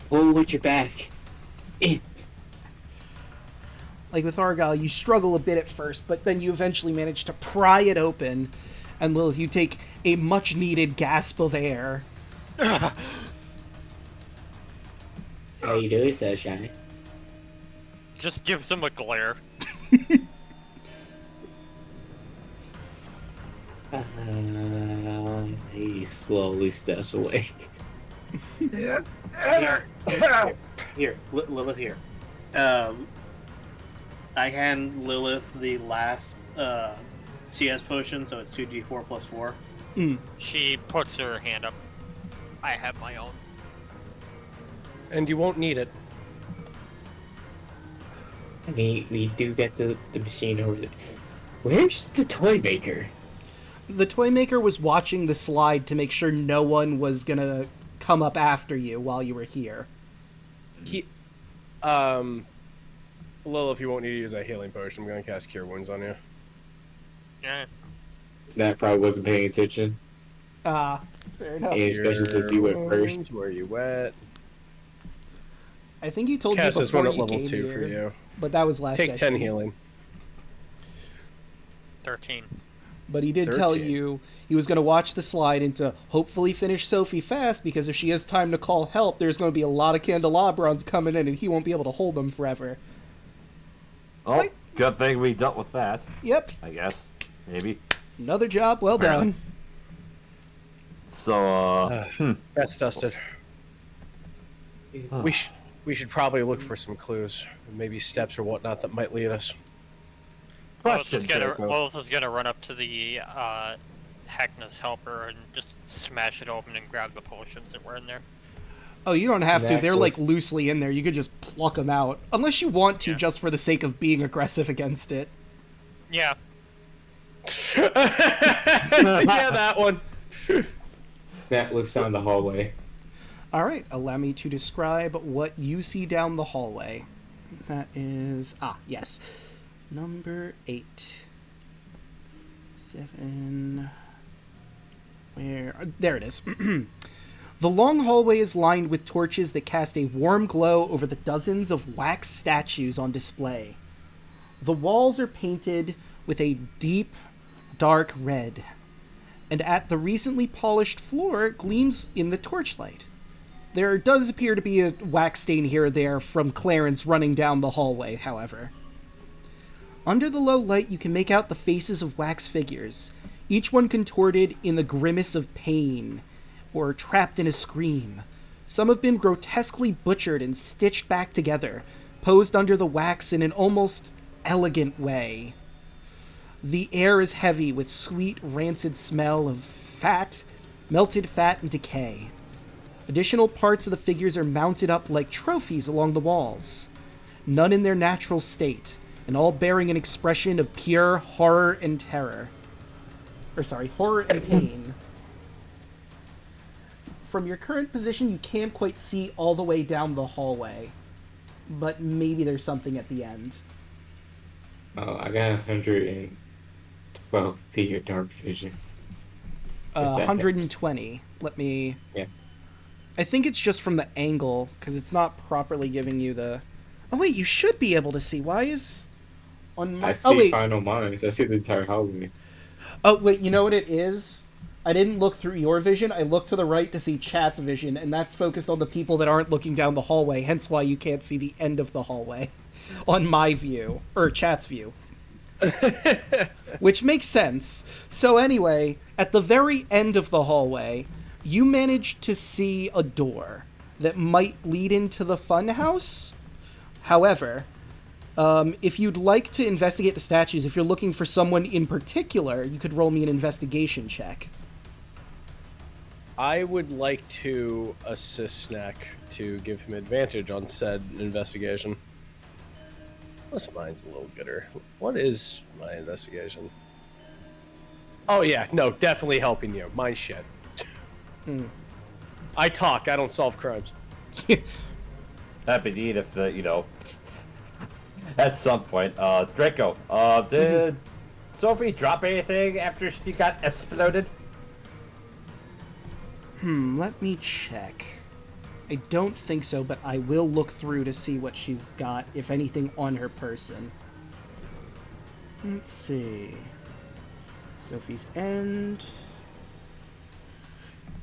pull with your back.
Like with Argyle, you struggle a bit at first, but then you eventually manage to pry it open, and Lilith, you take a much-needed gasp of air.
How you doing, Sunshine?
Just gives him a glare.
He slowly steps away.
Here, Lilith, here. I hand Lilith the last CS potion, so it's 2d4 plus 4.
She puts her hand up. I have my own.
And you won't need it.
We do get the machine over there. Where's the toy maker?
The toy maker was watching the slide to make sure no one was gonna come up after you while you were here.
Lilith, you won't need to use that healing potion. I'm going to cast Cure Wounds on you.
Yeah.
Snap probably wasn't paying attention.
Fair enough.
And especially since he went first.
Where you wet?
I think he told
Cast
you
this
before
one at
you
level
came
2
here,
for you.
but that was last
Take
session.
10 healing.
13.
But he did tell
13.
you he was going to watch the slide and to hopefully finish Sophie fast, because if she has time to call help, there's going to be a lot of candelabrons coming in and he won't be able to hold them forever.
Oh,
Like-
good thing we dealt with that,
Yep,
I guess. Maybe.
another job well done.
So,
That's dusted. We should probably look for some clues, maybe steps or whatnot that might lead us.
question,
Lilith is gonna run up to the Heckna's helper and just smash it open and grab the potions that were in there.
Oh, you don't have to.
Snack
They're like
looks-
loosely in there. You could just pluck them out. Unless you want to,
Yeah.
just for the sake of being aggressive against it.
Yeah.
Yeah, that one.
Snap looks down the hallway.
All right, allow me to describe what you see down the hallway. That is yes, number 8, 7. There it is. The long hallway is lined with torches that cast a warm glow over the dozens of wax statues on display. The walls are painted with a deep, dark red, and at the recently polished floor it gleams in the torchlight. There does appear to be a wax stain here or there from Clarence running down the hallway, however. Under the low light, you can make out the faces of wax figures, each one contorted in the grimace of pain, or trapped in a scream. Some have been grotesquely butchered and stitched back together, posed under the wax in an almost elegant way. The air is heavy with sweet, rancid smell of fat, melted fat, and decay. Additional parts of the figures are mounted up like trophies along the walls, none in their natural state, and all bearing an expression of pure horror and terror. Horror and pain. From your current position, you can't quite see all the way down the hallway, but maybe there's something at the end.
Oh, I got 112 feet of dark vision.
120. Let me...
Yeah.
I think it's just from the angle, because it's not properly giving you the... Oh, wait, you should be able to see. Why is... on my...
I see final minds. I see the entire hallway.
Oh, wait, you know what it is? I didn't look through your vision. I looked to the right to see chat's vision, and that's focused on the people that aren't looking down the hallway, hence why you can't see the end of the hallway on my view, or chat's view. Which makes sense. So anyway, at the very end of the hallway, you manage to see a door that might lead into the funhouse. However, if you'd like to investigate the statues, if you're looking for someone in particular, you could roll me an investigation check.
I would like to assist Snack to give him advantage on said investigation. Plus mine's a little gooder. What is my investigation? Oh yeah, no, definitely helping you. Mine's shit. I talk, I don't solve crimes.
That'd be neat if at some point, Draco, did Sophie drop anything after she got exploded?
Let me check. I don't think so, but I will look through to see what she's got, if anything, on her person. Let's see. Sophie's End.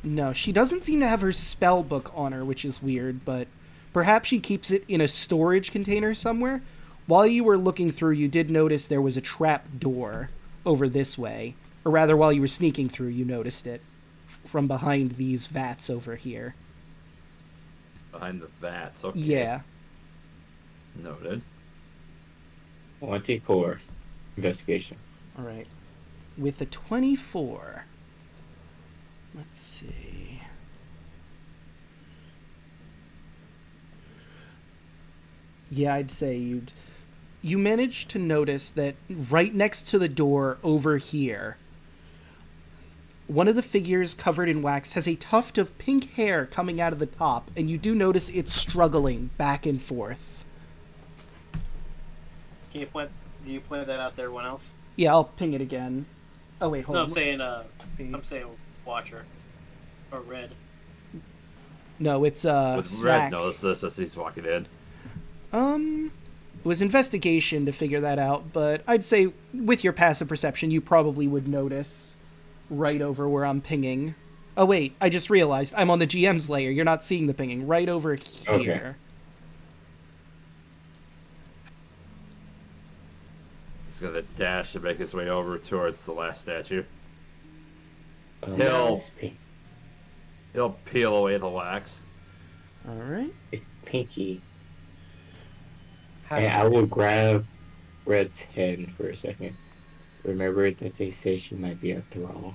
No, she doesn't seem to have her spell book on her, which is weird, but perhaps she keeps it in a storage container somewhere. While you were looking through, you did notice there was a trap door over this way. Or rather, while you were sneaking through, you noticed it from behind these vats over here.
Behind the vats, okay.
Yeah.
Noted.
24. Investigation.
Alright. With a 24... Let's see... Yeah, I'd say you managed to notice that right next to the door over here, one of the figures covered in wax has a tuft of pink hair coming out of the top, and you do notice it's struggling back and forth.
Do you point that out to everyone else?
Yeah, I'll ping it again. Oh wait, hold
No,
on.
I'm saying Watcher. Or Red.
No, it's
Would
Snack.
Red notice this as he's walking in?
It was investigation to figure that out, but I'd say with your passive perception, you probably would notice right over where I'm pinging. Oh wait, I just realized I'm on the GM's layer. You're not seeing the pinging. Right over here.
Okay.
He's gonna dash to make his way over towards the last statue.
It's pink.
He'll peel away the wax.
Alright.
It's pinky.
Has
And
to
I
be.
will grab Red's head for a second. Remember that they say she might be a thrall.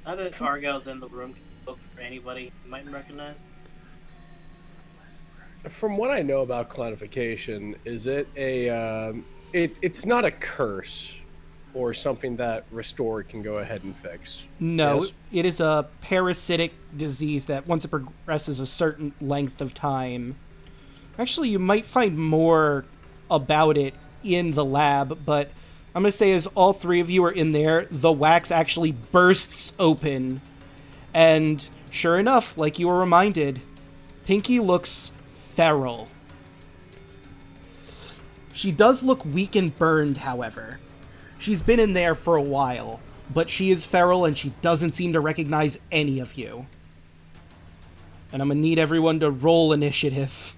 Now that Argyle's in the room, look for anybody you might recognize.
From what I know about cloudification, is it a? It's not a curse,
or something that Restore can go ahead and fix?
No,
Yes?
it is a parasitic disease that once it progresses a certain length of time. Actually, you might find more about it in the lab, but I'm going to say as all three of you are in there, the wax actually bursts open. And sure enough, like you were reminded, Pinky looks feral. She does look weak and burned, however. She's been in there for a while, but she is feral and she doesn't seem to recognize any of you. And I'm gonna need everyone to roll initiative.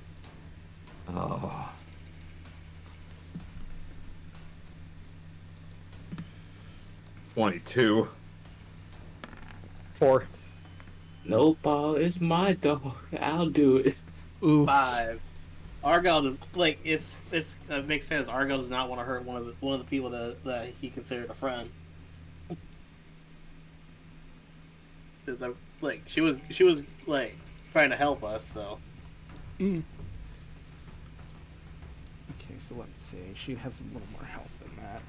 Oh. 22.
4.
No ball is my dog. I'll do it.
Oof.
5. Argyle does like it makes sense. Argyle does not want to hurt one of the people that he considered a friend. Because she was like trying to help us, so.
Okay, so let's see. She'd have a little more health than that.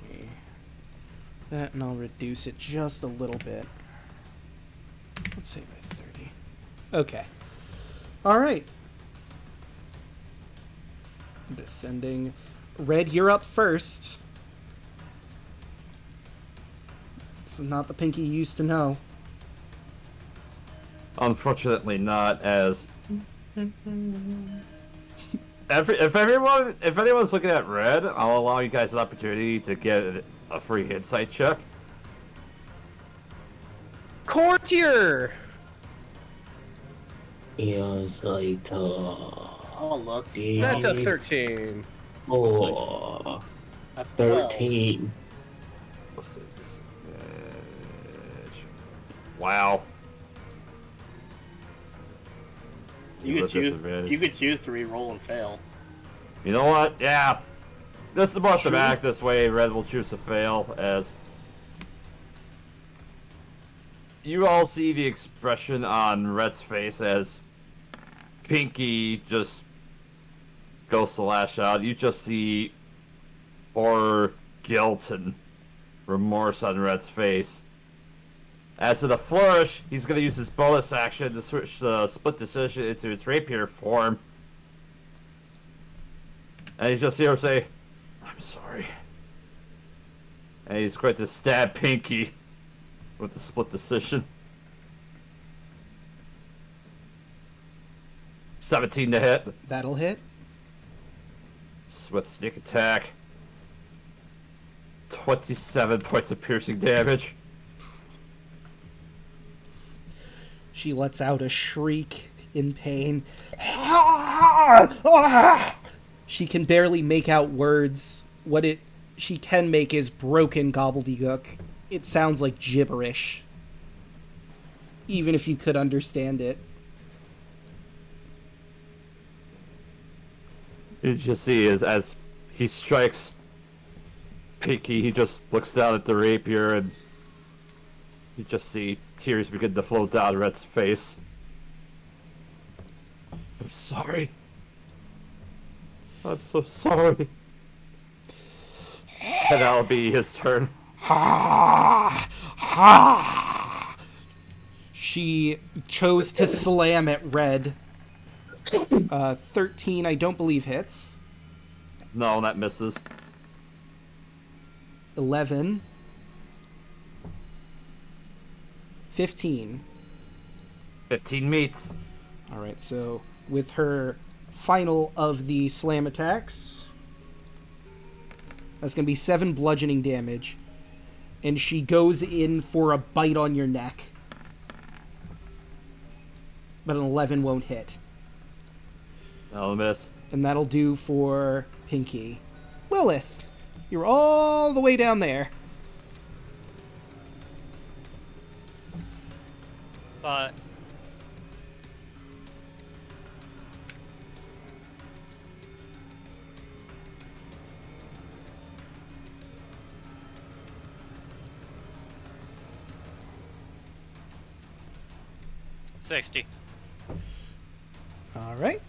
Okay. That, and I'll reduce it just a little bit. Let's say by 30. Okay. Alright. Descending. Red, you're up first. This is not the Pinky you used to know.
Unfortunately not, as... If anyone's looking at red, I'll allow you guys an opportunity to get a free insight check.
Courtier!
Eons later.
Oh look,
That's a 13.
Oh,
that's 12.
13.
Let's see, wow.
You
With
could
disadvantage.
choose to re-roll and fail.
You know what? Yeah. This is about to back this way. Red will choose to fail, as you all see the expression on Red's face as Pinky just goes to lash out. You just see horror, guilt, and remorse on Red's face. As to the flourish, he's going to use his bonus action to switch the split decision into its rapier form. And you just hear him say, "I'm sorry." And he's going to stab Pinky with the split decision. 17 to hit.
That'll hit.
With sneak attack. 27 points of piercing damage.
She lets out a shriek in pain. She can barely make out words. What she can make is broken gobbledygook. It sounds like gibberish. Even if you could understand it.
You just see as he strikes Pinky, he just looks down at the rapier and you just see tears begin to flow down Red's face. "I'm sorry. I'm so sorry." And that'll be his turn.
She chose to slam at Red. 13, I don't believe hits.
No, that misses.
11. 15.
15 meets.
Alright, so with her final of the slam attacks, that's going to be 7 bludgeoning damage. And she goes in for a bite on your neck. But an 11 won't hit.
That'll miss.
And that'll do for Pinky. Lilith, you're all the way down there.
But $60.
All right.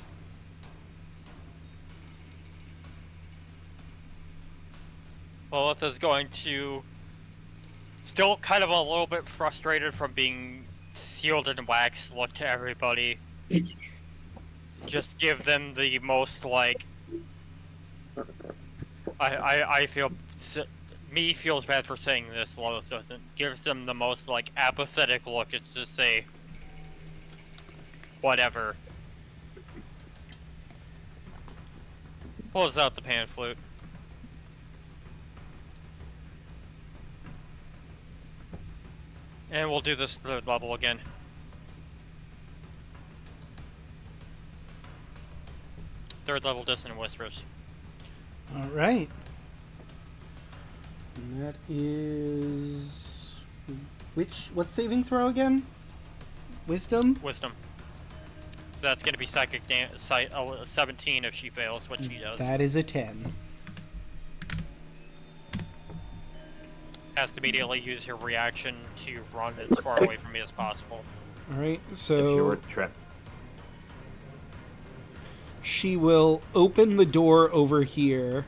Lilith is going to, still kind of a little bit frustrated from being sealed in wax, look to everybody. Just give them the most, like, I feel, me feels bad for saying this, Lilith doesn't, gives them the most, like, apathetic look. It's just say, whatever. Pulls out the pan flute. And we'll do this third level again. Third level Dissonant Whispers.
All right. And that is what saving throw again? Wisdom?
Wisdom. So that's going to be Psychic 17 if she fails, what she does.
That is a 10.
Has to immediately use her reaction to run as far away from me as possible.
All right,
If she
so
were tripped.
she will open the door over here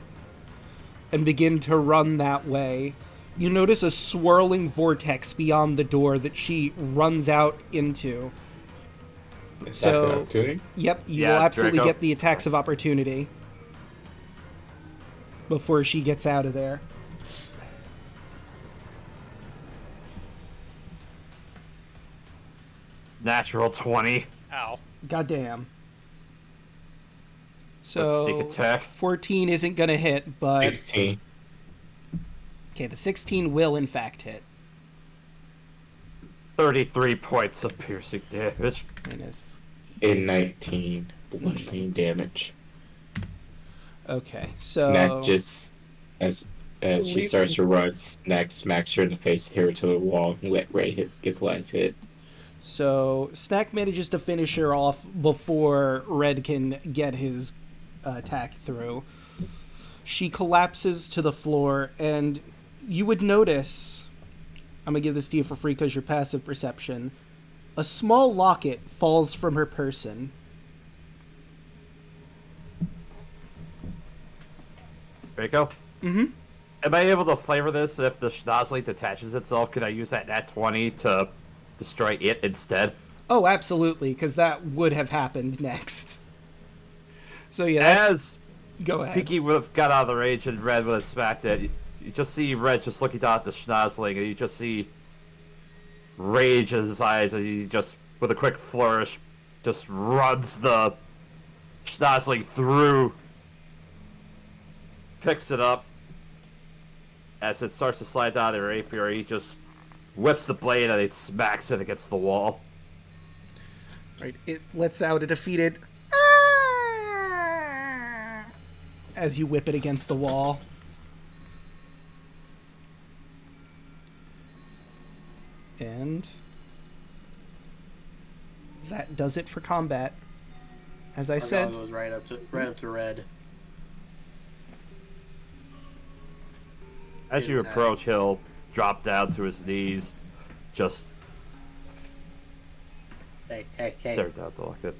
and begin to run that way. You notice a swirling vortex beyond the door that she runs out into. So, yep, you
Yeah,
will absolutely
Draco.
get the attacks of opportunity before she gets out of there.
Natural 20.
Ow.
Goddamn.
Let's
So,
sneak attack.
14 isn't going to hit, but...
16
Okay, the 16 will in fact hit.
33 points of piercing damage.
Minus...
and 19 bludgeoning damage.
Okay, so...
Snack just as she starts to run, Snack smacks her in the face, hit her to the wall, and let Red get the last hit.
So, Snack manages to finish her off before Red can get his attack through. She collapses to the floor, and you would notice... I'm going to give this to you for free because you're passive perception. A small locket falls from her person.
Draco?
Mm-hmm.
Am I able to flavor this if the schnozzling detaches itself? Can I use that nat 20 to destroy it instead?
Oh, absolutely, because that would have happened next. So, yeah,
As
go ahead.
Pinky would have got out of the rage and Red would have smacked it, you just see Red just looking down at the schnozzling, and you just see rage in his eyes, and he just, with a quick flourish, just runs the schnozzling through, picks it up. As it starts to slide down the rapier, he just whips the blade and it smacks it against the wall.
Right, it lets out a defeated as you whip it against the wall. And that does it for combat. As I said,
goes right up to Red.
As you approach, he'll drop down to his knees, just
Hey.
stare down the locket.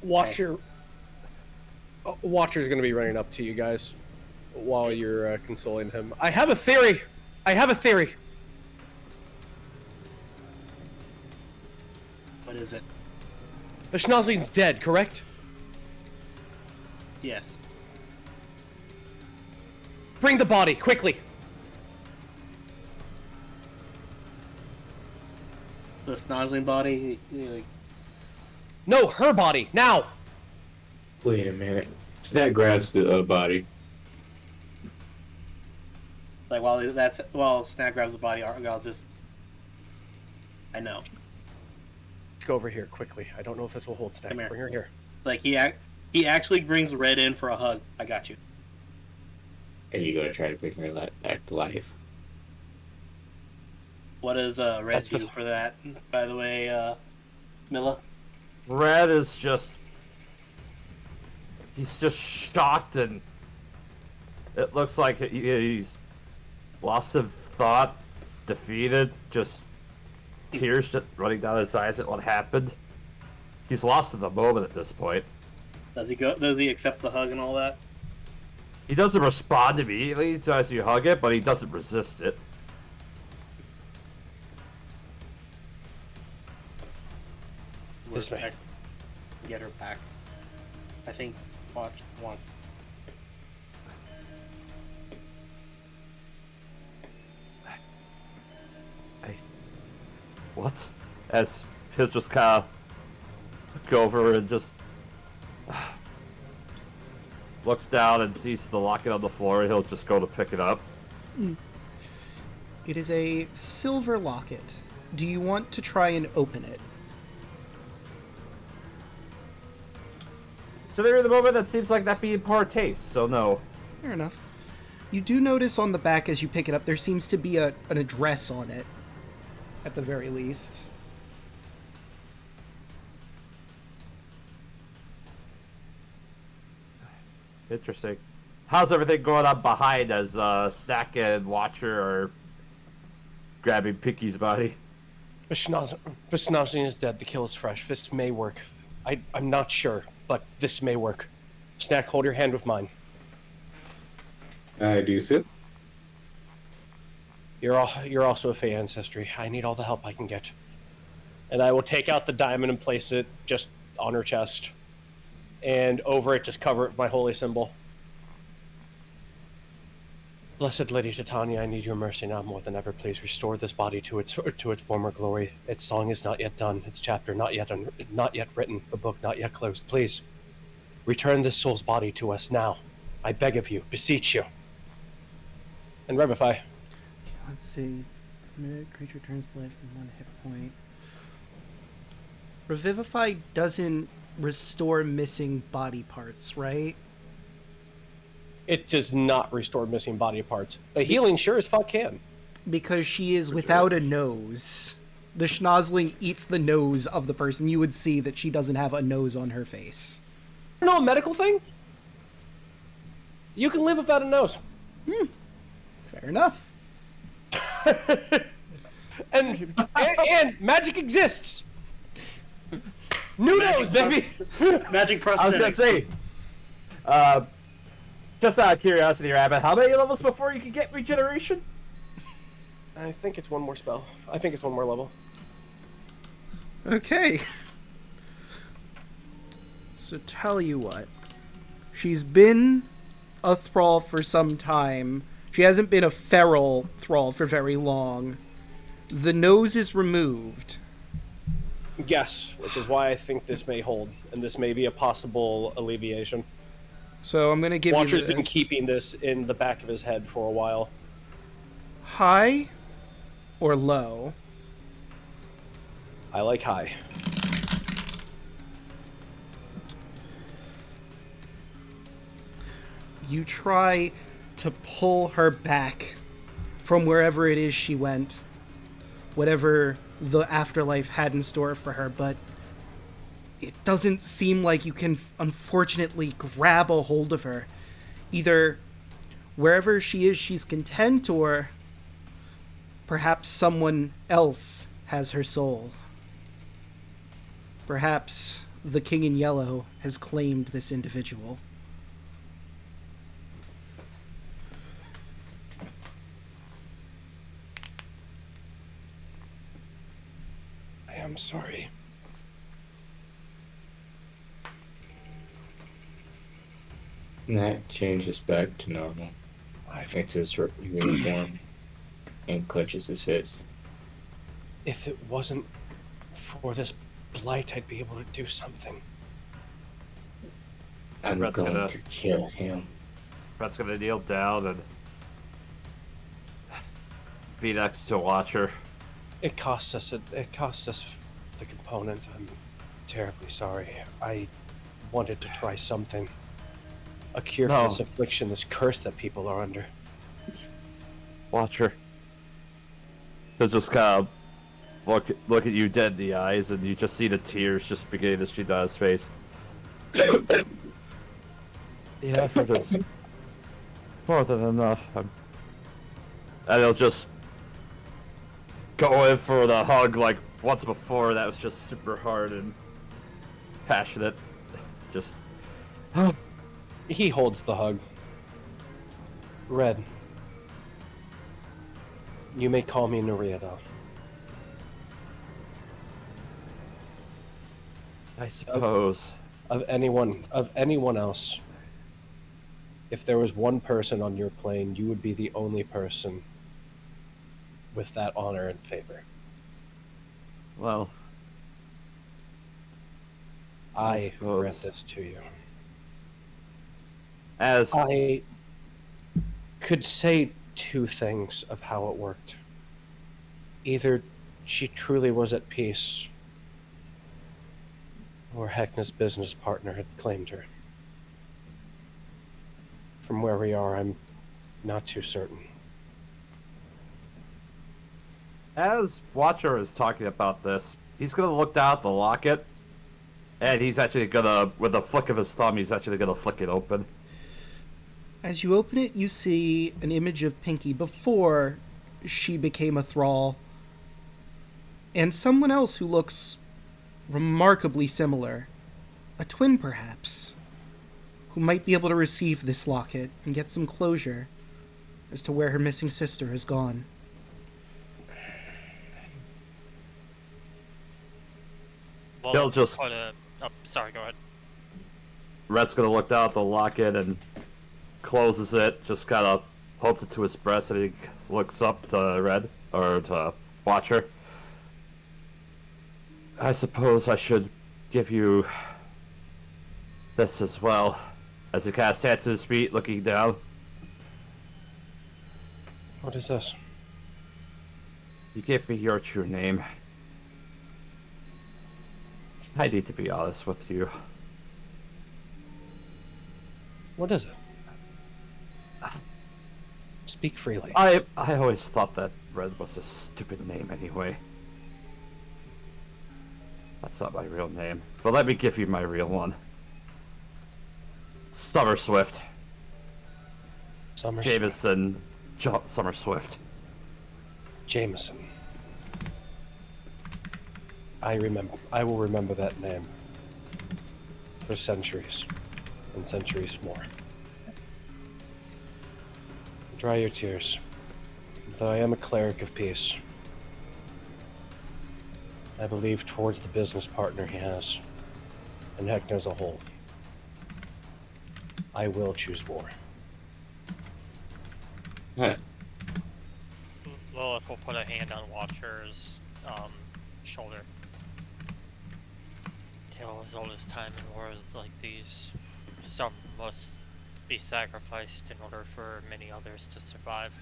Watcher. Watcher's going to be running up to you guys while you're consoling him. I have a theory.
What is it?
The schnozzling's dead, correct?
Yes.
Bring the body, quickly.
The snozzling body. Like,
No, her body, now.
Wait a minute. Snack grabs the body.
while Snack grabs the body, Argyle's just. I know.
Let's go over here quickly. I don't know if this will hold Snack.
Come here.
Bring her here.
Like he actually brings Red in for a hug. I got you.
And you go to try to bring her back to life.
What does Red
That's
do
with-
for that? By the way, Milla.
Red is just... He's just shocked, and it looks like he's lost of thought, defeated, just tears just running down his eyes at what happened. He's lost in the moment at this point.
Does he accept the hug and all that?
He doesn't respond immediately as you hug it, but he doesn't resist it.
This way.
Get her back. I think watch once.
What? As he'll just kind of look over and just looks down and sees the locket on the floor, he'll just go to pick it up.
It is a silver locket. Do you want to try and open it?
Considering the moment, that seems like that'd be in poor taste, so no.
Fair enough. You do notice on the back as you pick it up, there seems to be an address on it, at the very least.
Interesting. How's everything going on behind as Snack and Watcher are grabbing Picky's body?
Vishnazin is dead. The kill is fresh. This may work. I'm not sure, but this may work. Snack, hold your hand with mine.
I do so.
You're also a Fey ancestry. I need all the help I can get. And I will take out the diamond and place it just on her chest. And over it, just cover it with my holy symbol. Blessed Lady Titania, I need your mercy now more than ever. Please restore this body to its former glory. Its song is not yet done. Its chapter not yet written. The book not yet closed. Please, return this soul's body to us now. I beg of you, beseech you. And Revivify.
Let's see. Creature turns to life from 1 hit point. Revivify doesn't restore missing body parts, right?
It does not restore missing body parts. But healing sure as fuck can.
Because she is without a nose. The schnozzling eats the nose of the person. You would see that she doesn't have a nose on her face.
No, a medical thing? You can live without a nose.
Fair enough.
and magic exists. New nose, baby.
Magic prosthetic.
I was gonna say, just out of curiosity, Rabbit, how many levels before you can get regeneration?
I think it's one more spell. I think it's one more level.
Okay. So tell you what. She's been a thrall for some time. She hasn't been a feral thrall for very long. The nose is removed.
Yes, which is why I think this may hold, and this may be a possible alleviation.
So I'm going to give
Watcher's
you
been
this.
keeping this in the back of his head for a while.
High or low?
I like high.
You try to pull her back from wherever it is she went, whatever the afterlife had in store for her, but it doesn't seem like you can unfortunately grab a hold of her. Either wherever she is, she's content, or perhaps someone else has her soul. Perhaps the King in Yellow has claimed this individual.
I'm sorry.
And that changes back to normal. Fixes his uniform and clenches his fist.
If it wasn't for this blight, I'd be able to do something.
I'm
Brett's
going
gonna-
to kill him.
Brett's gonna kneel down and be next to Watcher.
It cost us the component. I'm terribly sorry. I wanted to try something. A cure
No.
for this affliction, this curse that people are under.
Watcher. He'll just kind of look at you dead in the eyes, and you just see the tears just beginning to stream down his face. The effort is more than enough. And he'll just go in for the hug like once before. That was just super hard and passionate. Just
He holds the hug. Red. You may call me Noriadel.
I suppose.
Of anyone else, if there was one person on your plane, you would be the only person with that honor and favor.
Well,
I
suppose.
grant this to you.
As
I could say two things of how it worked. Either she truly was at peace, or Heckna's business partner had claimed her. From where we are, I'm not too certain.
as Watcher is talking about this, he's gonna look down at the locket, and he's actually gonna, with a flick of his thumb, he's actually gonna flick it open.
As you open it, you see an image of Pinky before she became a thrall, and someone else who looks remarkably similar. A twin, perhaps, who might be able to receive this locket and get some closure as to where her missing sister has gone.
Well,
They'll just-
oh, sorry, go ahead.
Red's gonna look down at the locket and closes it, just kind of holds it to his breast, and he looks up to Red, or to Watcher. I suppose I should give you this as well, as he kind of stands to his feet, looking down.
What is this?
You gave me your true name. I need to be honest with you.
What is it? Speak freely.
I always thought that Red was a stupid name anyway. That's not my real name. But let me give you my real one. Summer Swift.
Summer
Jameson Summer Swift.
Jameson. I will remember that name for centuries and centuries more. Dry your tears. Though I am a cleric of peace, I believe towards the business partner he has, and Heckna as a whole. I will choose war.
Huh.
Lilith will put a hand on Watcher's shoulder. Tale as old as time in wars like these, some must be sacrificed in order for many others to survive.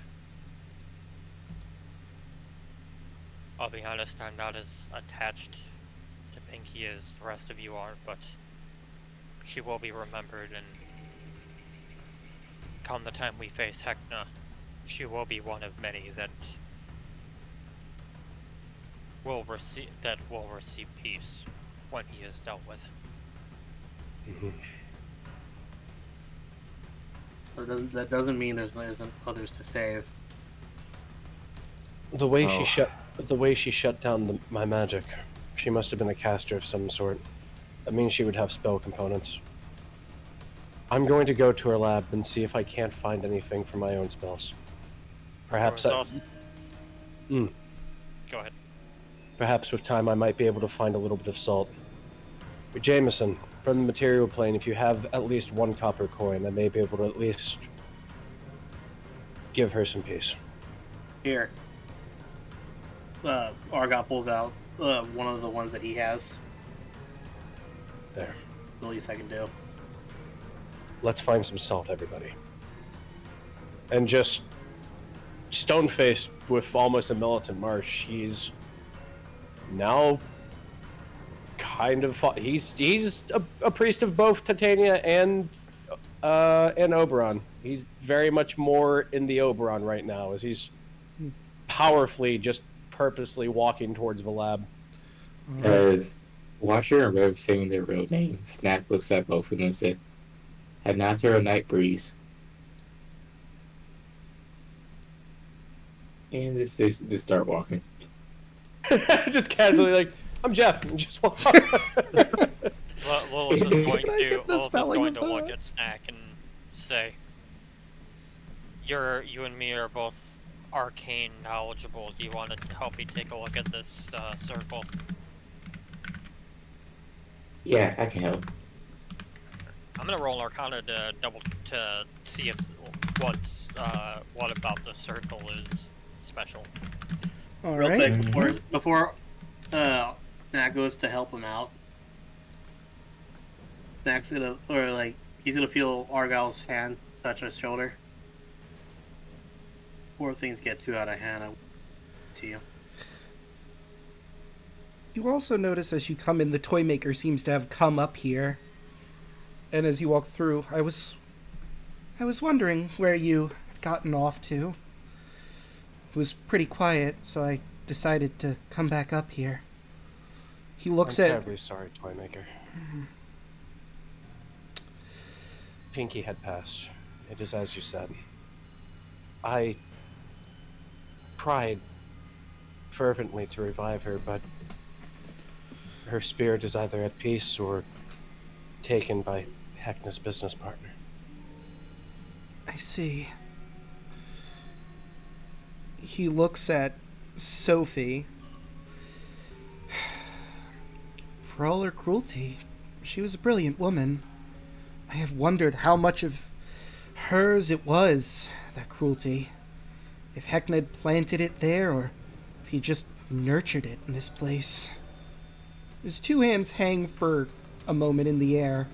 I'll be honest, I'm not as attached to Pinky as the rest of you are, but she will be remembered, and come the time we face Heckna, she will be one of many that will receive peace when he is dealt with.
Mm-hmm.
That doesn't mean there isn't others to save.
The way she shut down my magic, she must have been a caster of some sort. That means she would have spell components. I'm going to go to her lab and see if I can't find anything for my own spells. Perhaps
Go ahead.
Perhaps with time I might be able to find a little bit of salt. But Jameson, from the material plane, if you have at least one copper coin, I may be able to at least give her some peace.
Here. Argot pulls out one of the ones that he has.
There.
The least I can do.
Let's find some salt, everybody. And just stone-faced with almost a militant march, he's now kind of he's a priest of both Titania and Oberon. He's very much more in the Oberon right now, as he's powerfully just purposely walking towards the lab.
As Watcher and Rev saying their real name, Snack looks at both of them and said, "Had not there a night breeze?" And just start walking.
Just casually, like, I'm Jeff. And just walk.
Lilith is going
Can I get the spelling of
to look
that?
at Snack and say, you and me are both arcane knowledgeable. Do you want to help me take a look at this circle?
Yeah, I can help.
I'm gonna roll Arcana to see if what about the circle is special.
All
Real
right.
quick, before Snack goes to help him out, Snack's gonna, or like, he's gonna feel Argyle's hand touch his shoulder. Before things get too out of hand, to you.
You also notice as you come in, the toy maker seems to have come up here. And as you walk through, I was wondering where you had gotten off to. It was pretty quiet, so I decided to come back up here. He looks
I'm
at...
terribly sorry, toy maker. Pinky had passed. It is as you said. I tried fervently to revive her, but her spirit is either at peace or taken by Heckna's business partner.
I see. He looks at Sophie. For all her cruelty, she was a brilliant woman. I have wondered how much of hers it was, that cruelty. If Heckna had planted it there, or if he just nurtured it in this place. His two hands hang for a moment in the air,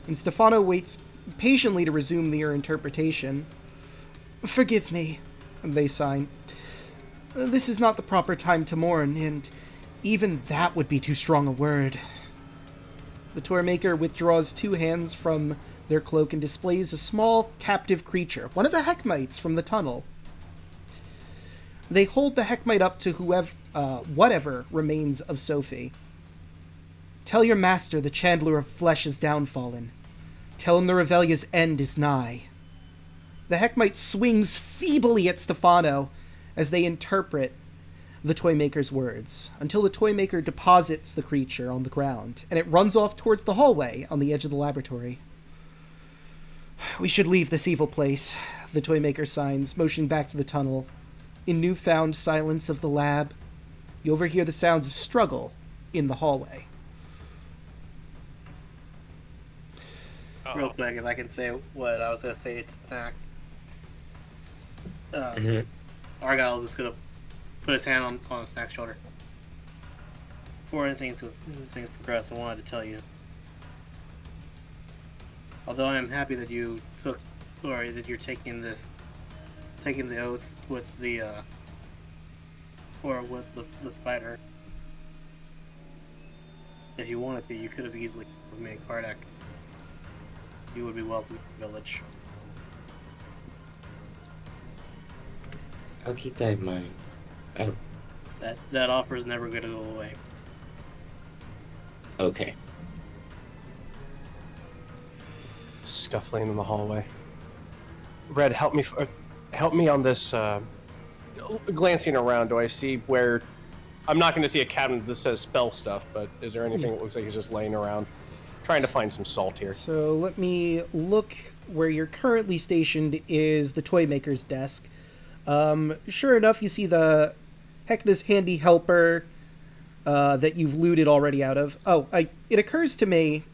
and Stefano waits patiently to resume their interpretation. Forgive me, they sign. This is not the proper time to mourn, and even that would be too strong a word. The toy maker withdraws two hands from their cloak and displays a small captive creature, one of the Heckmites from the tunnel. They hold the Heckmite up to whatever remains of Sophie. Tell your master the Chandler of Flesh is downfallen. Tell him the Revelia's end is nigh. The Heckmite swings feebly at Stefano as they interpret the Toymaker's words, until the Toymaker deposits the creature on the ground, and it runs off towards the hallway on the edge of the laboratory. We should leave this evil place, the Toymaker signs, motioning back to the tunnel. In newfound silence of the lab, you overhear the sounds of struggle in the hallway.
Real quick, if I can say what I was gonna say to Snack. Argyle's just gonna put his hand on Snack's shoulder. Before anything progress, I wanted to tell you. Although I am happy that you that you're taking the oath with the the spider. If you wanted to, you could have easily made Kardak. You would be welcome to the village.
I'll keep that in mind. Oh,
That offer is never going to go away.
okay.
Scuffling in the hallway. Red, help me on this. Glancing around, do I see where? I'm not going to see a cabinet that says spell stuff, but is there anything that looks like it's just laying around? Trying to find some salt here.
So let me look. Where you're currently stationed is the Toymaker's desk. Sure enough, you see the Heckna's handy helper that you've looted already out of. Oh, it occurs to me,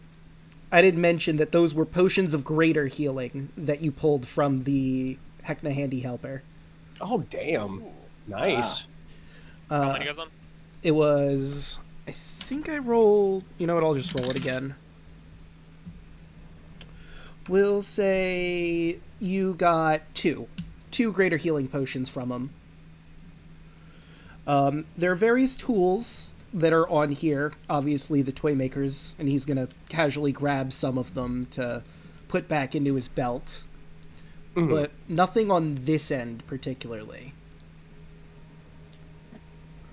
I didn't mention that those were potions of greater healing that you pulled from the Heckna handy helper.
Oh, damn. Nice.
How many of them?
It was... I think I rolled... You know what, I'll just roll it again. We'll say you got two greater healing potions from them. There are various tools that are on here. Obviously, the Toymaker's, and he's going to casually grab some of them to put back into his belt. Mm-hmm. But nothing on this end particularly.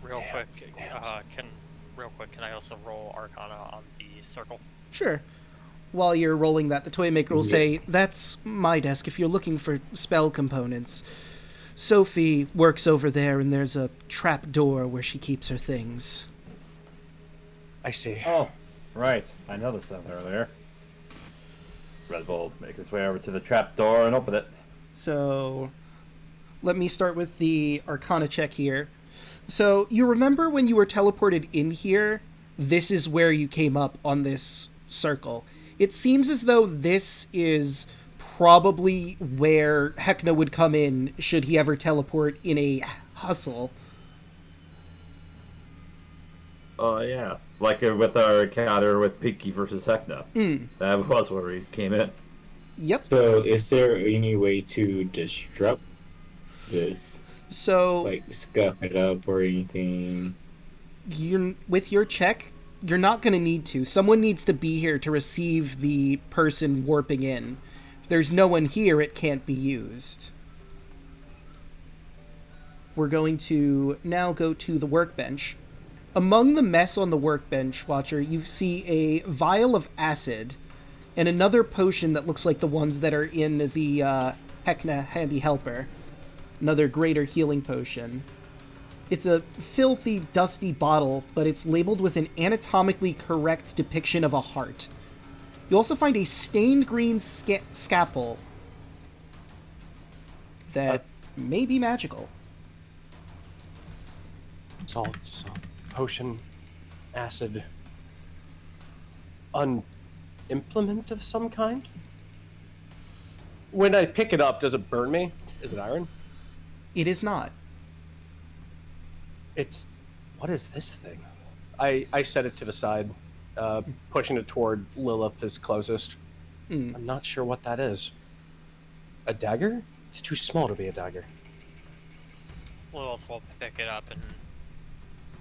Real quick, can I also roll Arcana on the circle?
Sure. While you're rolling that, the Toymaker will say, "That's my desk if you're looking for spell components. Sophie works over there, and there's a trap door where she keeps her things."
I see.
Oh, right. I noticed that earlier. Red Bull make his way over to the trap door and open it.
So, let me start with the Arcana check here. So, you remember when you were teleported in here, this is where you came up on this circle. It seems as though this is probably where Heckna would come in should he ever teleport in a hustle.
Oh, yeah. Like with our encounter with Pinky versus Heckna. That was where we came in.
Yep.
So, is there any way to disrupt this?
So,
Like, scuff it up or anything?
with your check, you're not going to need to. Someone needs to be here to receive the person warping in. If there's no one here, it can't be used. We're going to now go to the workbench. Among the mess on the workbench, Watcher, you see a vial of acid and another potion that looks like the ones that are in the Heckna Handy Helper. Another greater healing potion. It's a filthy, dusty bottle, but it's labeled with an anatomically correct depiction of a heart. You also find a stained green scalpel that may be magical.
Salts, potion, acid. An implement of some kind? When I pick it up, does it burn me? Is it iron?
It is not.
It's... What is this thing? I set it to the side, pushing it toward Lilith as closest. I'm not sure what that is. A dagger? It's too small to be a dagger.
Lilith will pick it up and...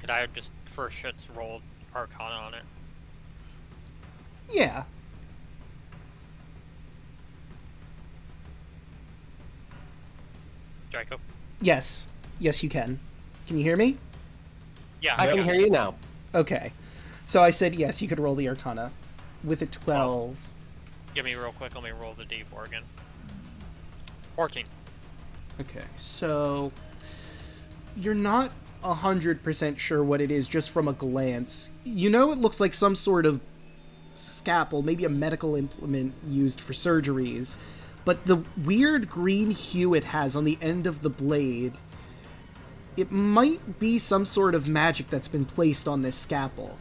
Could I just first shits roll Arcana on it?
Yeah.
Draco?
Yes. Yes, you can. Can you hear me?
Yeah.
I can hear you now.
Okay. So I said yes, you could roll the Arcana. With a 12.
Give me real quick, let me roll the D4 again. 14.
Okay, so... You're not 100% sure what it is just from a glance. You know it looks like some sort of scalpel, maybe a medical implement used for surgeries, but the weird green hue it has on the end of the blade, it might be some sort of magic that's been placed on this scalpel.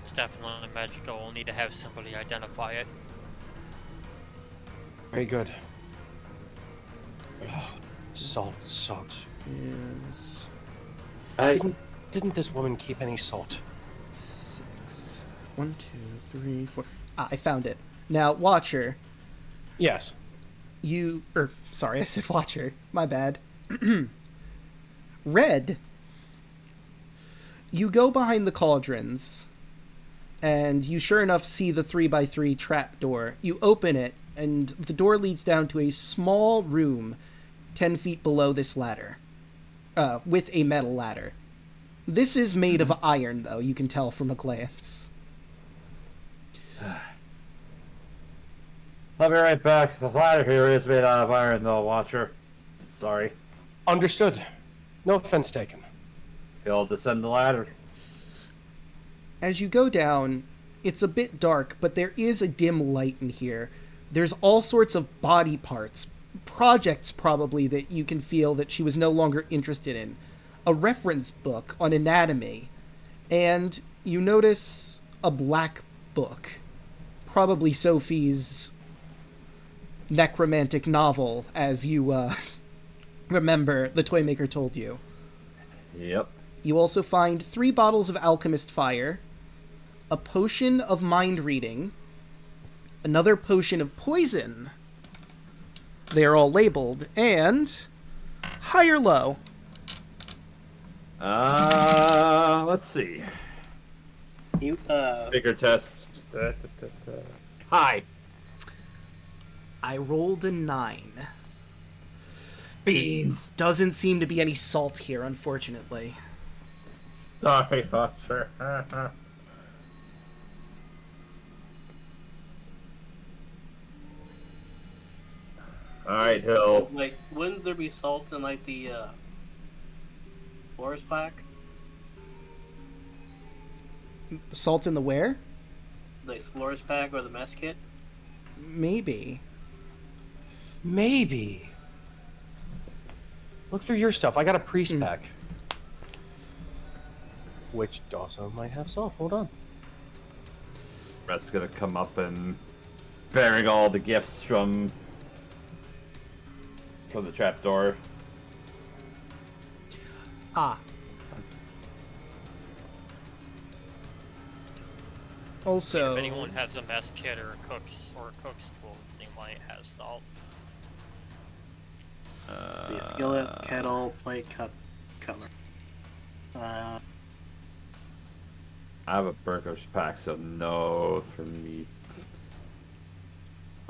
It's definitely magical. We'll need to have somebody identify it.
Very good. Salt.
Is
Didn't this woman keep any salt?
6. 1, 2, 3, 4. Ah, I found it. Now, Watcher,
Yes.
sorry, I said Watcher. My bad. Red. You go behind the cauldrons, and you sure enough see the 3x3 trap door. You open it, and the door leads down to a small room 10 feet below this ladder, with a metal ladder. This is made of iron, though, you can tell from a glance.
I'll be right back. The ladder here is made out of iron, though, Watcher. Sorry.
Understood. No offense taken.
He'll descend the ladder.
As you go down, it's a bit dark, but there is a dim light in here. There's all sorts of body parts, projects probably that you can feel that she was no longer interested in, a reference book on anatomy, and you notice a black book, probably Sophie's necromantic novel, as you remember the Toymaker told you.
Yep.
You also find 3 bottles of Alchemist Fire, a potion of mind reading, another potion of poison. They are all labeled, and high or low?
Let's see.
You,
Bigger test. Hi.
I rolled a 9.
Beans.
Doesn't seem to be any salt here, unfortunately.
Sorry, Watcher. Alright, Hill.
Like, wouldn't there be salt in, like, the, Explorer's Pack?
Salt in the where?
The Explorer's Pack or the mess kit?
Maybe.
Maybe. Look through your stuff. I got a priest pack. Which also might have salt. Hold on.
Brett's gonna come up and bearing all the gifts from the trapdoor.
Ah. Also,
If anyone has a mess kit or cook's tools, they might have salt.
See, skillet, kettle, plate, cutler.
I have a burger's pack, so no for me.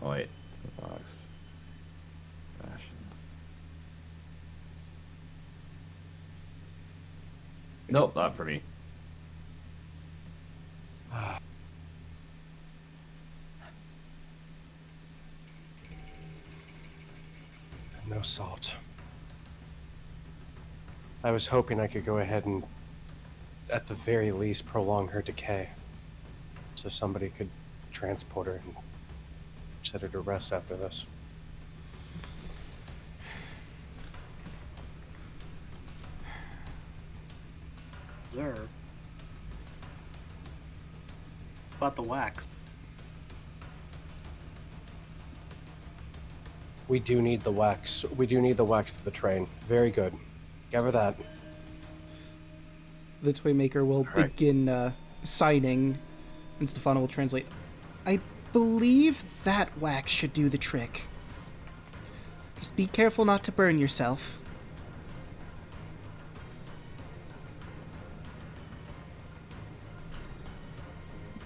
Oh wait, the box. Ration. Nope, not for me.
No salt. I was hoping I could go ahead and, at the very least, prolong her decay. So somebody could transport her and set her to rest after this.
Observe. About the wax.
We do need the wax. We do need the wax for the train. Very good. Give her that.
the toy maker will
Correct.
begin signing, and Stefano will translate. I believe that wax should do the trick. Just be careful not to burn yourself.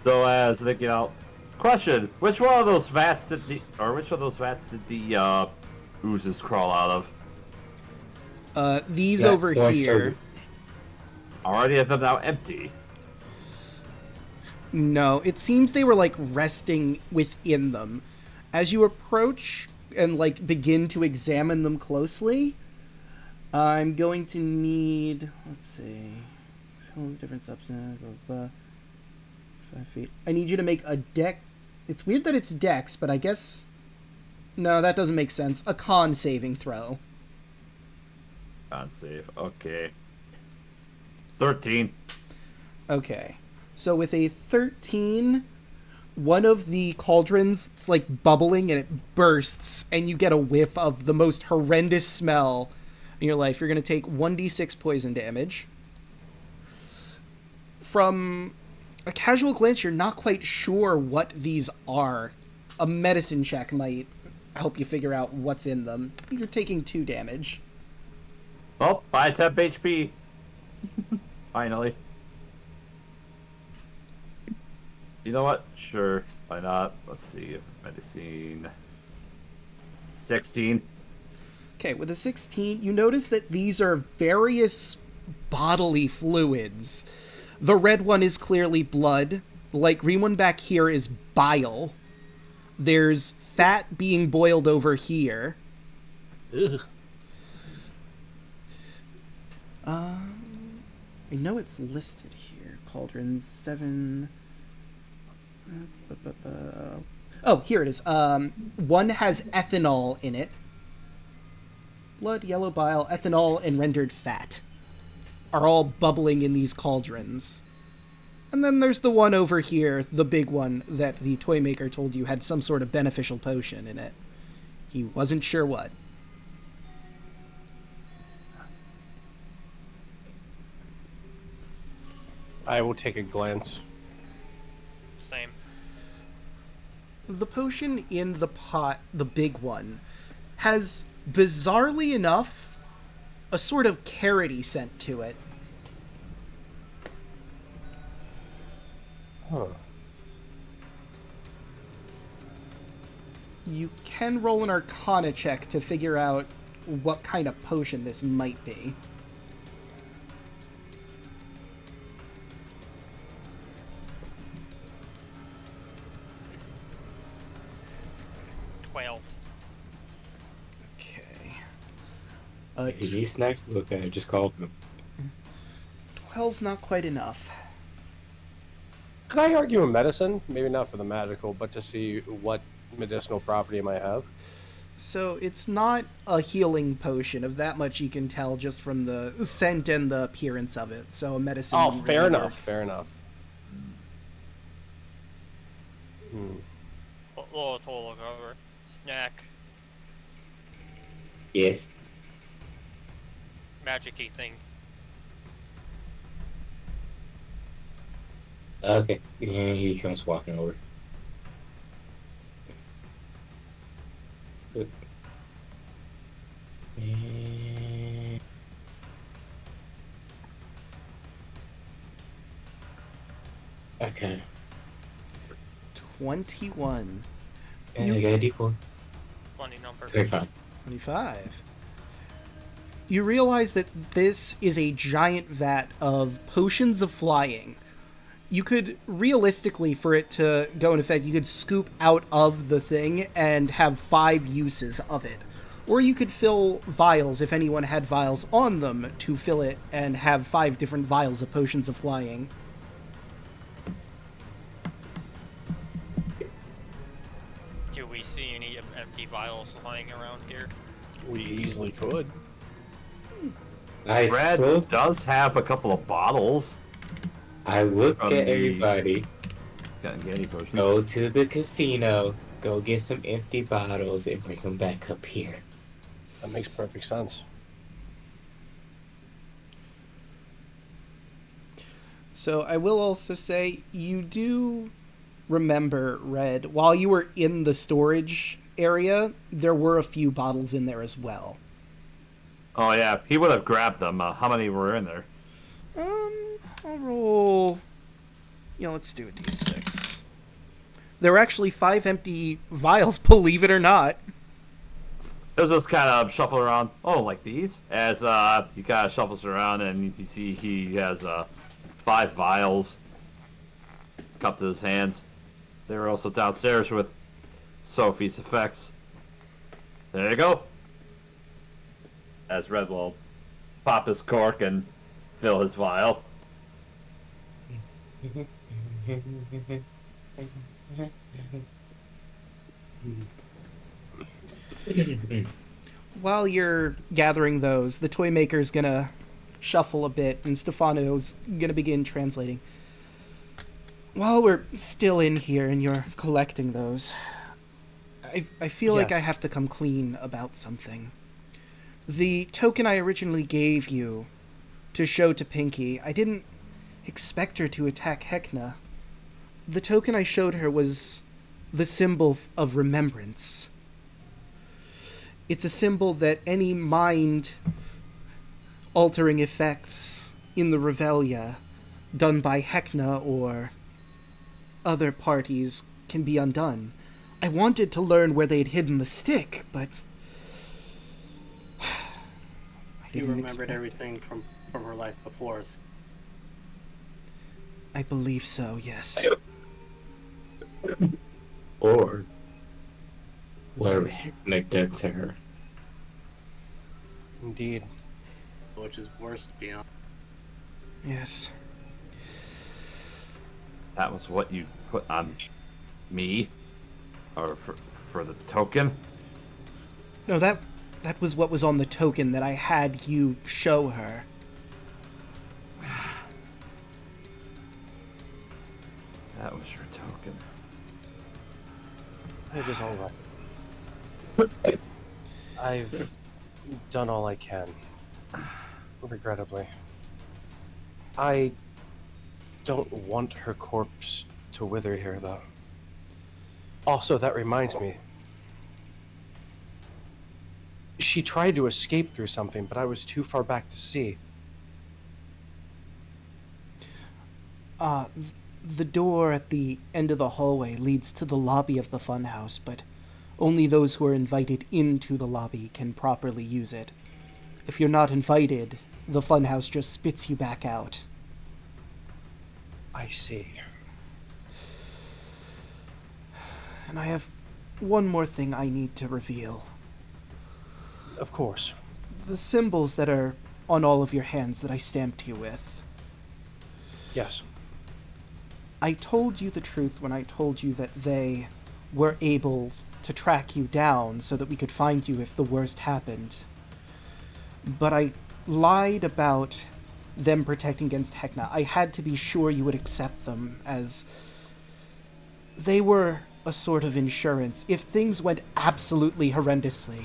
So as they get out, question: which one of those vats did the oozes crawl out of?
These
Yeah,
over
well, I
here.
started-
Already have them now empty.
No, it seems they were like resting within them. As you approach and like begin to examine them closely, I'm going to need, let's see, different substance, blah, blah, 5 feet. I need you to make a deck. It's weird that it's dex, but I guess no, that doesn't make sense. A con saving throw.
Can't save. Okay. 13.
Okay. So with a 13, one of the cauldrons, it's like bubbling and it bursts, and you get a whiff of the most horrendous smell in your life. You're going to take 1d6 poison damage. From a casual glance, you're not quite sure what these are. A medicine check might help you figure out what's in them. You're taking 2 damage.
Oh, I temp HP. Finally. You know what? Sure. Why not? Let's see if medicine. 16.
Okay, with a 16, you notice that these are various bodily fluids. The red one is clearly blood. The light green one back here is bile. There's fat being boiled over here.
Ugh.
I know it's listed here. Cauldron 7. Oh, here it is. One has ethanol in it. Blood, yellow bile, ethanol, and rendered fat are all bubbling in these cauldrons. And then there's the one over here, the big one, that the toy maker told you had some sort of beneficial potion in it. He wasn't sure what.
I will take a glance.
Same.
The potion in the pot, the big one, has, bizarrely enough, a sort of carroty scent to it.
Huh.
You can roll an Arcana check to figure out what kind of potion this might be.
12.
Okay.
He needs snacks? Look, I just called him.
12's not quite enough.
Could I argue in medicine? Maybe not for the magical, but to see what
medicinal property it might have.
So it's not a healing potion, of that much you can tell just from the scent and the appearance of it. So a medicine.
Oh,
wouldn't
fair
really
enough.
work.
Fair enough.
We'll look over. Snack.
Yes.
Magic-y thing.
Okay. And he comes walking over. And... Okay.
21.
And I got a D4.
Funny number.
25.
25. You realize that this is a giant vat of potions of flying. You could, realistically, for it to go in effect, you could scoop out of the thing and have 5 uses of it. Or you could fill vials, if anyone had vials on them, to fill it and have 5 different vials of potions of flying.
Do we see any empty vials lying around here?
We easily could.
Brad does have a couple of bottles.
I look
From
at
the-
everybody.
Can't get any potions.
Go to the casino. Go get some empty bottles and bring them back up here.
That makes perfect sense.
So I will also say, you do remember, Red, while you were in the storage area, there were a few bottles in there as well.
Oh yeah, he would have grabbed them. How many were in there?
I'll roll... let's do a d6. There were actually 5 empty vials, believe it or not.
It was just kind of shuffle around. Oh, like these? As he kind of shuffles around, and you see he has 5 vials cupped to his hands. They were also downstairs with Sophie's effects. There you go. As Red will pop his cork and fill his vial.
While you're gathering those, the toy maker's gonna shuffle a bit, and Stefano's gonna begin translating. While we're still in here and you're collecting those, I feel like
Yes.
I have to come clean about something. The token I originally gave you to show to Pinky, I didn't expect her to attack Heckna. The token I showed her was the symbol of remembrance. It's a symbol that any mind-altering effects in the Revelia done by Heckna or other parties can be undone. I wanted to learn where they'd hidden the stick, but...
You remembered everything from her life before us.
I believe so, yes.
Or what Heckna did to her.
Indeed.
Which is worse, to be honest.
Yes.
That was what you put on me? Or for the token?
No, that was what was on the token that I had you show her.
That was your token.
It is all right. I've done all I can. Regrettably. I don't want her corpse to wither here, though. Also, that reminds me. She tried to escape through something, but I was too far back to see.
The door at the end of the hallway leads to the lobby of the funhouse, but only those who are invited into the lobby can properly use it. If you're not invited, the funhouse just spits you back out.
I see.
And I have one more thing I need to reveal.
Of course.
The symbols that are on all of your hands that I stamped you with.
Yes.
I told you the truth when I told you that they were able to track you down so that we could find you if the worst happened. But I lied about them protecting against Heckna. I had to be sure you would accept them, as they were a sort of insurance. If things went absolutely horrendously,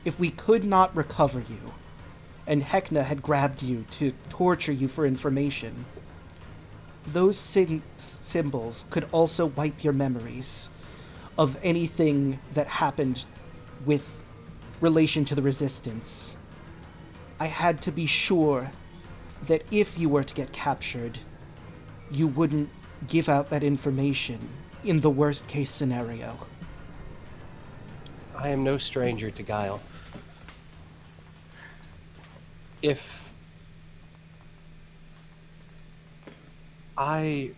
if we could not recover you, and Heckna had grabbed you to torture you for information, those symbols could also wipe your memories of anything that happened with relation to the Resistance. I had to be sure that if you were to get captured, you wouldn't give out that information in the worst case scenario.
I am no stranger to guile. If I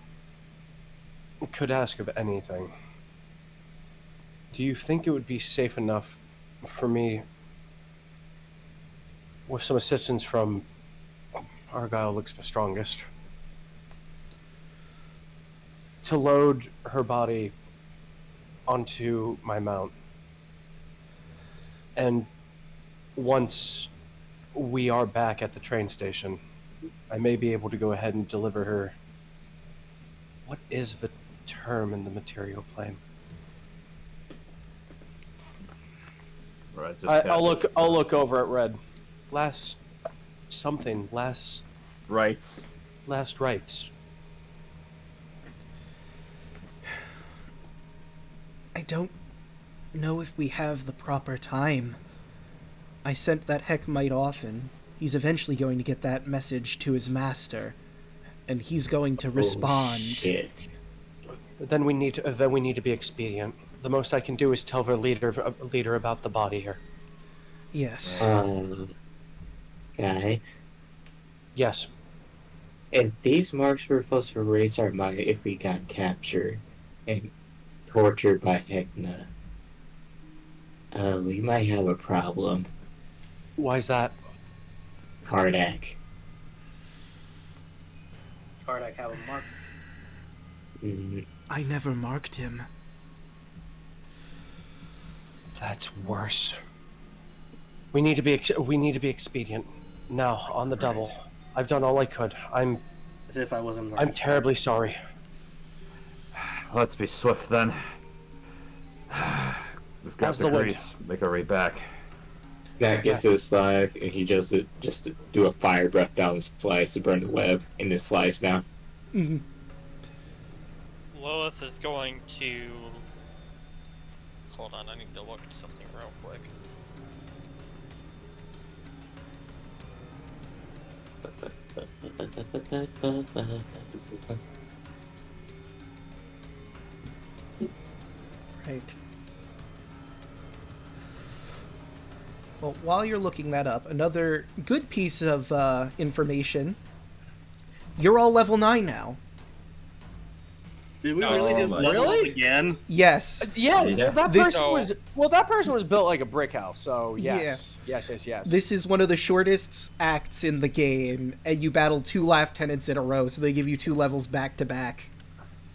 could ask of anything, do you think it would be safe enough for me, with some assistance from Argyle looks the strongest, to load her body onto my mount? And once we are back at the train station, I may be able to go ahead and deliver her. What is the term in the material plane?
Right,
I'll look over at Red. Last
rights.
Last rites.
I don't know if we have the proper time. I sent that Heckmite off, and he's eventually going to get that message to his master, and he's going to respond.
Oh, shit.
Then we need to be expedient. The most I can do is tell the leader about the body here.
Yes.
Guys,
Yes.
if these marks were supposed to erase our mind if we got captured and tortured by Heckna, we might have a problem.
Why's that?
Kardak.
Kardak have a mark.
I never marked him.
That's worse. We need to be expedient. Now, on the double. I've done all I could. I'm
As if I wasn't.
I'm terribly sorry.
Let's be swift then. Let's grab
How's
the
the wind?
grease, make our way back.
That gets to the slide, and he just do a fire breath down the slice to burn the web in this slice now.
Lilith is going to... Hold on, I need to look at something real quick.
Right. Well, while you're looking that up, another good piece of information. You're all level 9 now.
Did we really just level up again?
Yes.
Yeah,
Yeah.
that
This-
person was built like a brick house. So yes, yes.
This is one of the shortest acts in the game, and you battle 2 lieutenants in a row, so they give you 2 levels back to back.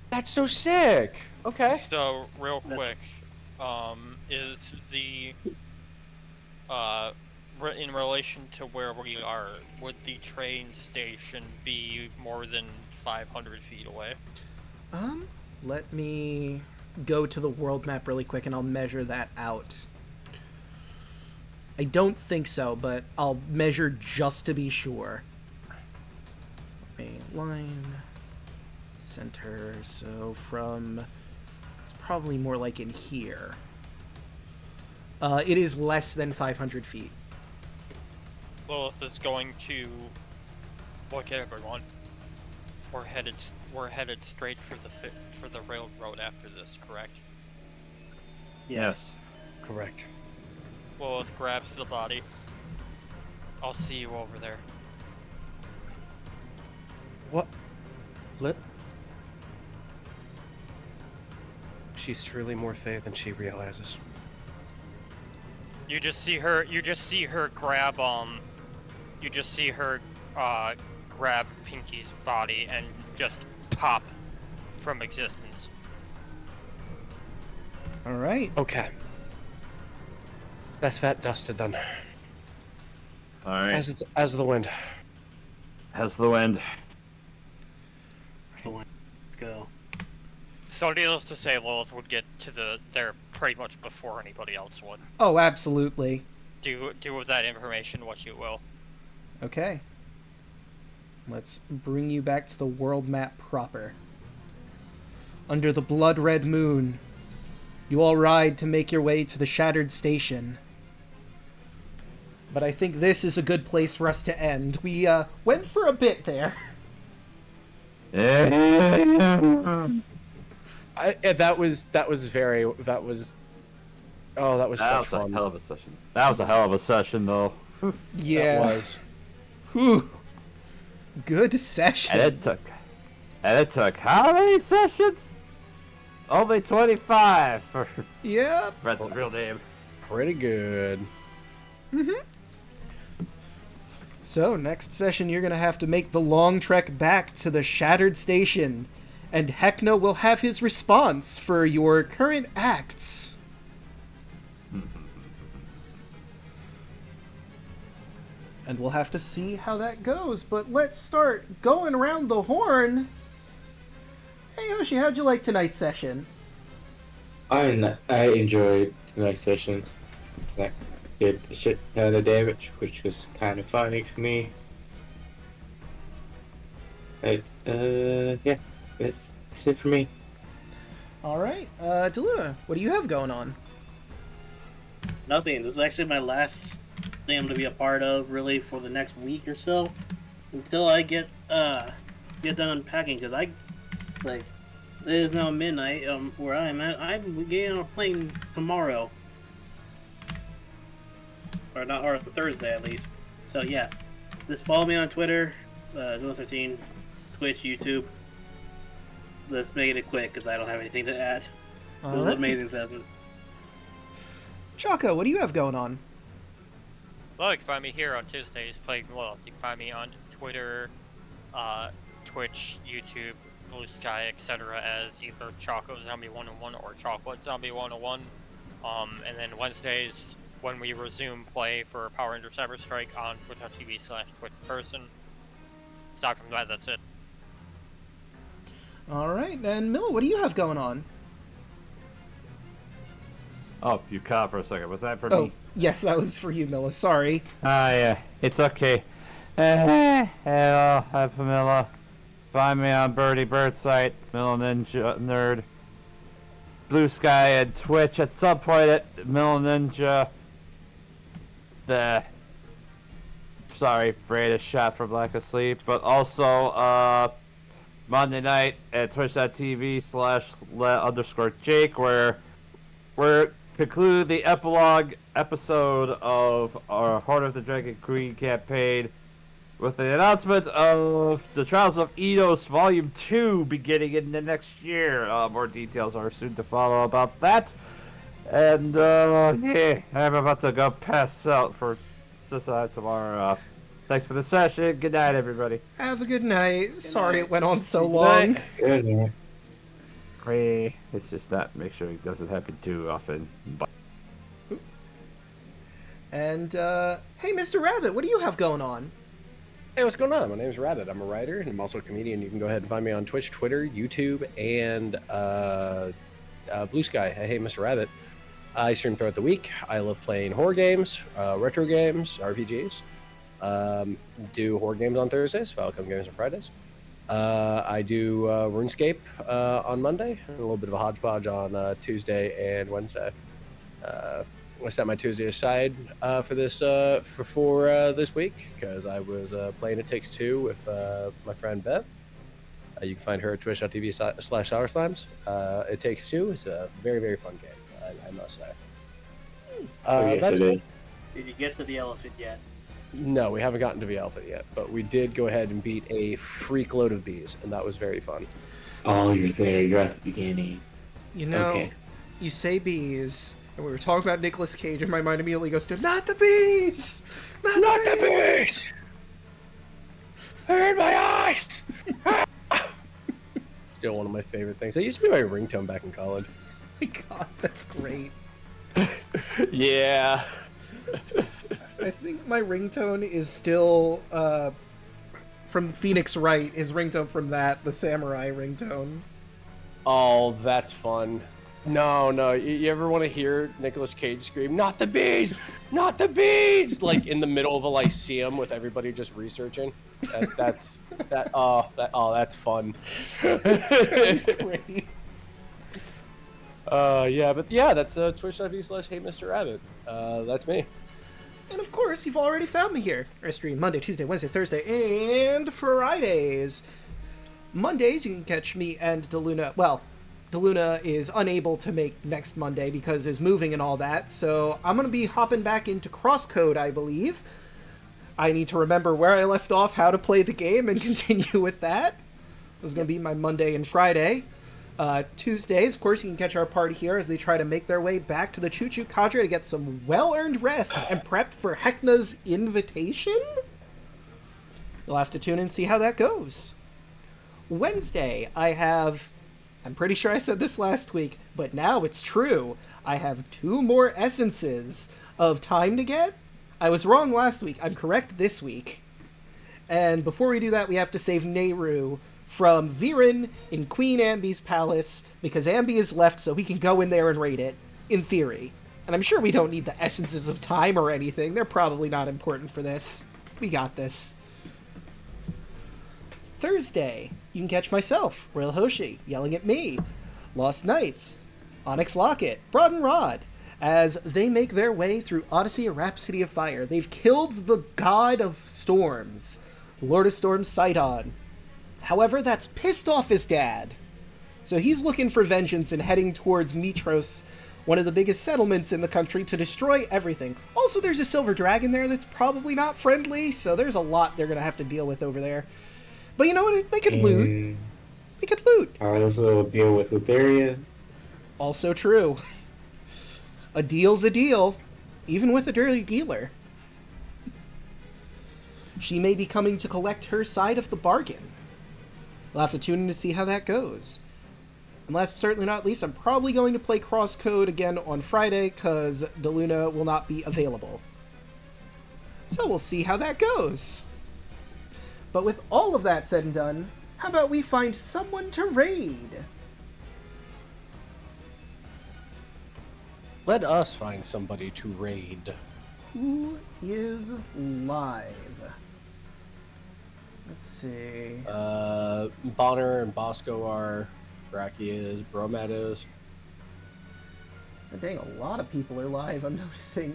That's so sick. Okay.
So, real quick, is the... in relation to where we are, would the train station be more than 500 feet away?
Let me go to the world map really quick and I'll measure that out. I don't think so, but I'll measure just to be sure. A line, center, so from... It's probably more like in here. It is less than 500 feet.
Lilith is going to look at everyone. We're headed straight for the railroad after this, correct?
Yes.
Correct.
Lilith grabs the body. I'll see you over there.
What? She's truly more Fae than she realizes.
You just see her grab grab Pinky's body and just pop from existence.
All right.
Okay. That's that dusted then.
All right.
As the wind.
Has the wind.
So let's go.
So needless to say, Lilith would get to there pretty much before anybody else would.
Oh, absolutely.
Do with that information what you will.
Okay. Let's bring you back to the world map proper. Under the blood red moon, you all ride to make your way to the Shattered Station. But I think this is a good place for us to end. We went for a bit there.
That was such
a
fun.
hell of a session. That was a hell of a session, though.
Yeah.
That was.
Whew. Good session.
And it took how many sessions? Only 25 for
Yep.
Brett's real name.
Pretty good.
So, next session, you're going to have to make the long trek back to the Shattered Station, and Heckna will have his response for your current acts. And we'll have to see how that goes, but let's start going around the horn. Hey, Yoshi, how'd you like tonight's session?
I enjoyed tonight's session. I did a shit ton of damage, which was kind of funny for me. Yeah, that's it for me.
Alright, Daluna, what do you have going on?
Nothing. This is actually my last thing I'm to be a part of, really, for the next week or so, until I get done unpacking. Because it is now midnight where I'm at. I'm getting on a plane tomorrow, or Thursday at least. So yeah, just follow me on Twitter, Dula13, Twitch, YouTube. Let's make it quick because I don't have anything to add. It was an
Alright.
amazing session.
Shaka, what do you have going on?
Well, you can find me here on Tuesdays playing Lilith. You can find me on Twitter, Twitch, YouTube, Blue Sky, etc. as either Choco Zombie 101 or Chocolate Zombie 101. And then Wednesdays, when we resume play for Power Ranger Cyber Strike on twitch.tv/TwitchPerson. Aside from that, that's it.
Alright, and Milla, what do you have going on?
Oh, you cut out for a second. Was that for
Oh,
me?
yes, that was for you, Milla. Sorry.
Yeah. It's okay. Hello, I'm Milla. Find me on Birdie Bird site, Millaninja Nerd. Blue Sky and Twitch at some point at Millaninja. Sorry, brain is shot from lack of sleep. But also, Monday night at twitch.tv/let_Jake, where we're conclude the epilogue episode of our Heart of the Dragon Queen campaign with the announcement of the Trials of Eidos Volume 2 beginning in the next year. More details are soon to follow about that. And, yeah, I'm about to go pass out for tomorrow. Thanks for the session. Good night, everybody.
Have a good night. Sorry
night.
it went on so
Good
long.
night.
Good night.
Hey, it's just that. Make sure it doesn't happen too often. Bye.
And, hey, Mr. Rabbit, what do you have going on?
Hey, what's going on? My name's Rabbit. I'm a writer, and I'm also a comedian. You can go ahead and find me on Twitch, Twitter, YouTube, and Blue Sky. Hey, Mr. Rabbit. I stream throughout the week. I love playing horror games, retro games, RPGs. Do horror games on Thursdays, Falcom games on Fridays. I do RuneScape on Monday, and a little bit of a hodgepodge on Tuesday and Wednesday. I set my Tuesday aside for this this week because I was playing It Takes Two with my friend Bev. You can find her at twitch.tv/SourSlimes. It Takes Two is a very, very fun game, I must say.
Yes,
That's
it is.
Did you get to the elephant yet?
No, we haven't gotten to the alpha yet, but we did go ahead and beat a freak load of bees, and that was very fun.
Oh, you're there. You're at the beginning.
You know,
Okay.
you say bees, and we were talking about Nicolas Cage, and my mind immediately goes to, not the bees! Not the bees!
Hurt my eyes! Still one of my favorite things. It used to be my ringtone back in college.
my god, that's great.
Yeah.
I think my ringtone is still from Phoenix Wright. His ringtone from that, the samurai ringtone.
Oh, that's fun. No, you ever want to hear Nicolas Cage scream, "Not the bees! Not the bees!" Like in the middle of a lyceum with everybody just researching? That's fun.
Sounds great.
That's twitch.tv/HeyMrRabbit. That's me.
And of course, you've already found me here. I stream Monday, Tuesday, Wednesday, Thursday, and Fridays. Mondays, you can catch me and Daluna. Well, Daluna is unable to make next Monday because is moving and all that, so I'm going to be hopping back into Crosscode, I believe. I need to remember where I left off, how to play the game, and continue with that. This is going to be my Monday and Friday. Tuesdays, of course, you can catch our party here as they try to make their way back to the Choo Choo Cadre to get some well-earned rest and prep for Heckna's invitation? You'll have to tune in and see how that goes. Wednesday, I'm pretty sure I said this last week, but now it's true. I have 2 more essences of time to get. I was wrong last week. I'm correct this week. And before we do that, we have to save Nehru from Viren in Queen Ambi's palace, because Ambi is left so he can go in there and raid it, in theory. And I'm sure we don't need the essences of time or anything. They're probably not important for this. We got this. Thursday, you can catch myself, Royal Hoshi, yelling at me, Lost Knights, Onyx Locket, Broad and Rod, as they make their way through Odyssey, a Rhapsody of Fire. They've killed the God of Storms, Lord of Storms Sidon. However, that's pissed off his dad. So he's looking for vengeance and heading towards Mitros, one of the biggest settlements in the country, to destroy everything. Also, there's a silver dragon there that's probably not friendly, so there's a lot they're going to have to deal with over there. But you know what? They could loot. They could loot.
Powerless little deal with Lutheria.
Also true. A deal's a deal, even with a dirty dealer. She may be coming to collect her side of the bargain. We'll have to tune in to see how that goes. And last but certainly not least, I'm probably going to play Crosscode again on Friday, because Daluna will not be available. So we'll see how that goes. But with all of that said and done, how about we find someone to raid?
Let us find somebody to raid.
Who is live? Let's see.
Bonner and Bosco are. Bracky is. Bromat is.
Dang, a lot of people are live, I'm noticing.